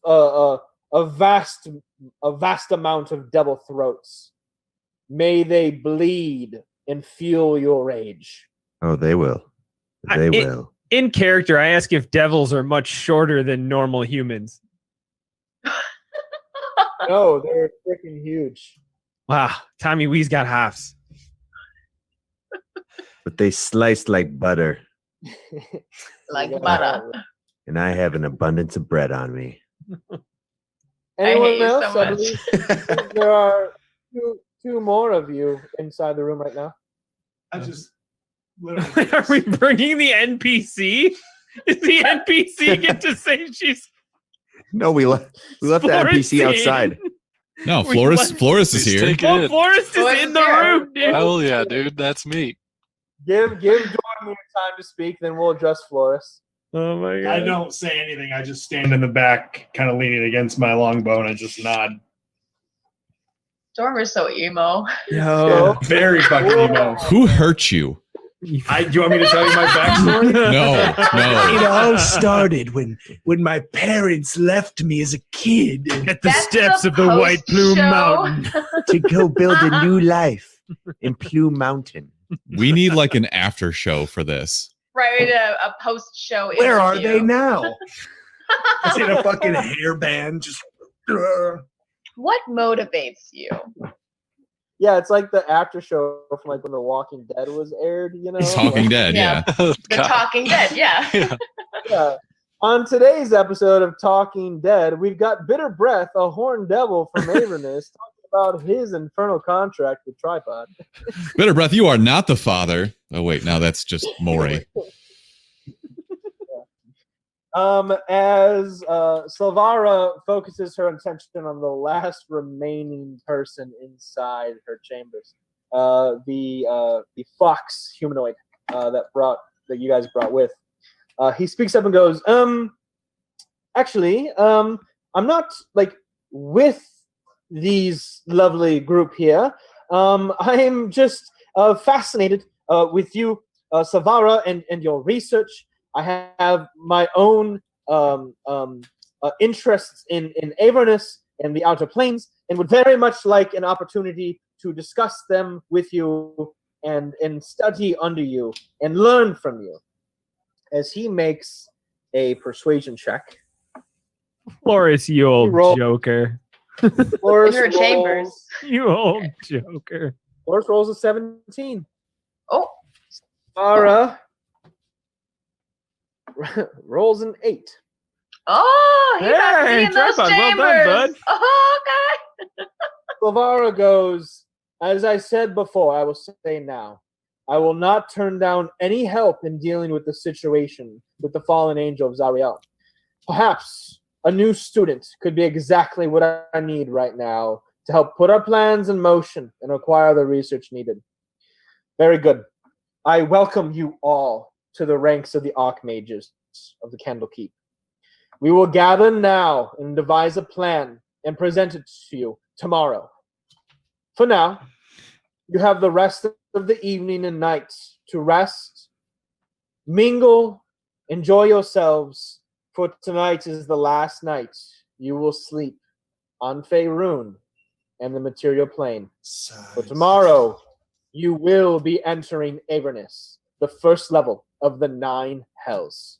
a vast amount of devil throats. May they bleed and feel your rage. Oh, they will. They will. In character, I ask if devils are much shorter than normal humans. No, they're freaking huge. Wow, Tommy Wee's got halves. But they slice like butter, Like Yeah. butter. and I have an abundance of bread on me. Anyone hate you so else? I much. believe there are two more of you inside the room right now. I just literally. Are we bringing the NPC? Does the NPC get to say she's No, we left the NPC outside. No, We Florist left- Florist is He's here. taking Oh, it. Florist Florist is in is the here. room, dude. Hell yeah, dude. That's me. Give Jordan time to speak, then we'll address Florist. Oh my god. I don't say anything. I just stand in the back, kind of leaning against my longbow, and I just nod. Dormer's so emo. Yo. Very fucking emo. Who hurt you? Do you want me to tell you my backstory? No, It no. all started when my parents left me as a kid At the That's steps the of the White Plume post-show. Mountain. To go build a new life in Plume Mountain. We need like an after show for this. Right, a post-show Where are they interview. now? It's in a fucking hairband. Just What motivates you? Yeah, it's like the after show from like when The Walking Dead was aired, you know? Talking Like, Dead, yeah. The God. Talking Dead, yeah. Yeah. yeah. On today's episode of Talking Dead, we've got Bitter Breath, a horned devil from Avernus, talking about his infernal contract with Tripod. Bitter Breath, you are not the father. Oh wait, no, that's just Maury. As Silvara focuses her attention on the last remaining person inside her chambers, the fox humanoid that you guys brought with. He speaks up and goes, actually, I'm not like with these lovely group here. I'm just fascinated with you, Silvara, and your research. I have my own interests in Avernus and the Outer Planes, and would very much like an opportunity to discuss them with you and study under you and learn from you. As he makes a persuasion check. Florist, you old Roll. joker. Florist In her chambers. You old joker. Florist rolls a 17. Oh, Ara rolls an 8. oh, he must be Hey, in those Tripod, well chambers. done, bud. Oh, God. Silvara goes, as I said before, I will say now, I will not turn down any help in dealing with the situation with the fallen angel of Zariel. Perhaps a new student could be exactly what I need right now to help put our plans in motion and acquire the research needed. Very good. I welcome you all to the ranks of the Archmages of the Candlekeep. We will gather now and devise a plan and present it to you tomorrow. For now, you have the rest of the evening and night to rest, mingle, enjoy yourselves, for tonight is the last night you will sleep on Faerun and the material plane. For tomorrow, you will be entering Avernus, the first level of the 9 hells.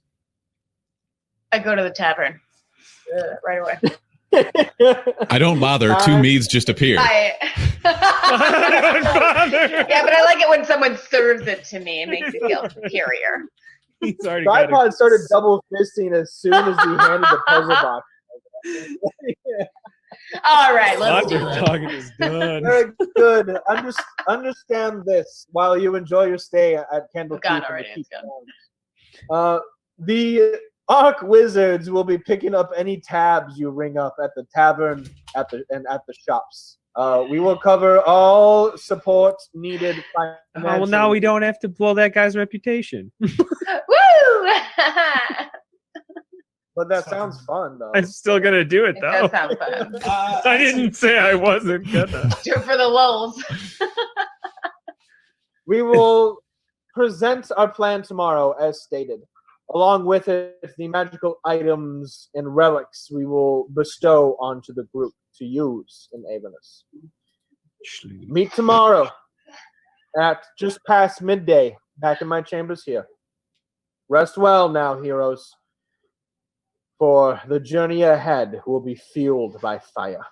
I go to the tavern right away. I don't bother. Two meads just appear. I Don't bother. yeah, but I like it when someone serves it to me. It makes me feel superior. He's already got Tripod started double fisting as soon as he handed the puzzle box. All right, let's do Baldur it. talking is done. Very good. Understand this while you enjoy your stay at Candlekeep. It's gone and the already, Keep it's Grounds. The Arc Wizards will be picking up any tabs you ring up at the tavern at the shops. We will cover all support needed. Oh, well, now we don't have to blow that guy's reputation. Woo! But that sounds fun, though. I'm still gonna do it It though. does sound fun. I didn't say I wasn't gonna. Do it for the lulls. We will present our plan tomorrow, as stated. Along with it, the magical items and relics we will bestow onto the group to use in Avernus. Meet tomorrow at just past midday, back in my chambers here. Rest well now, heroes, for the journey ahead will be fueled by fire.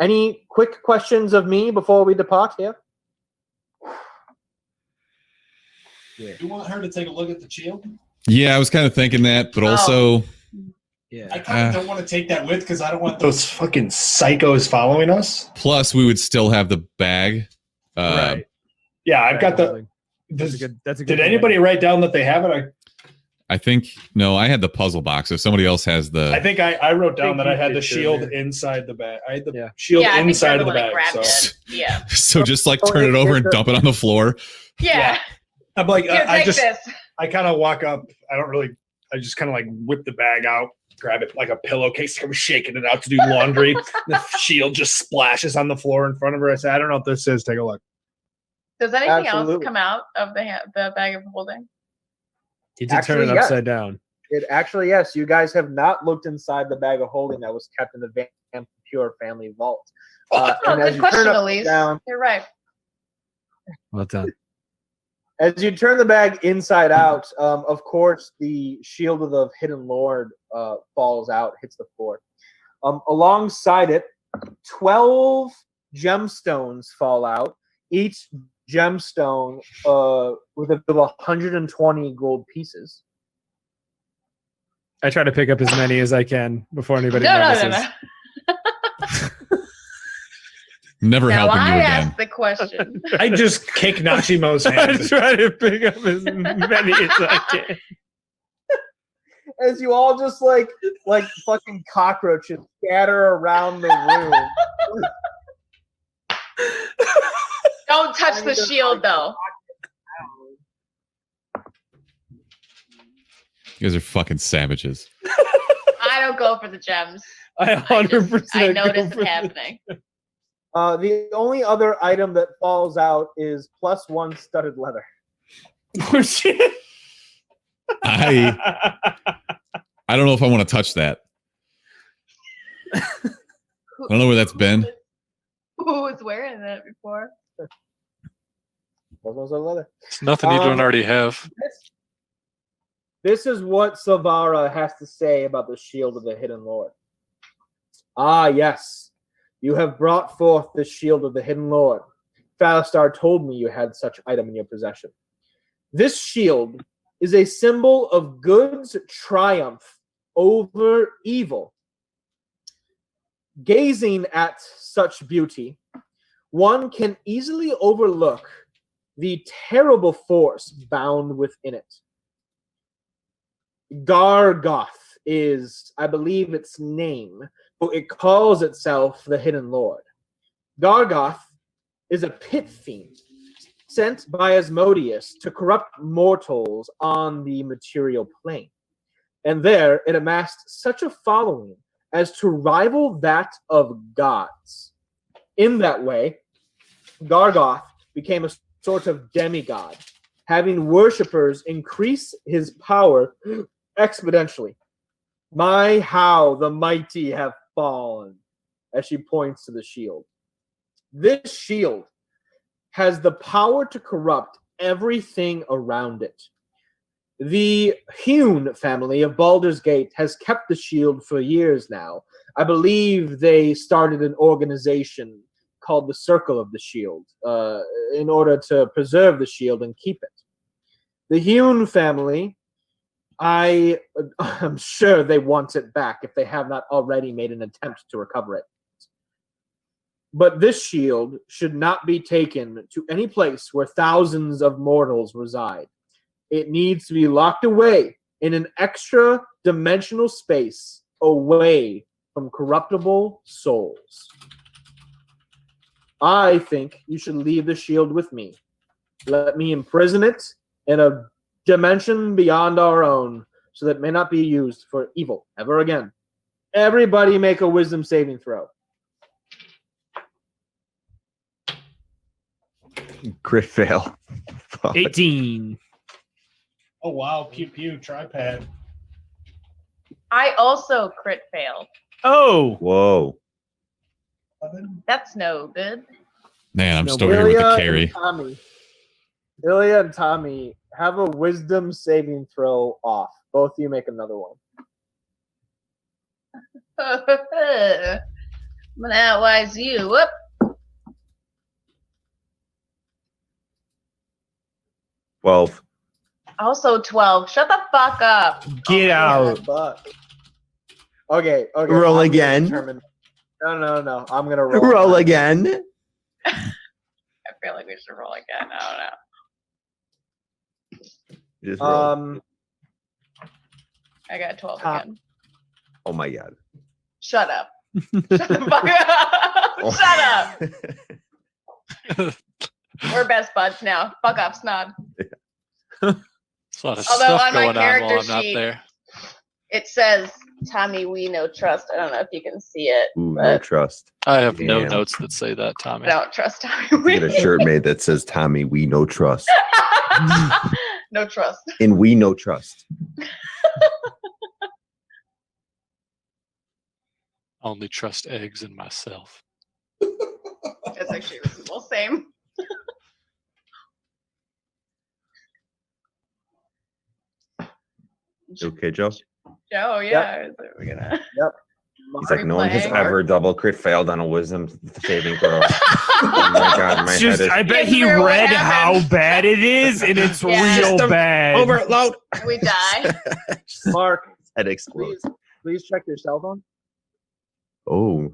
Any quick questions of me before we depart here? You want her to take a look at the shield? Yeah, I was kind of thinking that, but also, I Yeah. kind of don't want to take that with because I don't want Those fucking psychos following us. plus we would still have the bag. Right. Yeah, I've got the. That's a good. That's a good. Did anybody write down that they have it? I think no, I had the puzzle box. If somebody else has I the, think I wrote down that I had you the did too, shield yeah. inside the bag. I had the Yeah. shield Yeah, I think inside you're of the one that bag. grabbed So it. Yeah. so just like turn it over and dump it on the floor. Yeah. I'm like, Here, I take just, this. I kind of walk up. I just kind of like whip the bag out, grab it like a pillowcase. I'm shaking it out to do laundry. The shield just splashes on the floor in front of her. I say, I don't know what this is. Take a look. Does anything else Absolutely. come out of the bag of holding? You did turn Actually, it yes. upside down. It actually, yes, you guys have not looked inside the bag of holding that was kept in the Van Pure family vault. Oh, and as good you question, turn Elise. down, You're right. Well done. as you turn the bag inside out, of course, the shield of the hidden lord falls out, hits the floor. Alongside it, 12 gemstones fall out. Each gemstone with 120 gold pieces. I try to pick up as many as I can before anybody No, notices. Never Now helping you I again. asked the question. I just kick Nashimo's I hand. try to pick up as many as I can. As you all just like fucking cockroaches scatter around the room. Don't touch the shield, though. You guys are fucking savages. I don't go for the gems. I 100%. I go noticed for it the- happening. The only other item that falls out is +1 studded leather. Oh, shit. I don't know if I want to touch that. I don't know where that's been. Who was wearing that before? +1 studded leather. It's nothing you don't already have. This is what Silvara has to say about the shield of the hidden lord. Ah, yes. You have brought forth the shield of the hidden lord. Phalastar told me you had such item in your possession. This shield is a symbol of good's triumph over evil. Gazing at such beauty, one can easily overlook the terrible force bound within it. Gargoth is, I believe, its name, but it calls itself the Hidden Lord. Gargoth is a pit fiend sent by Asmodeus to corrupt mortals on the material plane. And there it amassed such a following as to rival that of gods. In that way, Gargoth became a sort of demigod, having worshippers increase his power exponentially. My, how the mighty have fallen, as she points to the shield. This shield has the power to corrupt everything around it. The Hune family of Baldur's Gate has kept the shield for years now. I believe they started an organization called the Circle of the Shield in order to preserve the shield and keep it. The Hune family, I'm sure they want it back if they have not already made an attempt to recover it. But this shield should not be taken to any place where thousands of mortals reside. It needs to be locked away in an extra dimensional space away from corruptible souls. I think you should leave the shield with me. Let me imprison it in a dimension beyond our own, so that it may not be used for evil ever again. Everybody make a wisdom saving throw. Crit fail. Fuck. 18. Oh wow, pew pew, tripod. I also crit failed. Oh, Whoa. That's no good. Man, I'm No, still here with the Ilya carry. and Tommy. Ilya and Tommy have a wisdom saving throw off. Both of you make another one. I'm gonna outwise you. Whoop. Well, Also 12. Shut the fuck up. get out. Fuck. Okay. Roll I'm gonna again. No. I'm gonna roll. roll again. I feel like we should roll again. I don't know. Just roll. I got 12 Top. again. Oh my god. Shut up. Shut the fuck up. Shut up. We're best buds now. Fuck off, Snob. There's a lot of Although stuff on my going on while character I'm not sheet- there. It says Tommy we no trust. I don't know if you can see it. Ooh, no But trust. I have no Damn. notes that say that, Tommy. I don't trust Tommy Get a we. shirt made that says Tommy, we no trust. No trust. And we no trust. I only trust eggs and myself. That's actually reasonable. Same. You okay, Joe? Joe, yeah. We're gonna. He's like, no one has Playing. ever double crit failed on a wisdom saving throw. Oh my god, my It's head just, is I bet It's he real what read happened. how bad it is, and it's Yeah. real System bad. overload. We die. Mark, Head explodes. please check your cell phone. Oh.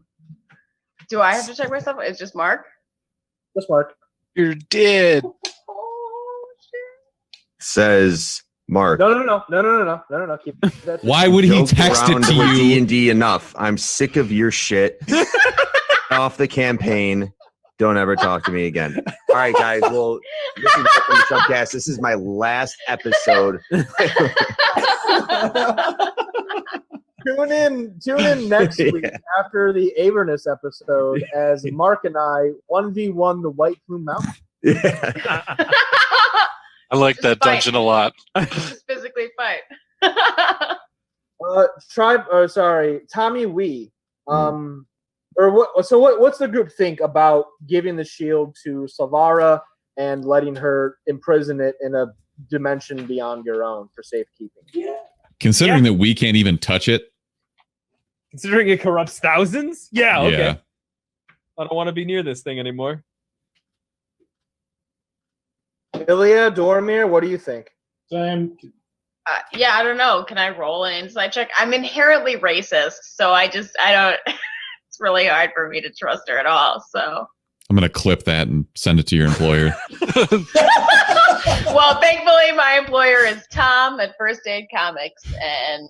Do I have to check myself? It's just Mark. Just Mark. You're dead. Oh shit. Says Mark. No. Keep that. Why would he Joked text it around to with you? D&D enough. I'm sick of your shit. Off the campaign. Don't ever talk to me again. All right, guys. Well, this is from the Subcast. This is my last episode. Tune in next week after the Avernus episode as Mark and I 1v1 the White Plume Mountain. Yeah. I like Just that fight. dungeon a lot. Just physically fight. Tommy Wee. What's the group think about giving the shield to Savara and letting her imprison it in a dimension beyond your own for safekeeping? Considering that we can't even touch it. Considering it corrupts thousands? Yeah, okay. Yeah. I don't want to be near this thing anymore. Ilya, Dormir, what do you think? Yeah, I don't know. Can I roll an insight check? I'm inherently racist, so I don't. It's really hard for me to trust her at all. So. I'm going to clip that and send it to your employer. Well, thankfully, my employer is Tom at First Aid Comics, and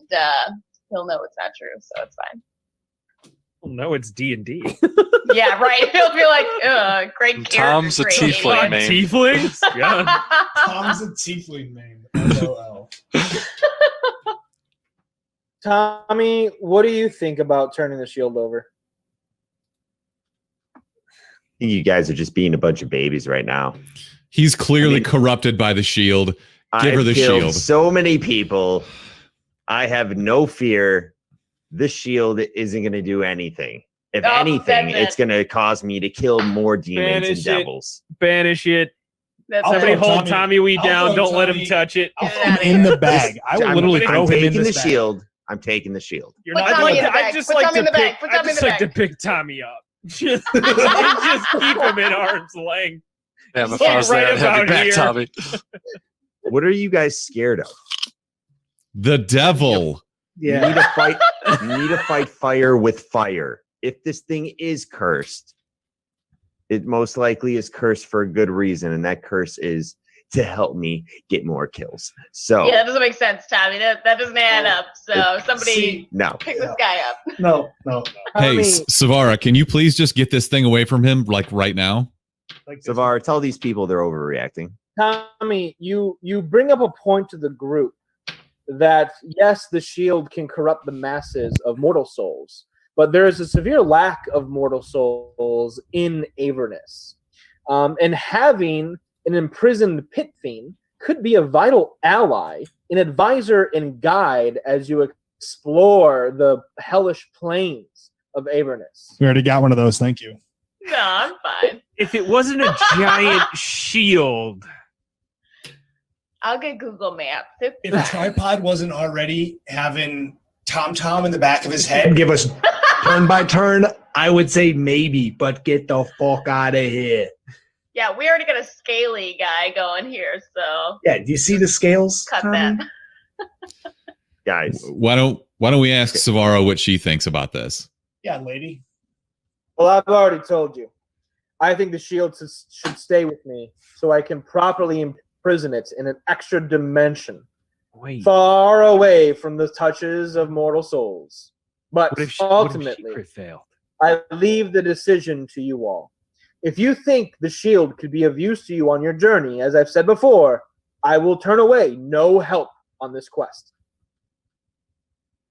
he'll know it's not true, so it's fine. Well, no, it's D&D. Yeah, right. He'll be like, great character. Tom's a great tiefling idiot." name. Tieflings? Yeah. Tom's a tiefling name. LOL. Tommy, what do you think about turning the shield over? I think you guys are just being a bunch of babies right now. He's clearly I mean- corrupted by the shield. Give her I've the killed shield. so many people. I have no fear. This shield isn't going to do anything. If Oh, anything, that's it. it's going to cause me to kill more demons Banish and it. devils. Banish it. That's I'll Somebody throw hold Tommy- Tommy Wee I'll down. throw Don't let him Tommy- touch it. I'll Get throw it him outta in here. the bag. I will I'm literally putting- throw I'm him in taking the this bag. shield. I'm taking the shield. You're Put not Tommy going in the to. bag. I just Put like Tommy to in the bag. pick. Put I Tommy in just the like to bag. pick Tommy up. Just keep him at arm's length. Damn, if Yeah, I was right there, I'd have you about back, here. Tommy. What are you guys scared of? The devil. You need to fight. You need to fight fire with fire. If this thing is cursed, it most likely is cursed for a good reason, and that curse is to help me get more kills. So Yeah, that doesn't make sense, Tommy. That doesn't add up. So somebody See, no. pick this guy up. no. Hey, Tommy, Savara, can you please just get this thing away from him, like right now? Like Savar, tell these people they're overreacting. Tommy, you bring up a point to the group that yes, the shield can corrupt the masses of mortal souls, but there is a severe lack of mortal souls in Avernus, and having an imprisoned pit fiend could be a vital ally, an advisor and guide as you explore the hellish plains of Avernus. We already got one of those. Thank you. No, I'm fine. If it wasn't a giant shield, I'll get Google Maps. If a tripod wasn't already having Tom in the back of his head, Give us turn by turn. I would say maybe, but get the fuck out of here. Yeah, we already got a scaly guy going here, so Yeah, do you see the scales? cut Tommy? that. Guys, Why don't we ask Savaro what she thinks about this? yeah, lady. Well, I've already told you. I think the shield should stay with me so I can properly imprison it in an extra dimension, wait. far away from the touches of mortal souls. But What if ultimately, she failed? I leave the decision to you all. If you think the shield could be of use to you on your journey, as I've said before, I will turn away no help on this quest.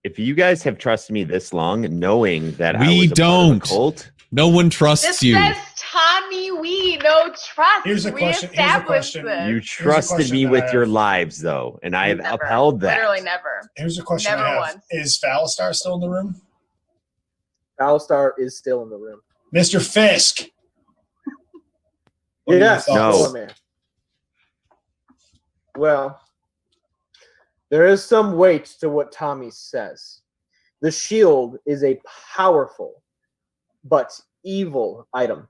if you guys have trusted me this long, knowing that I We was a part of don't. a cult, No one trusts This you. says Tommy Wee, no trust. Here's a We question, here's a established question. this. you trusted question me that with I your have. lives, though, and I have Never. upheld that. Literally never. Here's a question Never I have. once. Is Phalstar still in the room? Alistar is still in the room. Mr. Fisk. What are your Yes, thoughts? No. Boromir. Well, there is some weight to what Tommy says. The shield is a powerful but evil item.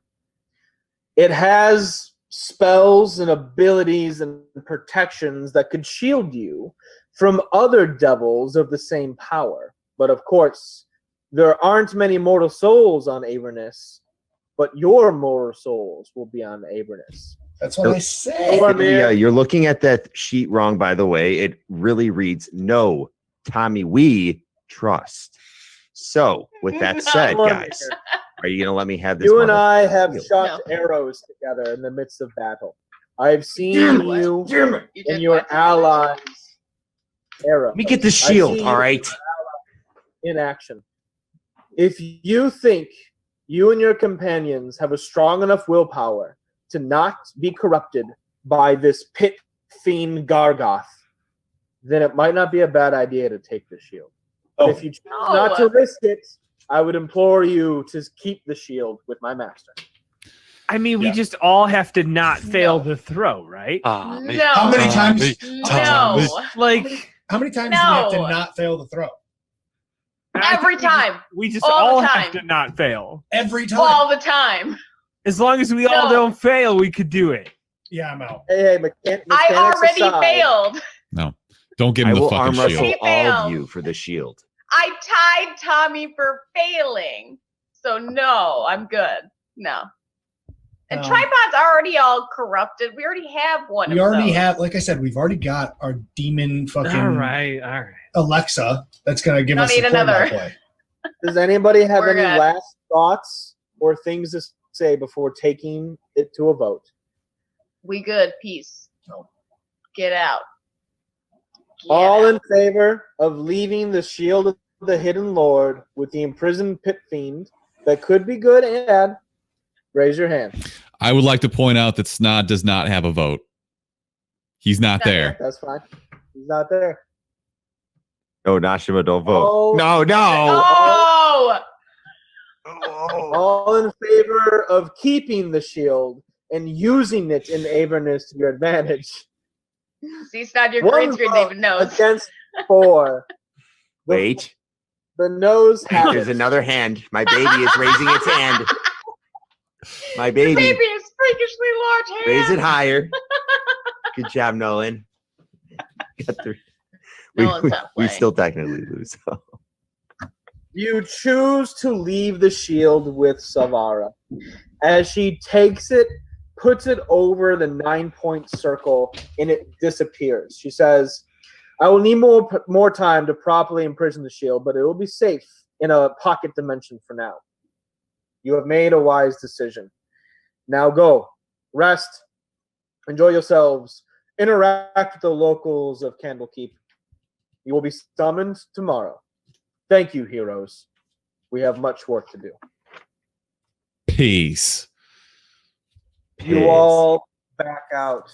It has spells and abilities and protections that could shield you from other devils of the same power. But of course, there aren't many mortal souls on Avernus, but your mortal souls will be on Avernus. That's what I said. Boromir. Yeah, you're looking at that sheet wrong, by the way. It really reads, no, Tommy, we trust. So, with that said, Boromir. guys, are you going to let me have this? You and mother- I have No. shot arrows together in the midst of battle. I've seen you You and did your what? allies' arrows Let me get the I've shield, seen all you right? in action. If you think you and your companions have a strong enough willpower to not be corrupted by this pit fiend Gargoth, then it might not be a bad idea to take the shield. But if you choose not to risk it, I would implore you to keep the shield with my master. I mean, we Yeah. just all have to not fail the throw, right? Tommy. No. How many Tommy. times? No. Like How many times do we have to No. not fail the throw? I Every think time. we just All the all have time. to not fail. Every time. All the time. As long as we all No. don't fail, we could do it. Yeah, I'm out. Hey, I mechanics already aside, failed. No. Don't give I him the will fucking arm shield. wrestle He all of failed. you for the shield. I tied Tommy for failing. So no, I'm good. No. And No. tripod's already all corrupted. We already have one We of already those. have, like I said, we've already got our demon fucking All right. Alexa that's going to give Don't us need the another. play. Does anybody have We're any good. last thoughts or things to say before taking it to a vote? We good. Peace. No. Get out. Get All out. in favor of leaving the shield of the hidden lord with the imprisoned pit fiend that could be good and bad? Raise your hand. I would like to point out that Snod does not have a vote. He's not there. That's fine. He's not there. No, Nashima, don't vote. Oh. No, no. Oh! All in favor of keeping the shield and using it in Avernus to your advantage. See, it's not your One green screen vote even knows. Against 4. Wait, The nose has there's it. another hand. My baby is raising its hand. My baby. Baby is freakishly large hand. Raise it higher. Good job, Nolan. Got the- Nolan's we, not we playing. still technically lose. So. You choose to leave the shield with Savara. As she takes it, puts it over the 9-point circle, and it disappears. She says, I will need more time to properly imprison the shield, but it will be safe in a pocket dimension for now. You have made a wise decision. Now go. Rest. Enjoy yourselves. Interact with the locals of Candlekeep. You will be summoned tomorrow. Thank you, heroes. We have much work to do. Peace. You all back out.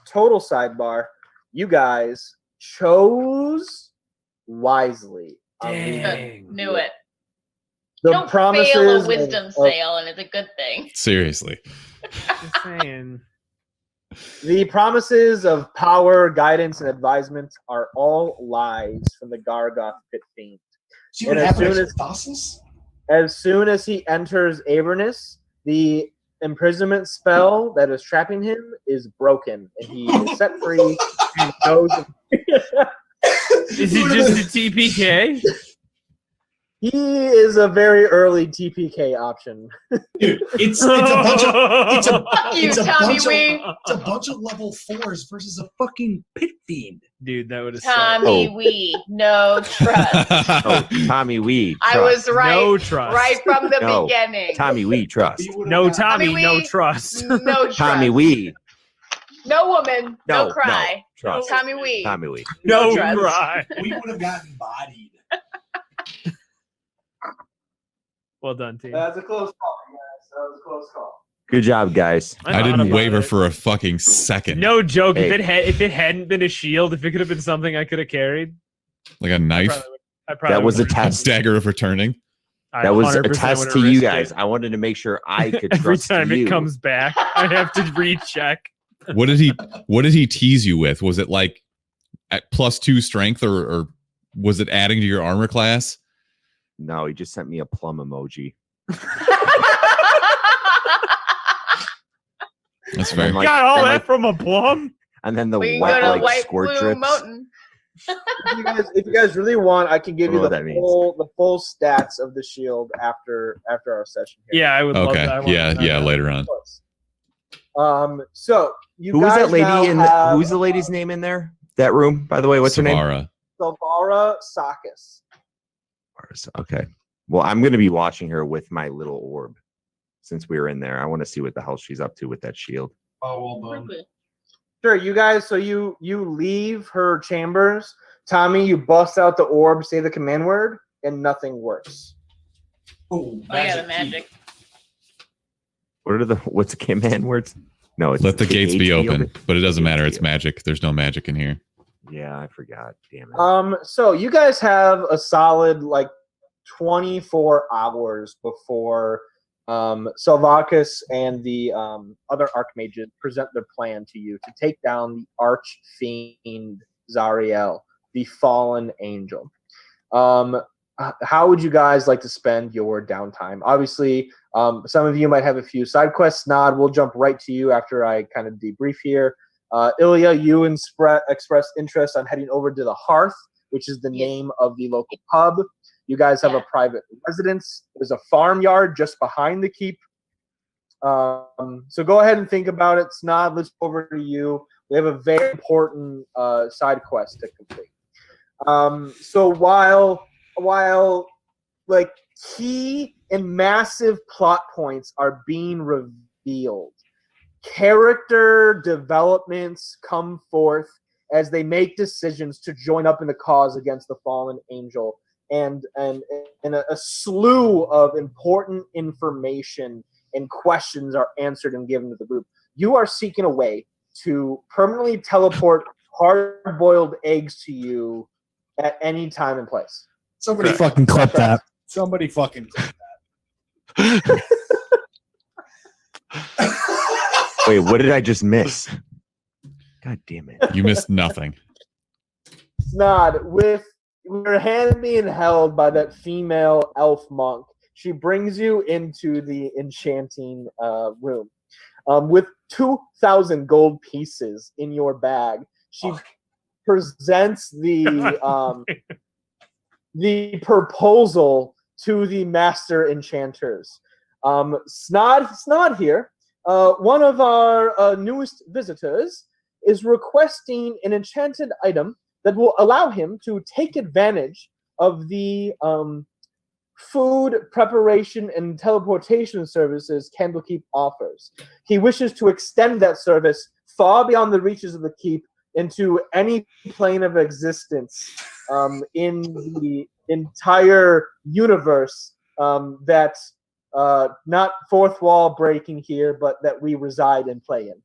Total sidebar. You guys chose wisely. Dang. Knew it. The Don't promises fail a of- wisdom of- sale, and it's a good thing. Seriously. Just saying. The promises of power, guidance, and advisement are all lies from the Gargoth Pit Fiend. See what And as happened soon to as- fossils? As soon as he enters Avernus, the imprisonment spell that is trapping him is broken, and he is set free and goes. Is it just a TPK? He is a very early TPK option. Dude, it's a bunch of it's a Fuck you, it's a Tommy bunch Wee. it's a bunch of level 4s versus a fucking pit fiend. Dude, that would have Tommy Wee, no trust. Oh, Tommy Wee. I Trust. was right, No trust. right from the No. beginning. Tommy Wee. Trust. We would've No got- Tommy, Tommy no Wee. trust. No trust. Tommy Wee. No woman, no, No, cry. Trust. Tommy Wee. Tommy Wee. No trust. cry. We would have gotten bodied. Well done, team. That's a close call, guys. That was a close call. Good job, guys. I thought didn't about waver it. for a fucking second. No joke. Hey. If it hadn't been a shield, if it could have been something I could have carried, Like a knife. I probably That was a would've- test. Dagger of returning. I That was a 100% test would've to you risked guys. it. I wanted to make sure I could Every trust time you. it comes back, I have to recheck. What did he tease you with? Was it like at +2 strength or was it adding to your armor class? No, he just sent me a plum emoji. That's And then, fair. like- Got all and, that like- from a plum. And then the We can white, go to like, White squirt Blue drips. Mountain. If you guys really want, I can give I you don't know the what that means. full stats of the shield after our session. Here. Yeah, I would love Okay. that. I want Yeah, that. yeah, later on. So you Who was guys that lady now in? have, Who's the lady's name in there? That room, by the way. What's her name? Savara. Silvara Sakis. Okay. Well, I'm going to be watching her with my little orb. Since we were in there, I want to see what the hell she's up to with that shield. Oh, well done. Sure, you guys. So you leave her chambers. Tommy, you bust out the orb, say the command word, and nothing works. Oh, Oh yeah, the magic. What's the command words? No, it's Let the gates be open, but it doesn't Gates matter. be It's open. magic. There's no magic in here. Yeah, I forgot. Damn it. So you guys have a solid 24 hours before Salvakis and the other archmages present their plan to you to take down the archfiend Zariel, the fallen angel. How would you guys like to spend your downtime? Obviously, some of you might have a few side quests. Nod, we'll jump right to you after I kind of debrief here. Ilya, you expressed interest on heading over to the Hearth, which is the Yes. name of the local pub. You guys have a private residence. There's a farmyard just behind the keep. So go ahead and think about it. Snod, let's go over to you. We have a very important side quest to complete. So while key and massive plot points are being revealed, character developments come forth as they make decisions to join up in the cause against the fallen angel, and a slew of important information and questions are answered and given to the group. You are seeking a way to permanently teleport hard-boiled eggs to you at any time and place. Somebody fucking clip that. Somebody fucking clip that. Wait, what did I just miss? God damn it. You missed nothing. Snod, with your hand being held by that female elf monk, she brings you into the enchanting room. With 2,000 gold pieces in your bag, she presents the proposal to the master enchanters. Snod here, one of our newest visitors, is requesting an enchanted item that will allow him to take advantage of the food preparation and teleportation services Candlekeep offers. He wishes to extend that service far beyond the reaches of the keep into any plane of existence in the entire universe that's not fourth wall breaking here, but that we reside and play in.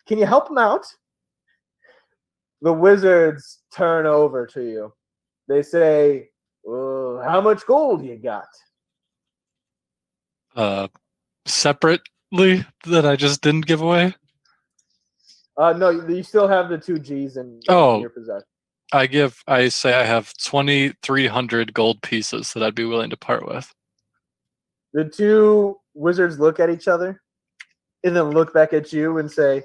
Can you help him out? The wizards turn over to you. They say, how much gold you got? Separately that I just didn't give away. No, you still have the 2 G's in your possession. I say I have 2,300 gold pieces that I'd be willing to part with. The 2 wizards look at each other and then look back at you and say,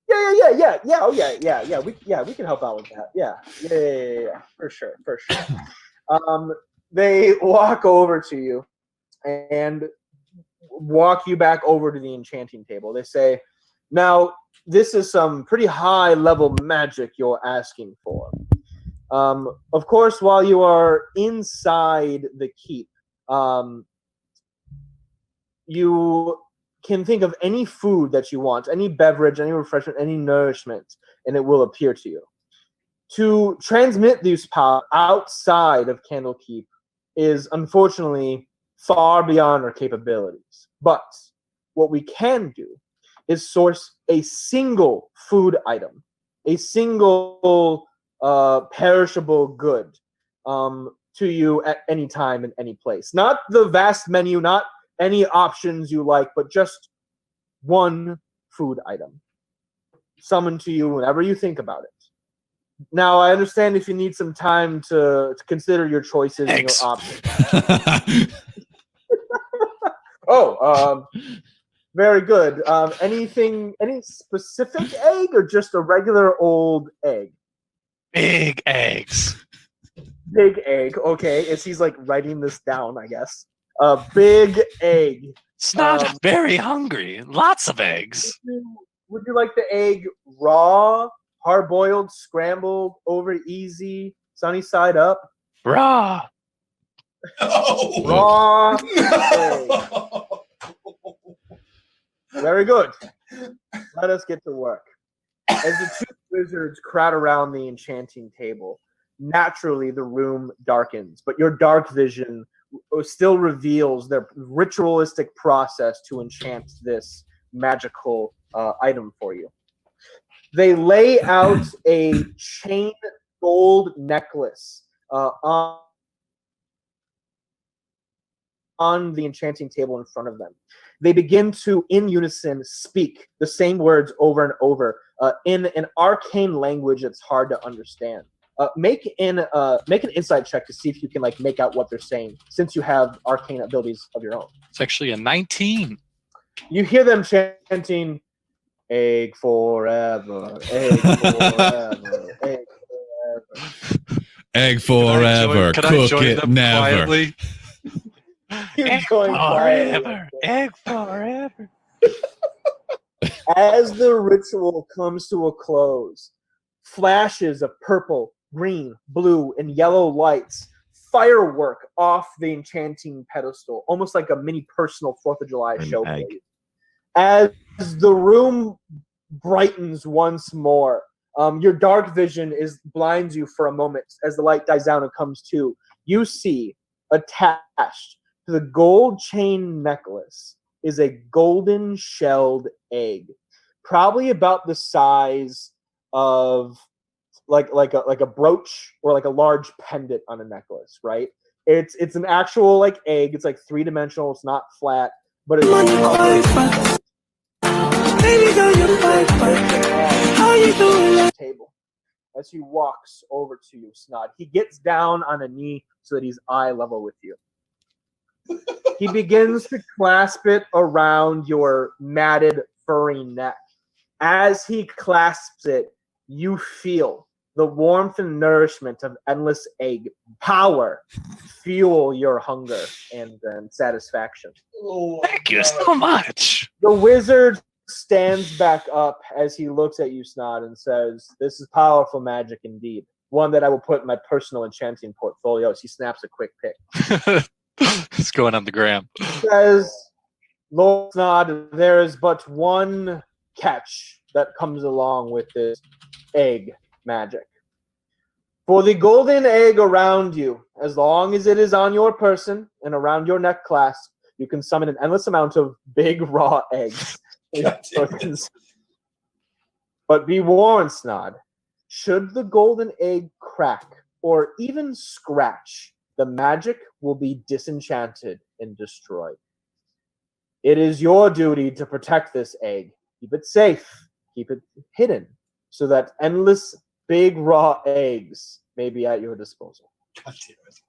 yeah, we can help out with that. Yeah, for sure. They walk over to you and walk you back over to the enchanting table. They say, now, this is some pretty high level magic you're asking for. Of course, while you are inside the keep, you can think of any food that you want, any beverage, any refreshment, any nourishment, and it will appear to you. To transmit these power outside of Candlekeep is unfortunately far beyond our capabilities. But what we can do is source a single food item, a single perishable good to you at any time in any place. Not the vast menu, not any options you like, but just one food item summoned to you whenever you think about it. Now, I understand if you need some time to consider your choices and your options. Very good. Any specific egg or just a regular old egg? Big eggs. Big egg. Okay, as he's like writing this down, I guess. Big egg. It's not very hungry. Lots of eggs. Would you like the egg raw, hard-boiled, scrambled, over easy, sunny side up? Raw. Oh. Raw. No. Very good. Let us get to work. As the 2 wizards crowd around the enchanting table, naturally the room darkens, but your dark vision still reveals their ritualistic process to enchant this magical item for you. They lay out a chain gold necklace on the enchanting table in front of them. They begin to, in unison, speak the same words over and over in an arcane language that's hard to understand. Make an insight check to see if you can make out what they're saying, since you have arcane abilities of your own. It's actually a 19. You hear them chanting, "Egg forever, egg forever, egg forever." Egg forever, Could I cook join it them never. quietly? Egg forever. Egg forever. As the ritual comes to a close, flashes of purple, green, blue, and yellow lights firework off the enchanting pedestal, almost like a mini personal 4th of July show for you. As the room brightens once more, your dark vision blinds you for a moment as the light dies down and comes to. You see attached to the gold chain necklace is a golden shelled egg, probably about the size of like a brooch or like a large pendant on a necklace, right? It's an actual egg. It's 3-dimensional. It's not flat, but it's table. As he walks over to you, Snod, he gets down on a knee so that he's eye level with you. He begins to clasp it around your matted, furry neck. As he clasps it, you feel the warmth and nourishment of endless egg power fuel your hunger and satisfaction. Thank you so much. The wizard stands back up as he looks at you, Snod, and says, "This is powerful magic indeed. One that I will put in my personal enchanting portfolio." As he snaps a quick pic. It's going on the gram. He says, "Lord Snod, there is but one catch that comes along with this egg magic. For the golden egg around you, as long as it is on your person and around your neck clasp, you can summon an endless amount of big raw eggs. But be warned, Snod. Should the golden egg crack or even scratch, the magic will be disenchanted and destroyed. It is your duty to protect this egg. Keep it safe. Keep it hidden so that endless big raw eggs may be at your disposal.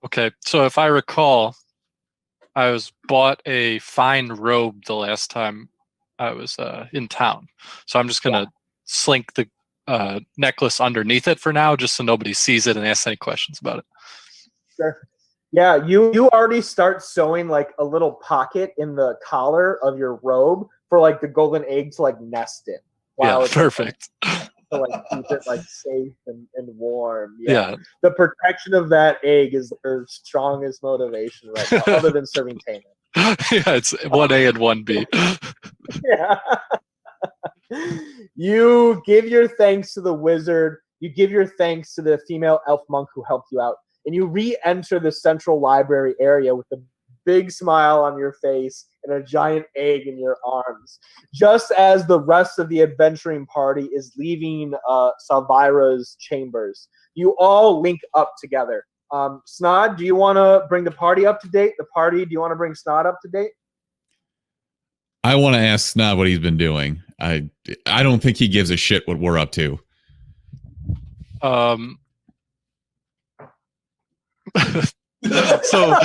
Okay, so if I recall, I was bought a fine robe the last time I was in town. So I'm just gonna slink the necklace underneath it for now, just so nobody sees it and asks any questions about it. Sure. Yeah, you already start sewing like a little pocket in the collar of your robe for like the golden egg to like nest in. Yeah, It's perfect. to like keep it like safe and warm. Yeah. The protection of that egg is their strongest motivation right now, other than serving Taman. Yeah, it's 1A and 1B. Yeah. You give your thanks to the wizard. You give your thanks to the female elf monk who helped you out. And you re-enter the central library area with a big smile on your face and a giant egg in your arms. Just as the rest of the adventuring party is leaving Salvira's chambers, you all link up together. Snod, do you want to bring the party up to date? The party, do you want to bring Snod up to date? I want to ask Snod what he's been doing. I don't think he gives a shit what we're up to. So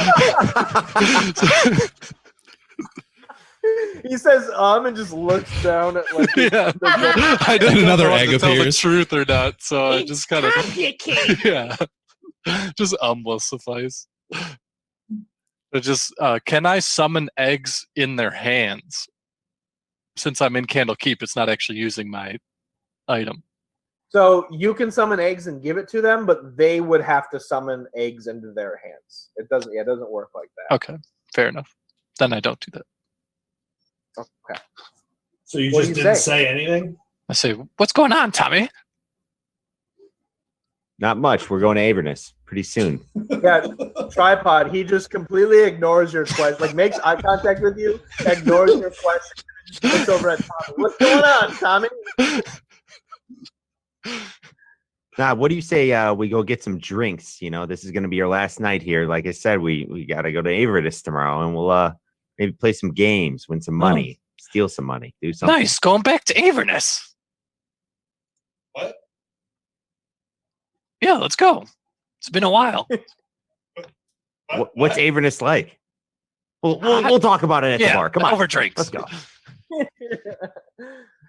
he says and just looks down at like yeah. the I didn't know Another whether egg to tell the appears. truth or not, so I just kind of yeah, just will suffice. But just can I summon eggs in their hands? Since I'm in Candlekeep, it's not actually using my item. So you can summon eggs and give it to them, but they would have to summon eggs into their hands. It doesn't work like that. Okay, fair enough. Then I don't do that. Okay. So you What just do you didn't say? say anything? I say, what's going on, Tommy? Not much. We're going to Avernus pretty soon. Yeah, Tripod, he just completely ignores your question, like makes eye contact with you, ignores your question, looks over at Tommy. What's going on, Tommy? Nah, what do you say we go get some drinks? You know, this is going to be our last night here. Like I said, we got to go to Avernus tomorrow, and we'll maybe play some games, win some money, steal some money, do something. Nice, going back to Avernus. What? Yeah, let's go. It's been a while. What's Avernus like? We'll talk about it at the bar. Come on, over drinks. let's go.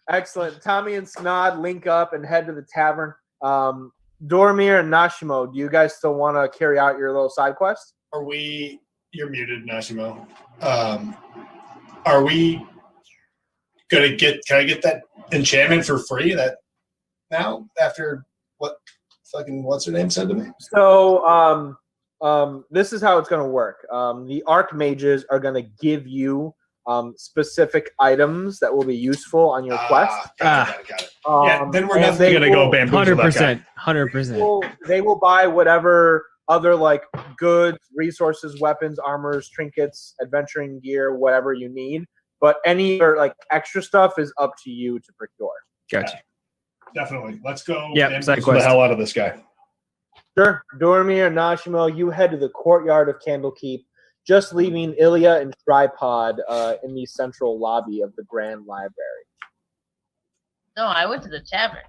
Excellent. Tommy and Snod link up and head to the tavern. Dormir and Nashimo, do you guys still want to carry out your little side quest? Are we? You're muted, Nashimo. Are we gonna get? Can I get that enchantment for free? That now after what? Fucking what's her name said to me? So this is how it's going to work. The archmages are going to give you specific items that will be useful on your quest. Got it. Yeah, then we're and definitely gonna go bamboozle that guy. 100%. They will buy whatever other like goods, resources, weapons, armors, trinkets, adventuring gear, whatever you need. But any or like extra stuff is up to you to procure. Gotcha. Definitely. Let's go Yep, side bamboozle the quest. hell out of this guy. Sure. Dormir and Nashimo, you head to the courtyard of Candlekeep, just leaving Ilya and Tripod in the central lobby of the Grand Library. No, I went to the tavern.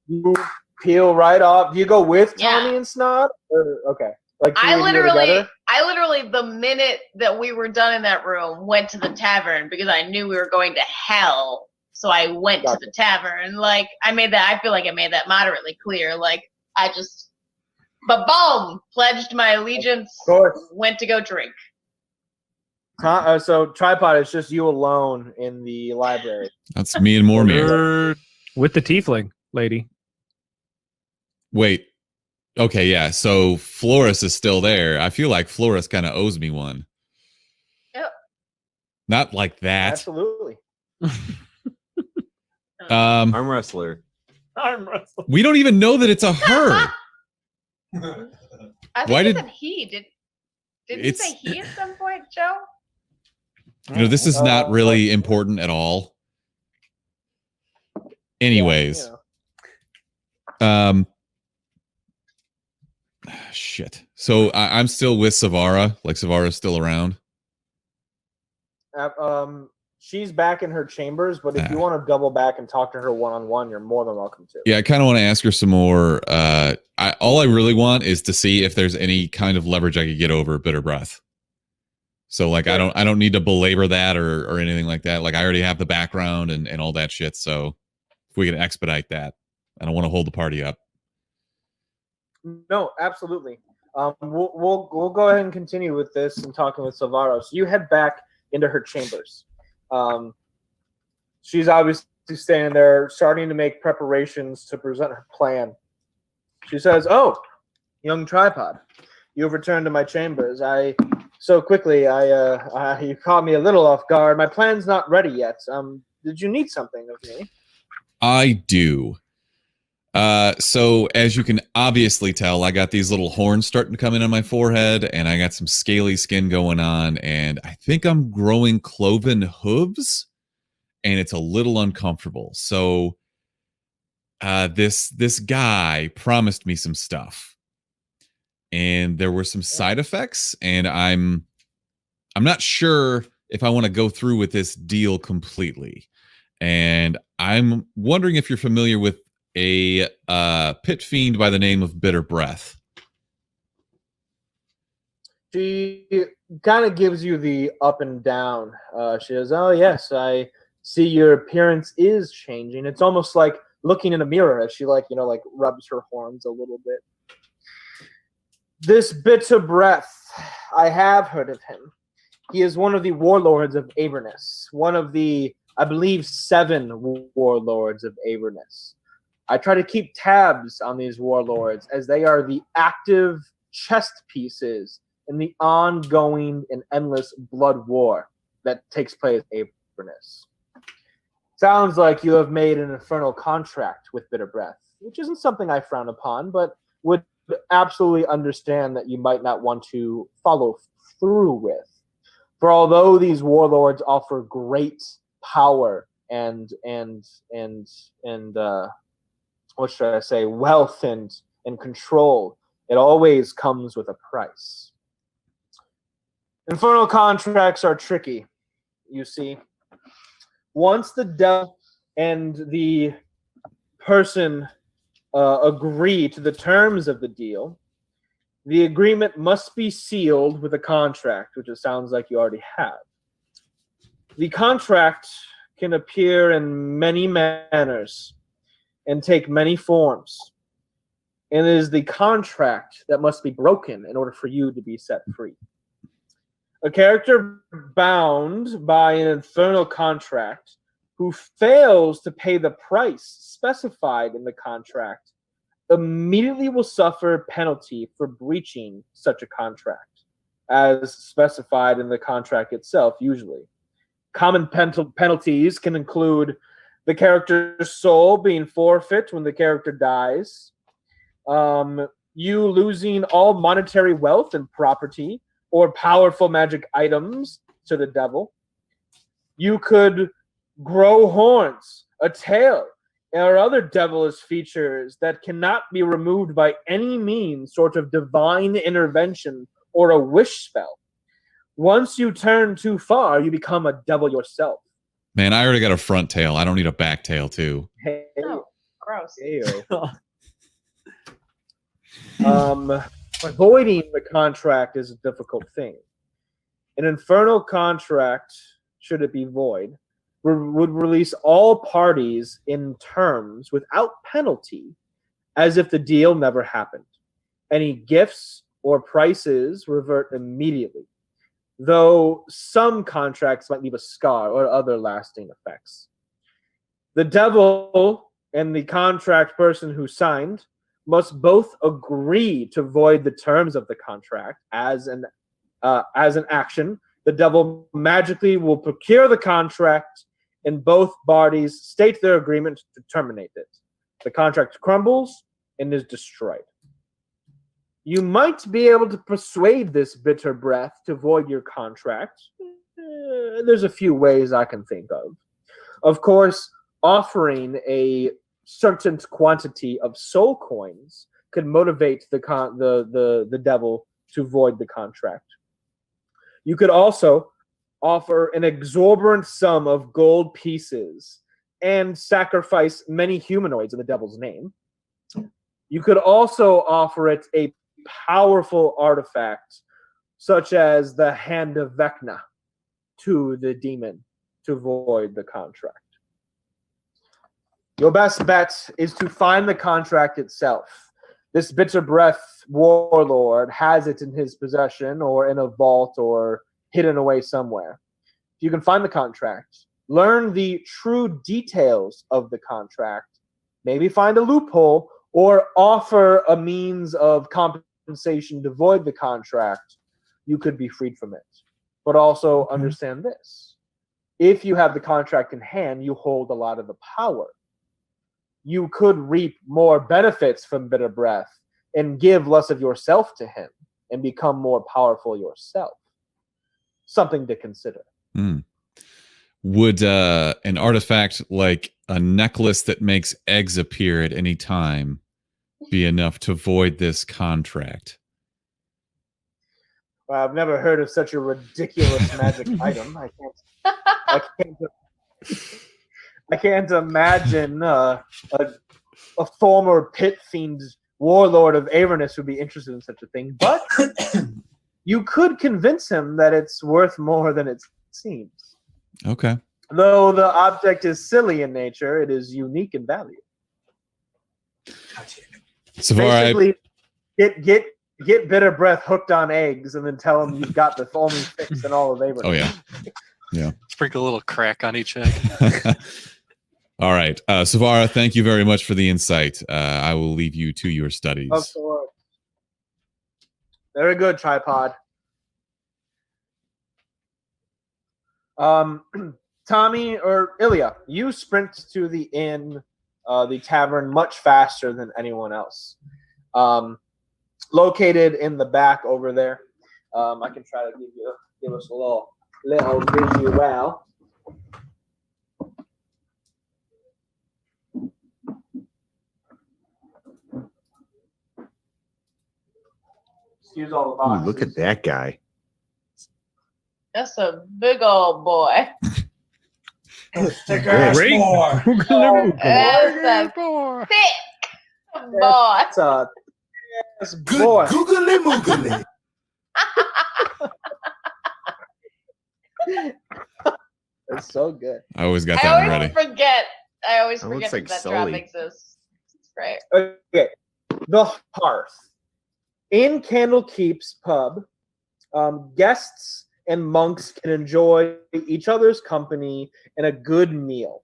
You peel right off. Do you go with Yeah. Tommy and Snod? Or, okay. Like I two of you together? literally, the minute that we were done in that room, went to the tavern because I knew we were going to hell. So I went to the tavern. Like, I feel like I made that moderately clear. Like, but boom, pledged my allegiance, Of course. went to go drink. So Tripod, it's just you alone in the library. That's me and Mormir. With the tiefling lady. Wait. Okay, yeah. So Floris is still there. I feel like Floris kind of owes me one. Yep. Not like that. Absolutely. Arm wrestler. We don't even know that it's a her. I think Why he did- said he. Did you It's- say he at some point, Joe? You know, this is not really important at all. Anyways, Yeah, you know. shit. So I'm still with Savara. Like Savara's still around. She's back in her chambers, but if you Ah. want to double back and talk to her one-on-one, you're more than welcome to. Yeah, I kind of want to ask her some more. All I really want is to see if there's any kind of leverage I could get over Bitter Breath. So like, Sure. I don't need to belabor that or anything like that. Like I already have the background and all that shit. So if we can expedite that, I don't want to hold the party up. No, absolutely. We'll go ahead and continue with this and talking with Silvaro. So you head back into her chambers. She's obviously standing there, starting to make preparations to present her plan. She says, "Oh, young tripod, you have returned to my chambers. So quickly. You caught me a little off guard. My plan's not ready yet. Did you need something of me?" I do. So as you can obviously tell, I got these little horns starting to come in on my forehead, and I got some scaly skin going on, and I think I'm growing cloven hooves, and it's a little uncomfortable. So this guy promised me some stuff, and there were some side effects, and I'm not sure if I want to go through with this deal completely. And I'm wondering if you're familiar with a pit fiend by the name of Bitter Breath. She kind of gives you the up and down. She says, "Oh yes, I see your appearance is changing. It's almost like looking in a mirror." As she rubs her horns a little bit. "This Bitter Breath, I have heard of him. He is one of the warlords of Avernus, one of the, I believe, 7 warlords of Avernus. I try to keep tabs on these warlords as they are the active chess pieces in the ongoing and endless blood war that takes place in Avernus. Sounds like you have made an infernal contract with Bitter Breath, which isn't something I frown upon, but would absolutely understand that you might not want to follow through with. For although these warlords offer great power and what should I say, wealth and control, it always comes with a price. Infernal contracts are tricky, you see. Once the devil and the person agree to the terms of the deal, the agreement must be sealed with a contract, which it sounds like you already have. The contract can appear in many manners and take many forms. And it is the contract that must be broken in order for you to be set free. A character bound by an infernal contract who fails to pay the price specified in the contract immediately will suffer a penalty for breaching such a contract, as specified in the contract itself, usually. Common penalties can include the character's soul being forfeit when the character dies, you losing all monetary wealth and property or powerful magic items to the devil. You could grow horns, a tail, or other devilish features that cannot be removed by any means, sort of divine intervention or a wish spell. Once you turn too far, you become a devil yourself. Man, I already got a front tail. I don't need a back tail too. Hey, Oh, gross. Voiding the contract is a difficult thing. An infernal contract, should it be void, would release all parties in terms without penalty, as if the deal never happened. Any gifts or prices revert immediately, though some contracts might leave a scar or other lasting effects. The devil and the contract person who signed must both agree to void the terms of the contract as an action. The devil magically will procure the contract, and both parties state their agreement to terminate it. The contract crumbles and is destroyed. You might be able to persuade this Bitter Breath to void your contract. There's a few ways I can think of. Of course, offering a certain quantity of soul coins could motivate the devil to void the contract. You could also offer an exorbitant sum of gold pieces and sacrifice many humanoids in the devil's name. You could also offer it a powerful artifact, such as the Hand of Vecna, to the demon to void the contract. Your best bet is to find the contract itself. This Bitter Breath warlord has it in his possession or in a vault or hidden away somewhere. If you can find the contract, learn the true details of the contract, maybe find a loophole, or offer a means of compensation to void the contract, you could be freed from it. But also understand this. If you have the contract in hand, you hold a lot of the power. You could reap more benefits from Bitter Breath and give less of yourself to him and become more powerful yourself. Something to consider. Would an artifact like a necklace that makes eggs appear at any time be enough to void this contract? Well, I've never heard of such a ridiculous magic item. I can't imagine a former pit fiend warlord of Avernus would be interested in such a thing. But you could convince him that it's worth more than it seems. Okay. Though the object is silly in nature, it is unique in value. So far, basically, get Bitter Breath hooked on eggs, and then tell him you've got the only fix in all of Avernus. Oh yeah, yeah. Sprinkle a little crack on each egg. All right, Savara, thank you very much for the insight. I will leave you to your studies. Of course. Very good, Tripod. Tommy or Ilya, you sprint to the inn, the tavern, much faster than anyone else. Located in the back over there. I can try to give us a little visual. Excuse all the Ooh, boxes. look at that guy. That's a big old boy. Stick ass Great. more. That's a thick boy. That's a Good boy. googly moogly. It's so good. I always got I that one always ready. forget. I always That looks forget like that drop Sully. exists. It's great. Okay, the Hearth. In Candlekeep's pub, guests and monks can enjoy each other's company and a good meal.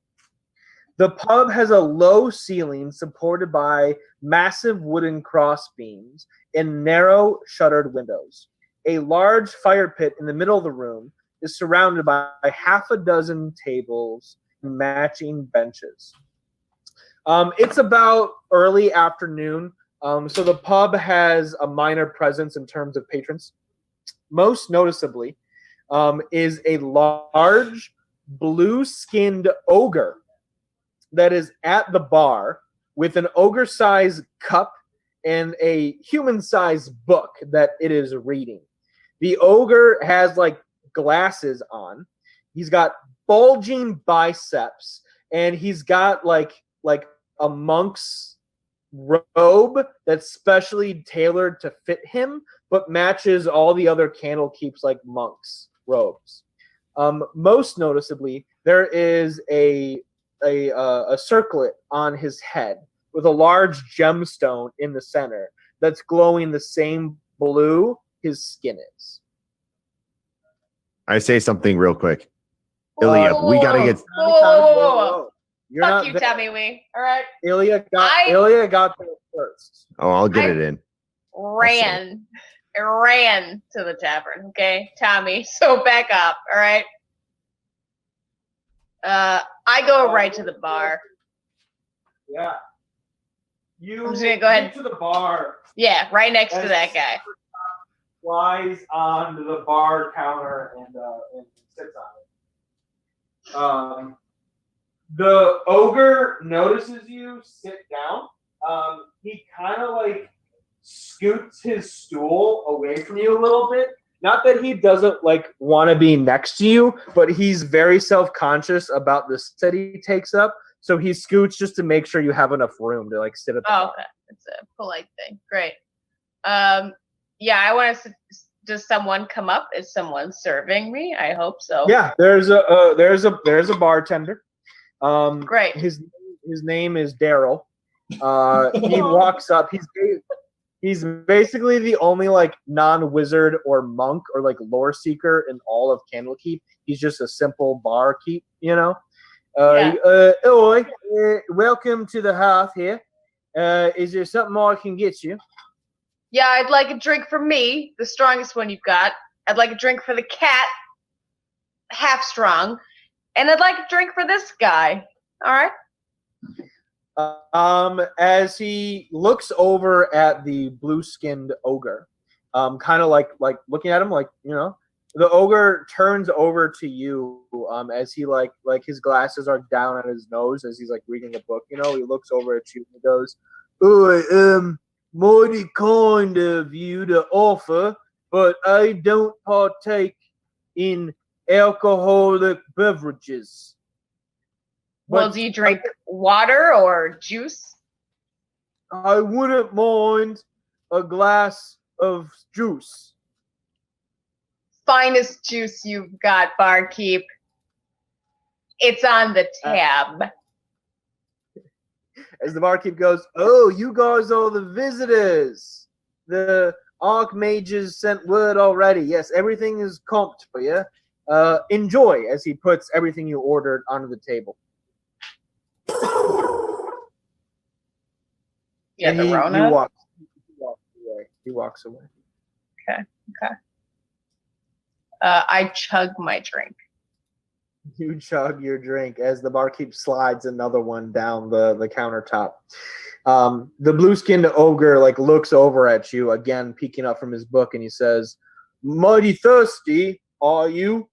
The pub has a low ceiling supported by massive wooden crossbeams and narrow shuttered windows. A large fire pit in the middle of the room is surrounded by half a dozen tables and matching benches. It's about early afternoon, so the pub has a minor presence in terms of patrons. Most noticeably is a large blue-skinned ogre that is at the bar with an ogre-sized cup and a human-sized book that it is reading. The ogre has like glasses on. He's got bulging biceps, and he's got like a monk's robe that's specially tailored to fit him, but matches all the other Candlekeep's like monks' robes. Most noticeably, there is a circlet on his head with a large gemstone in the center that's glowing the same blue his skin is. I say something real quick. Ilya, we gotta get. Whoa. You're Fuck not you, there. Tommy Wee. All right. Ilya got there first. Oh, I'll get it in. Ran to the tavern. Okay, Tommy. So back up. All right. I go right to the bar. Yeah. You I'm just gonna go ahead. get to the bar. Yeah, right next to that guy. Flies onto the bar counter and sits on it. The ogre notices you sit down. He kind of like scoots his stool away from you a little bit. Not that he doesn't like want to be next to you, but he's very self-conscious about the sit he takes up. So he scoots just to make sure you have enough room to like sit at the bar. Okay. It's a polite thing. Great. Yeah, I want to. Does someone come up? Is someone serving me? I hope so. Yeah, there's a bartender. Great. His name is Daryl. He walks up. He's basically the only like non-wizard or monk or like lore seeker in all of Candlekeep. He's just a simple barkeep, you know. Oi, welcome to the hearth here. Is there something I can get you? Yeah, I'd like a drink for me, the strongest one you've got. I'd like a drink for the cat, half strong, and I'd like a drink for this guy. All right. As he looks over at the blue-skinned ogre, kind of like looking at him, like, you know, the ogre turns over to you, as he like his glasses are down at his nose as he's like reading a book. You know, he looks over at you and he goes, "Oh, mighty kind of you to offer, but I don't partake in alcoholic beverages." Well, do you drink water or juice? I wouldn't mind a glass of juice. Finest juice you've got, barkeep. It's on the tab. As the barkeep goes, "Oh, you guys are the visitors. The archmages sent word already. Yes, everything is comped for you. Enjoy," as he puts everything you ordered onto the table. Yeah, And the he Rona. He walks away. Okay. I chug my drink. You chug your drink as the barkeep slides another one down the countertop. The blue-skinned ogre like looks over at you again, peeking up from his book, and he says, "Mighty thirsty, are you?"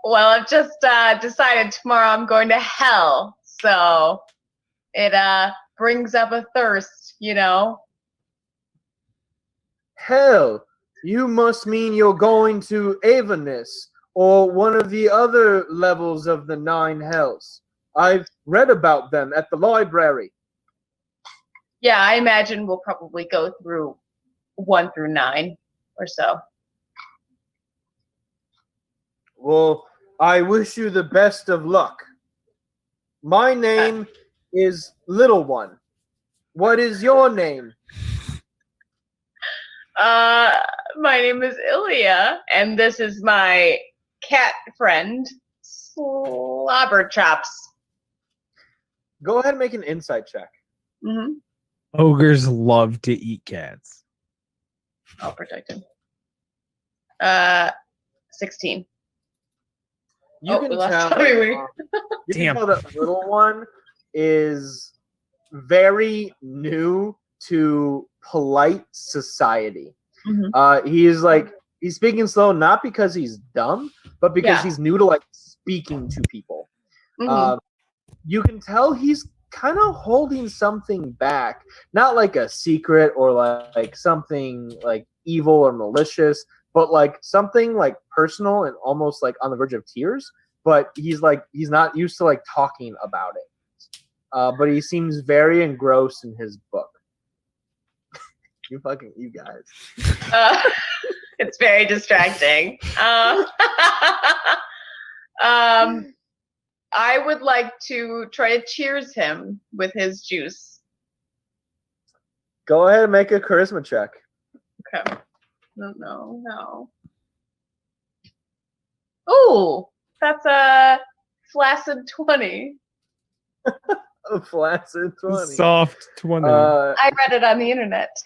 Well, I've just decided tomorrow I'm going to hell, so it brings up a thirst, you know. Hell, you must mean you're going to Avernus or one of the other levels of the 9 hells. I've read about them at the library. Yeah, I imagine we'll probably go through 1 through 9 or so. Well, I wish you the best of luck. My name is Little One. What is your name? My name is Ilya, and this is my cat friend, Slobberchops. Go ahead and make an insight check. Mm-hmm. Ogres love to eat cats. I'll protect him. 16. You can we lost tell. Tommy Wee. You can tell that Little One is very new to polite society. Mm-hmm. He's speaking slow, not because he's dumb, but because he's new to like speaking to people. Mm-hmm. You can tell he's kind of holding something back, not like a secret or like something like evil or malicious, but like something like personal and almost like on the verge of tears. But he's not used to like talking about it. But he seems very engrossed in his book. You guys. It's very distracting. I would like to try to cheers him with his juice. Go ahead and make a charisma check. Okay. No. Ooh, that's a flaccid 20. A flaccid 20. Soft 20. I read it on the internet.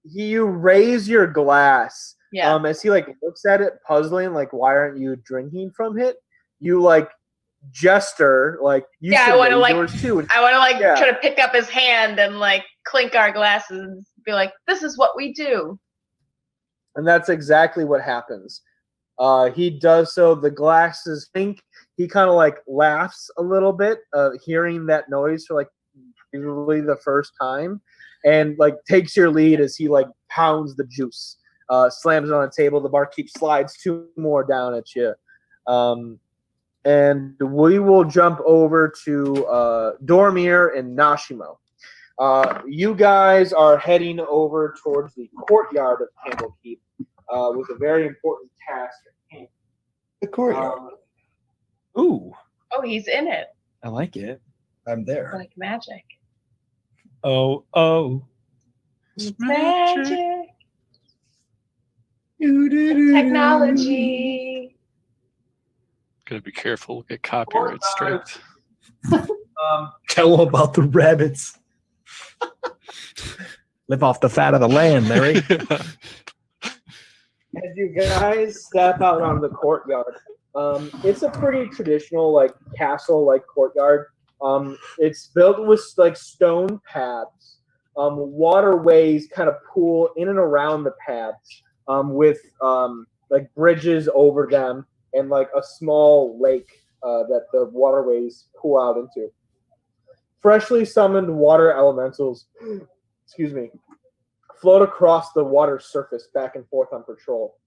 You raise your glass. Yeah. As he like looks at it, puzzling, like, why aren't you drinking from it? You like gesture, like you I should want to raise like yours too. I want to like try to pick up his hand and like clink our glasses and be like, "This is what we do." And that's exactly what happens. He does so. The glasses think. He kind of like laughs a little bit, hearing that noise for like usually the first time, and like takes your lead as he like pounds the juice, slams it on the table. The barkeep slides 2 more down at you, and we will jump over to Dormir and Nashimo. You guys are heading over towards the courtyard of Candlekeep with a very important task at hand. The courtyard. Ooh, Oh, he's in it I like it. I'm there. like magic. Oh. Magic. Technology. Gotta be careful. We'll get copyright striked. Tell them about the rabbits. Live off the fat of the land, Larry. As you guys step out on the courtyard, it's a pretty traditional like castle like courtyard. It's built with like stone paths. Waterways kind of pool in and around the paths, with like bridges over them and like a small lake that the waterways pool out into. Freshly summoned water elementals, float across the water surface back and forth on patrol.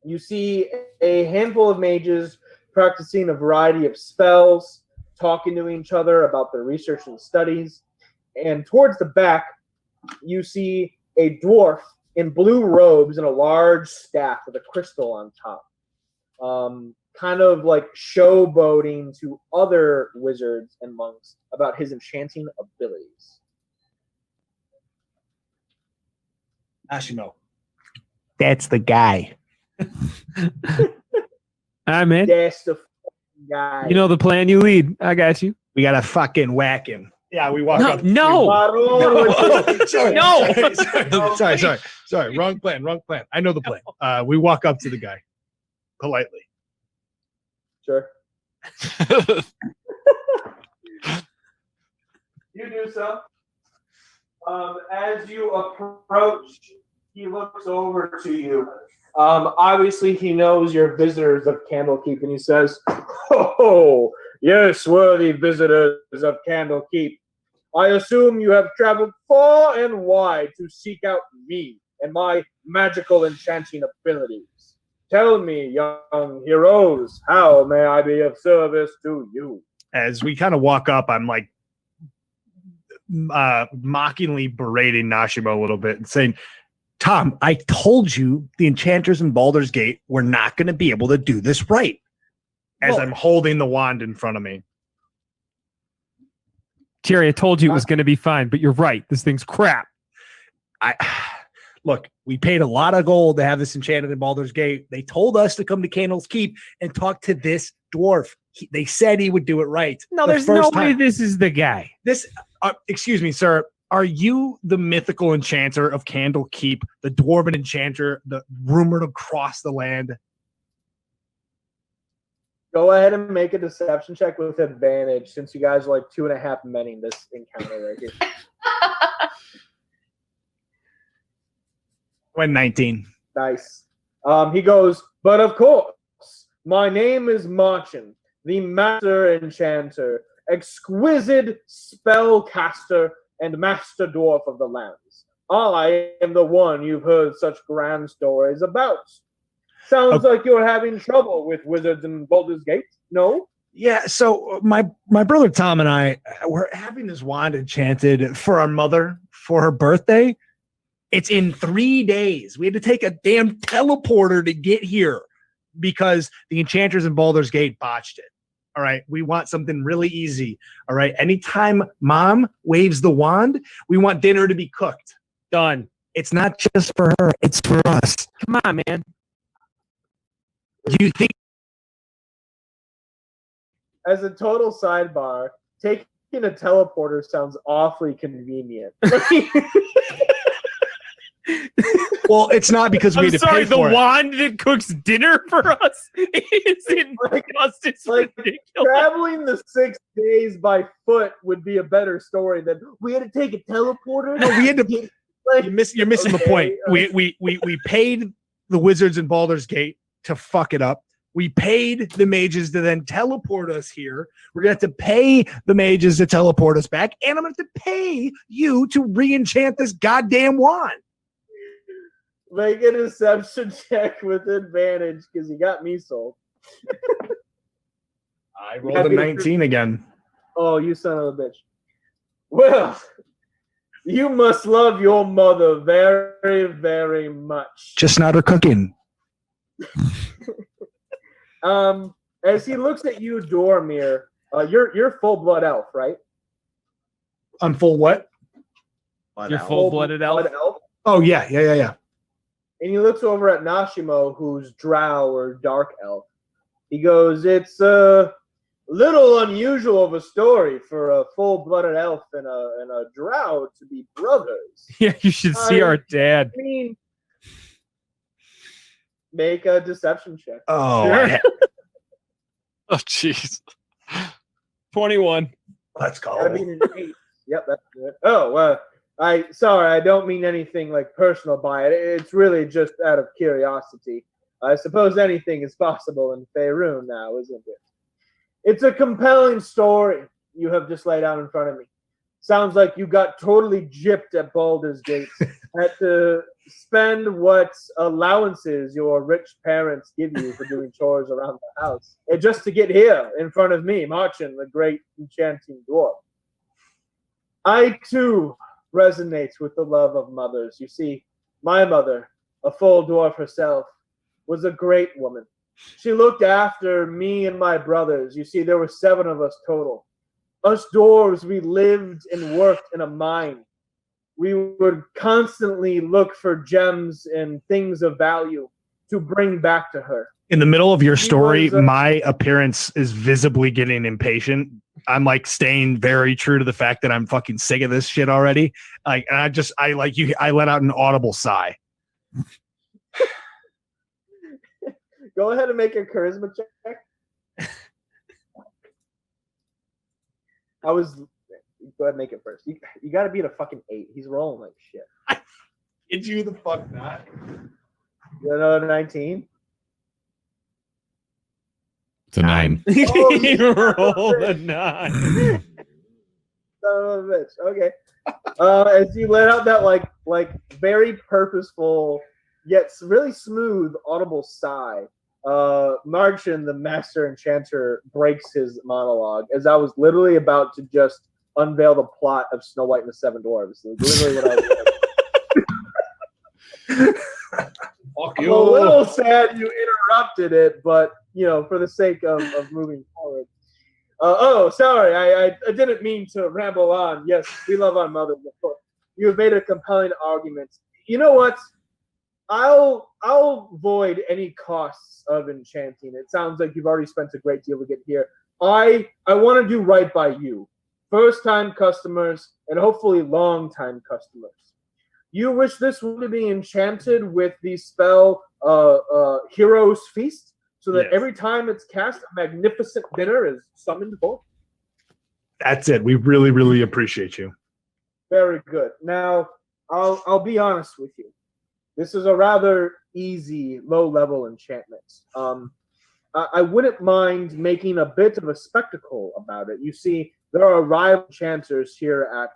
You see a handful of mages practicing a variety of spells, talking to each other about their research and studies. And towards the back, you see a dwarf in blue robes and a large staff with a crystal on top. Kind of like showboating to other wizards and monks about his enchanting abilities. Ashimo. That's the guy. I'm in. That's the guy. You know the plan you lead. I got you. We gotta fucking whack him. Yeah, we walk up. No. Sorry. Wrong plan. I know the plan. We walk up to the guy politely. Sure. You do so. As you approach, he looks over to you. Obviously, he knows you're visitors of Candlekeep, and he says, "Oh, yes, worthy visitors of Candlekeep. I assume you have traveled far and wide to seek out me and my magical enchanting abilities. Tell me, young heroes, how may I be of service to you?" As we kind of walk up, I'm like mockingly berating Nashimo a little bit and saying, "Tom, I told you the enchanters in Baldur's Gate were not going to be able to do this right." As I'm holding the wand in front of me. Terry, I told you it was going to be fine, but you're right. This thing's crap. Look, we paid a lot of gold to have this enchanted in Baldur's Gate. They told us to come to Candle's Keep and talk to this dwarf. They said he would do it right. No, there's no way this is the guy. Excuse me, sir. Are you the mythical enchanter of Candlekeep, the dwarven enchanter, the rumored across the land? Go ahead and make a deception check with advantage, since you guys are like 2.5 men in this encounter right here. When 19. Nice. He goes, "But of course, my name is Marchin, the master enchanter, exquisite spellcaster, and master dwarf of the lands. I am the one you've heard such grand stories about. Sounds like you're having trouble with wizards in Baldur's Gate, no?" Yeah, so my brother Tom and I were having this wand enchanted for our mother for her birthday. It's in 3 days. We had to take a damn teleporter to get here because the enchanters in Baldur's Gate botched it. All right. We want something really easy. All right. Anytime mom waves the wand, we want dinner to be cooked. Done. It's not just for her, it's for us. Come on, man. You think As a total sidebar, taking a teleporter sounds awfully convenient. well, it's not because we I'm had to sorry, pay the for it. wand that cooks dinner for us is in cost. It's ridiculous. Traveling the 6 days by foot would be a better story than we had to take a teleporter. No, we had to. You're missing the point. We paid the wizards in Baldur's Gate to fuck it up. We paid the mages to then teleport us here. We're going to have to pay the mages to teleport us back. And I'm going to have to pay you to re-enchant this goddamn wand. Make a deception check with advantage because you got me sold. I rolled a 19 again. Oh, you son of a bitch. Well, you must love your mother very, very much. Just not her cooking. As he looks at you, Dormir, you're full blood elf, right? I'm full what? You're full-blooded elf. Oh, yeah. And he looks over at Nashimo, who's drow or dark elf. He goes, "It's a little unusual of a story for a full-blooded elf and a drow to be brothers." Yeah, you should see our dad. I mean, make a deception check. Oh, Oh, jeez. 21. let's Gotta go. be an 8. Yep, that's good. Oh, I don't mean anything like personal by it. It's really just out of curiosity. I suppose anything is possible in Faerun now, isn't it? It's a compelling story you have just laid out in front of me. Sounds like you got totally gypped at Baldur's Gate. Had to spend what allowances your rich parents give you for doing chores around the house. And just to get here in front of me, Marchin, the great enchanting dwarf. I, too, resonate with the love of mothers. You see, my mother, a full dwarf herself, was a great woman. She looked after me and my brothers. You see, there were 7 of us total. Us dwarves, we lived and worked in a mine. We would constantly look for gems and things of value to bring back to her. In the middle of your She story, was, my appearance is visibly getting impatient. I'm like staying very true to the fact that I'm fucking sick of this shit already. Like, and I let out an audible sigh. Go ahead and make a charisma check. Go ahead and make it first. You got to beat a fucking 8. He's rolling like shit. Did you the fuck not? You got another 19? It's a 9. Oh, He you rolled a 9. Son of a bitch. Okay. As you let out that like very purposeful yet really smooth audible sigh, Marchin, the master enchanter, breaks his monologue as I was literally about to just unveil the plot of Snow White and the Seven Dwarfs. Literally what I was Fuck I'm a little sad you interrupted it, but for the sake of moving forward. Sorry, I didn't mean to ramble on. Yes, we love our mothers. Of course. You have made a compelling argument. You know what? I'll void any costs of enchanting. It sounds like you've already spent a great deal to get here. I want to do right by you. First-time customers and hopefully long-time customers. You wish this one to be enchanted with the spell Hero's Feast, so that every time it's cast, a magnificent dinner is summoned forth. That's it. We really, really appreciate you. Very good. Now, I'll be honest with you. This is a rather easy, low-level enchantment. I wouldn't mind making a bit of a spectacle about it. You see, there are rival enchanters here at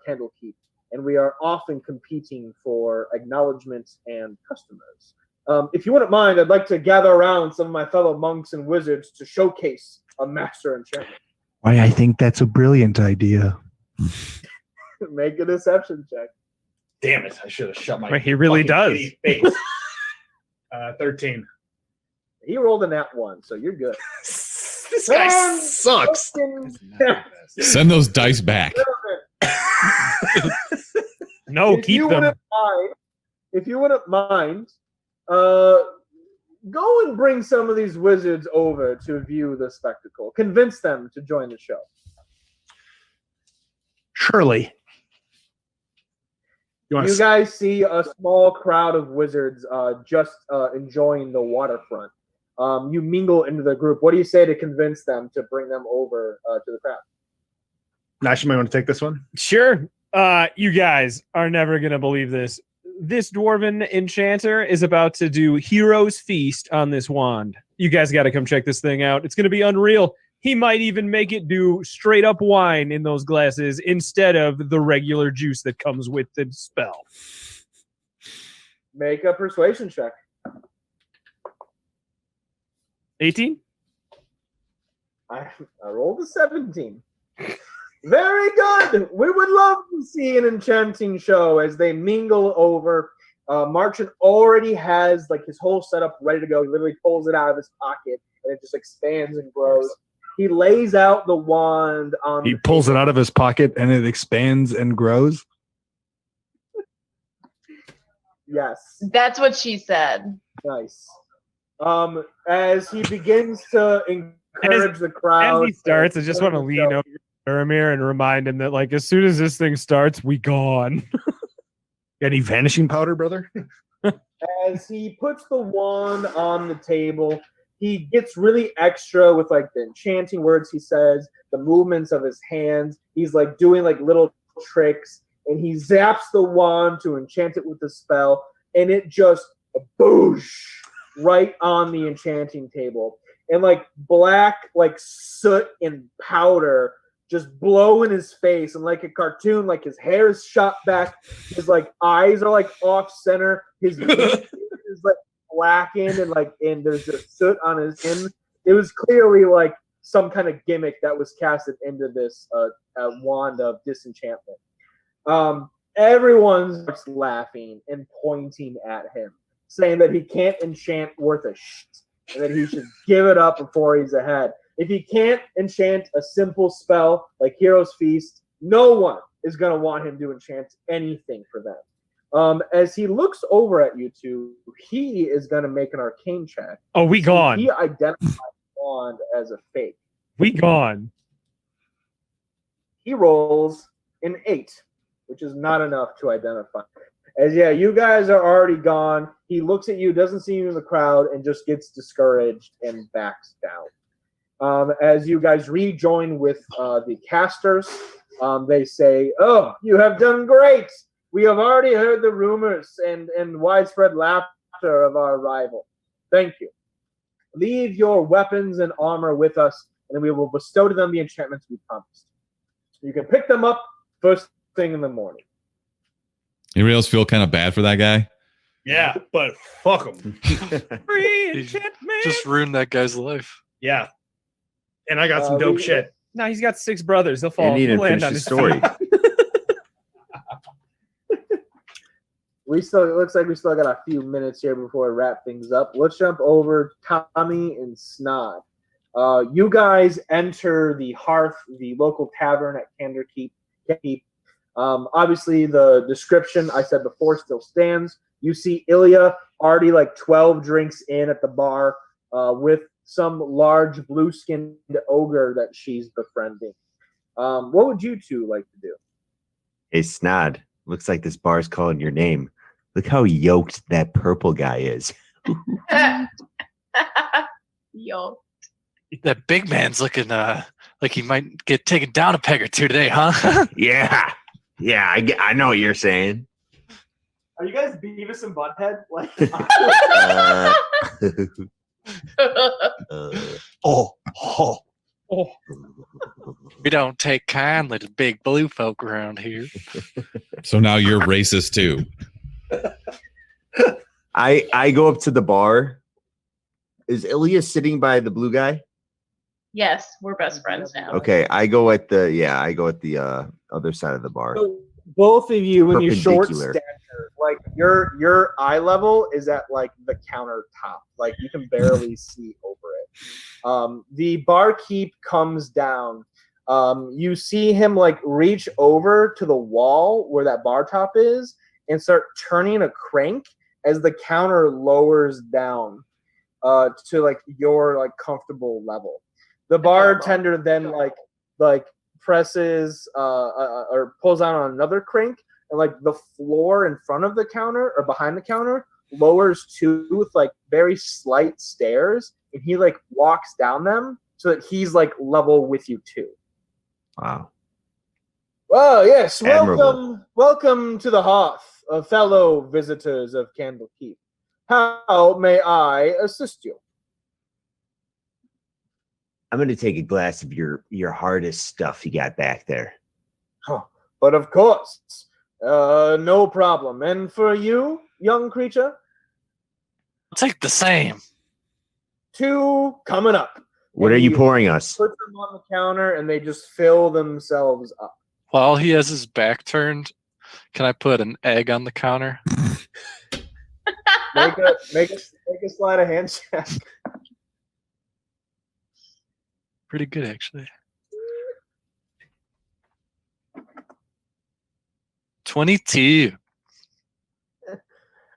Candlekeep, and we are often competing for acknowledgement and customers. If you wouldn't mind, I'd like to gather around some of my fellow monks and wizards to showcase a master enchantment. Why, I think that's a brilliant idea. Make a deception check. Damn it. I should have shut my Right, he really fucking does. kitty face. 13. He rolled a nat 1, so you're good. This guy sucks. Send those dice back. No, If keep you them. wouldn't mind, go and bring some of these wizards over to view the spectacle. Convince them to join the show. Surely. You guys see a small crowd of wizards just enjoying the waterfront. You mingle into the group. What do you say to convince them to bring them over to the crowd? Nash, you might want to take this one. Sure. You guys are never going to believe this. this dwarven enchanter is about to do Hero's Feast on this wand. You guys got to come check this thing out. It's going to be unreal. He might even make it do straight up wine in those glasses instead of the regular juice that comes with the spell. Make a persuasion check. 18? I rolled a 17. Very good. We would love to see an enchanting show as they mingle over. Marchant already has like his whole setup ready to go. He literally pulls it out of his pocket and it just expands and grows. He lays out the wand on. He pulls it out of his pocket and it expands and grows. Yes. That's what she said. Nice. As he begins to encourage the crowd. As he starts, I just want to lean over Faramir and remind him that, like, as soon as this thing starts, we gone. Any vanishing powder, brother? As he puts the wand on the table, he gets really extra with like the enchanting words he says, the movements of his hands. He's like doing like little tricks, and he zaps the wand to enchant it with the spell, and it just boosh right on the enchanting table. And like black, like soot and powder just blow in his face, and like a cartoon, like his hair is shot back, his like eyes are like off center, his is like blackened, and there's just soot on his skin. It was clearly like some kind of gimmick that was casted into this wand of disenchantment. Everyone's laughing and pointing at him, saying that he can't enchant worth a shit, and that he should give it up before he's ahead. If he can't enchant a simple spell like Hero's Feast, no one is going to want him to enchant anything for them. As he looks over at you two, he is going to make an arcane check. Oh, we gone. He identifies the wand as a fake. We gone. He rolls an 8, which is not enough to identify. As you guys are already gone. He looks at you, doesn't see you in the crowd, and just gets discouraged and backs down. As you guys rejoin with the casters, they say, "Oh, you have done great. We have already heard the rumors and widespread laughter of our arrival. Thank you. Leave your weapons and armor with us, and we will bestow to them the enchantments we promised. You can pick them up first thing in the morning." Anybody else feel kind of bad for that guy? Yeah, but fuck him. Free He enchantment. just ruined that guy's life. Yeah. And I got some dope shit. No, he's got 6 brothers. They'll fall. And he didn't land finish on the his story. feet. It looks like we still got a few minutes here before we wrap things up. Let's jump over Tommy and Snod. You guys enter the Hearth, the local tavern at Candorkeep. Obviously, the description I said before still stands. You see Ilya already like 12 drinks in at the bar with some large blue-skinned ogre that she's befriending. What would you two like to do? Hey, Snod. Looks like this bar's calling your name. Look how yoked that purple guy is. Yo. That big man's looking like he might get taken down a peg or two today, huh? Yeah. Yeah, I know what you're saying. Are you guys Beavis and Butthead? Like, Oh. We don't take kindly to big blue folk around here. So now you're racist too. I go up to the bar. Is Ilya sitting by the blue guy? Yes, we're best friends now. Okay, I go at the other side of the bar. so both of you, when you short Perpendicular. stature, like your eye level is at like the countertop. Like you can barely see over it. The barkeep comes down. You see him like reach over to the wall where that bar top is and start turning a crank as the counter lowers down to like your like comfortable level. The bartender then like presses or pulls on another crank, and like the floor in front of the counter or behind the counter lowers too with like very slight stairs, and he like walks down them so that he's like level with you too. Wow. Oh yes, Admirable. welcome to the Hearth. fellow visitors of Candlekeep. How may I assist you? I'm going to take a glass of your hardest stuff you got back there. But of course, no problem. And for you, young creature? I'll take the same. 2 coming up. What And are you he pouring us? Put them on the counter, and they just fill themselves up. While he has his back turned, can I put an egg on the counter? Make a sleight of hand check. Pretty good, actually. 22.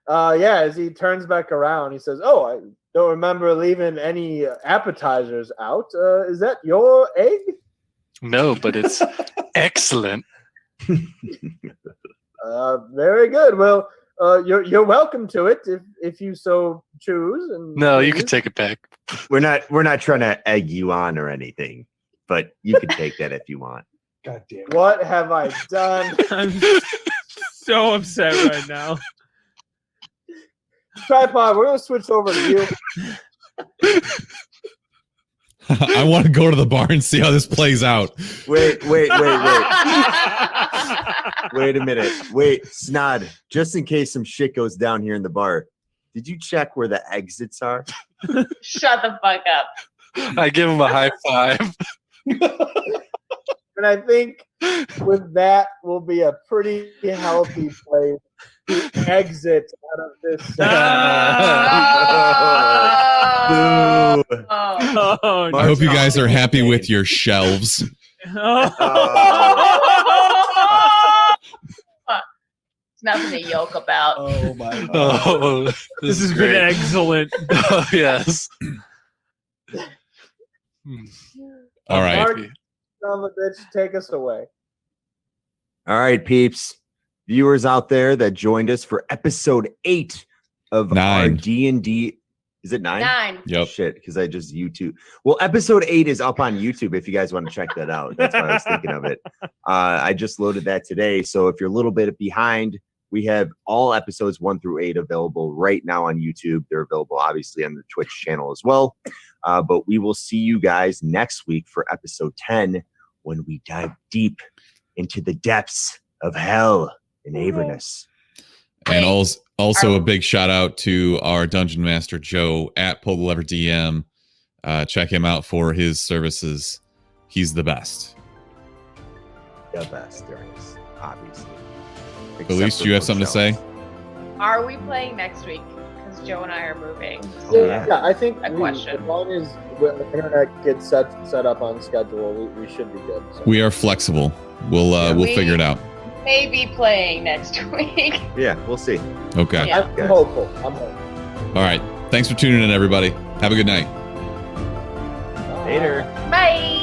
Yeah, as he turns back around, he says, "Oh, I don't remember leaving any appetizers out. Is that your egg?" No, but it's excellent. Very good. Well, you're welcome to it if you so choose. And No, you can take it back. We're not trying to egg you on or anything, but you can take that if you want. God damn it. What have I done? I'm so upset right now. Tripod, we're gonna switch over to you. I want to go to the bar and see how this plays out. Wait. Wait a minute. Wait, Snod, just in case some shit goes down here in the bar, did you check where the exits are? Shut the fuck up. I give him a high five. And I think with that will be a pretty healthy place to exit out of this. Boo. Oh. Oh, I hope you guys are happy with your shelves. It's nothing to yoke about. Oh my god. Oh, this has great. been excellent. Oh, yes. All right. Mark, son of a bitch, take us away. All right, peeps. Viewers out there that joined us for episode 8 of our 9. D&D. Is it 9? 9. Yep. Shit, because I just YouTube. Well, episode 8 is up on YouTube if you guys want to check that out. That's why I was thinking of it. I just loaded that today. So if you're a little bit behind, we have all episodes 1 through 8 available right now on YouTube. They're available obviously on the Twitch channel as well. But we will see you guys next week for episode 10 when we dive deep into the depths of hell in Avernus. And also a big shout out to our dungeon master Joe at Pull the Lever DM. Check him out for his services. He's the best. The best there is, obviously. Elise, do you have something to say? Are we playing next week? Because Joe and I are moving. Yeah. Yeah, I think A question. as long as the internet gets set up on schedule, we should be good. So. We are flexible. We'll figure it out. Maybe playing next week. Yeah, we'll see. Okay. Yeah. I'm hopeful. I'm hopeful. All right. Thanks for tuning in, everybody. Have a good night. Later. Bye.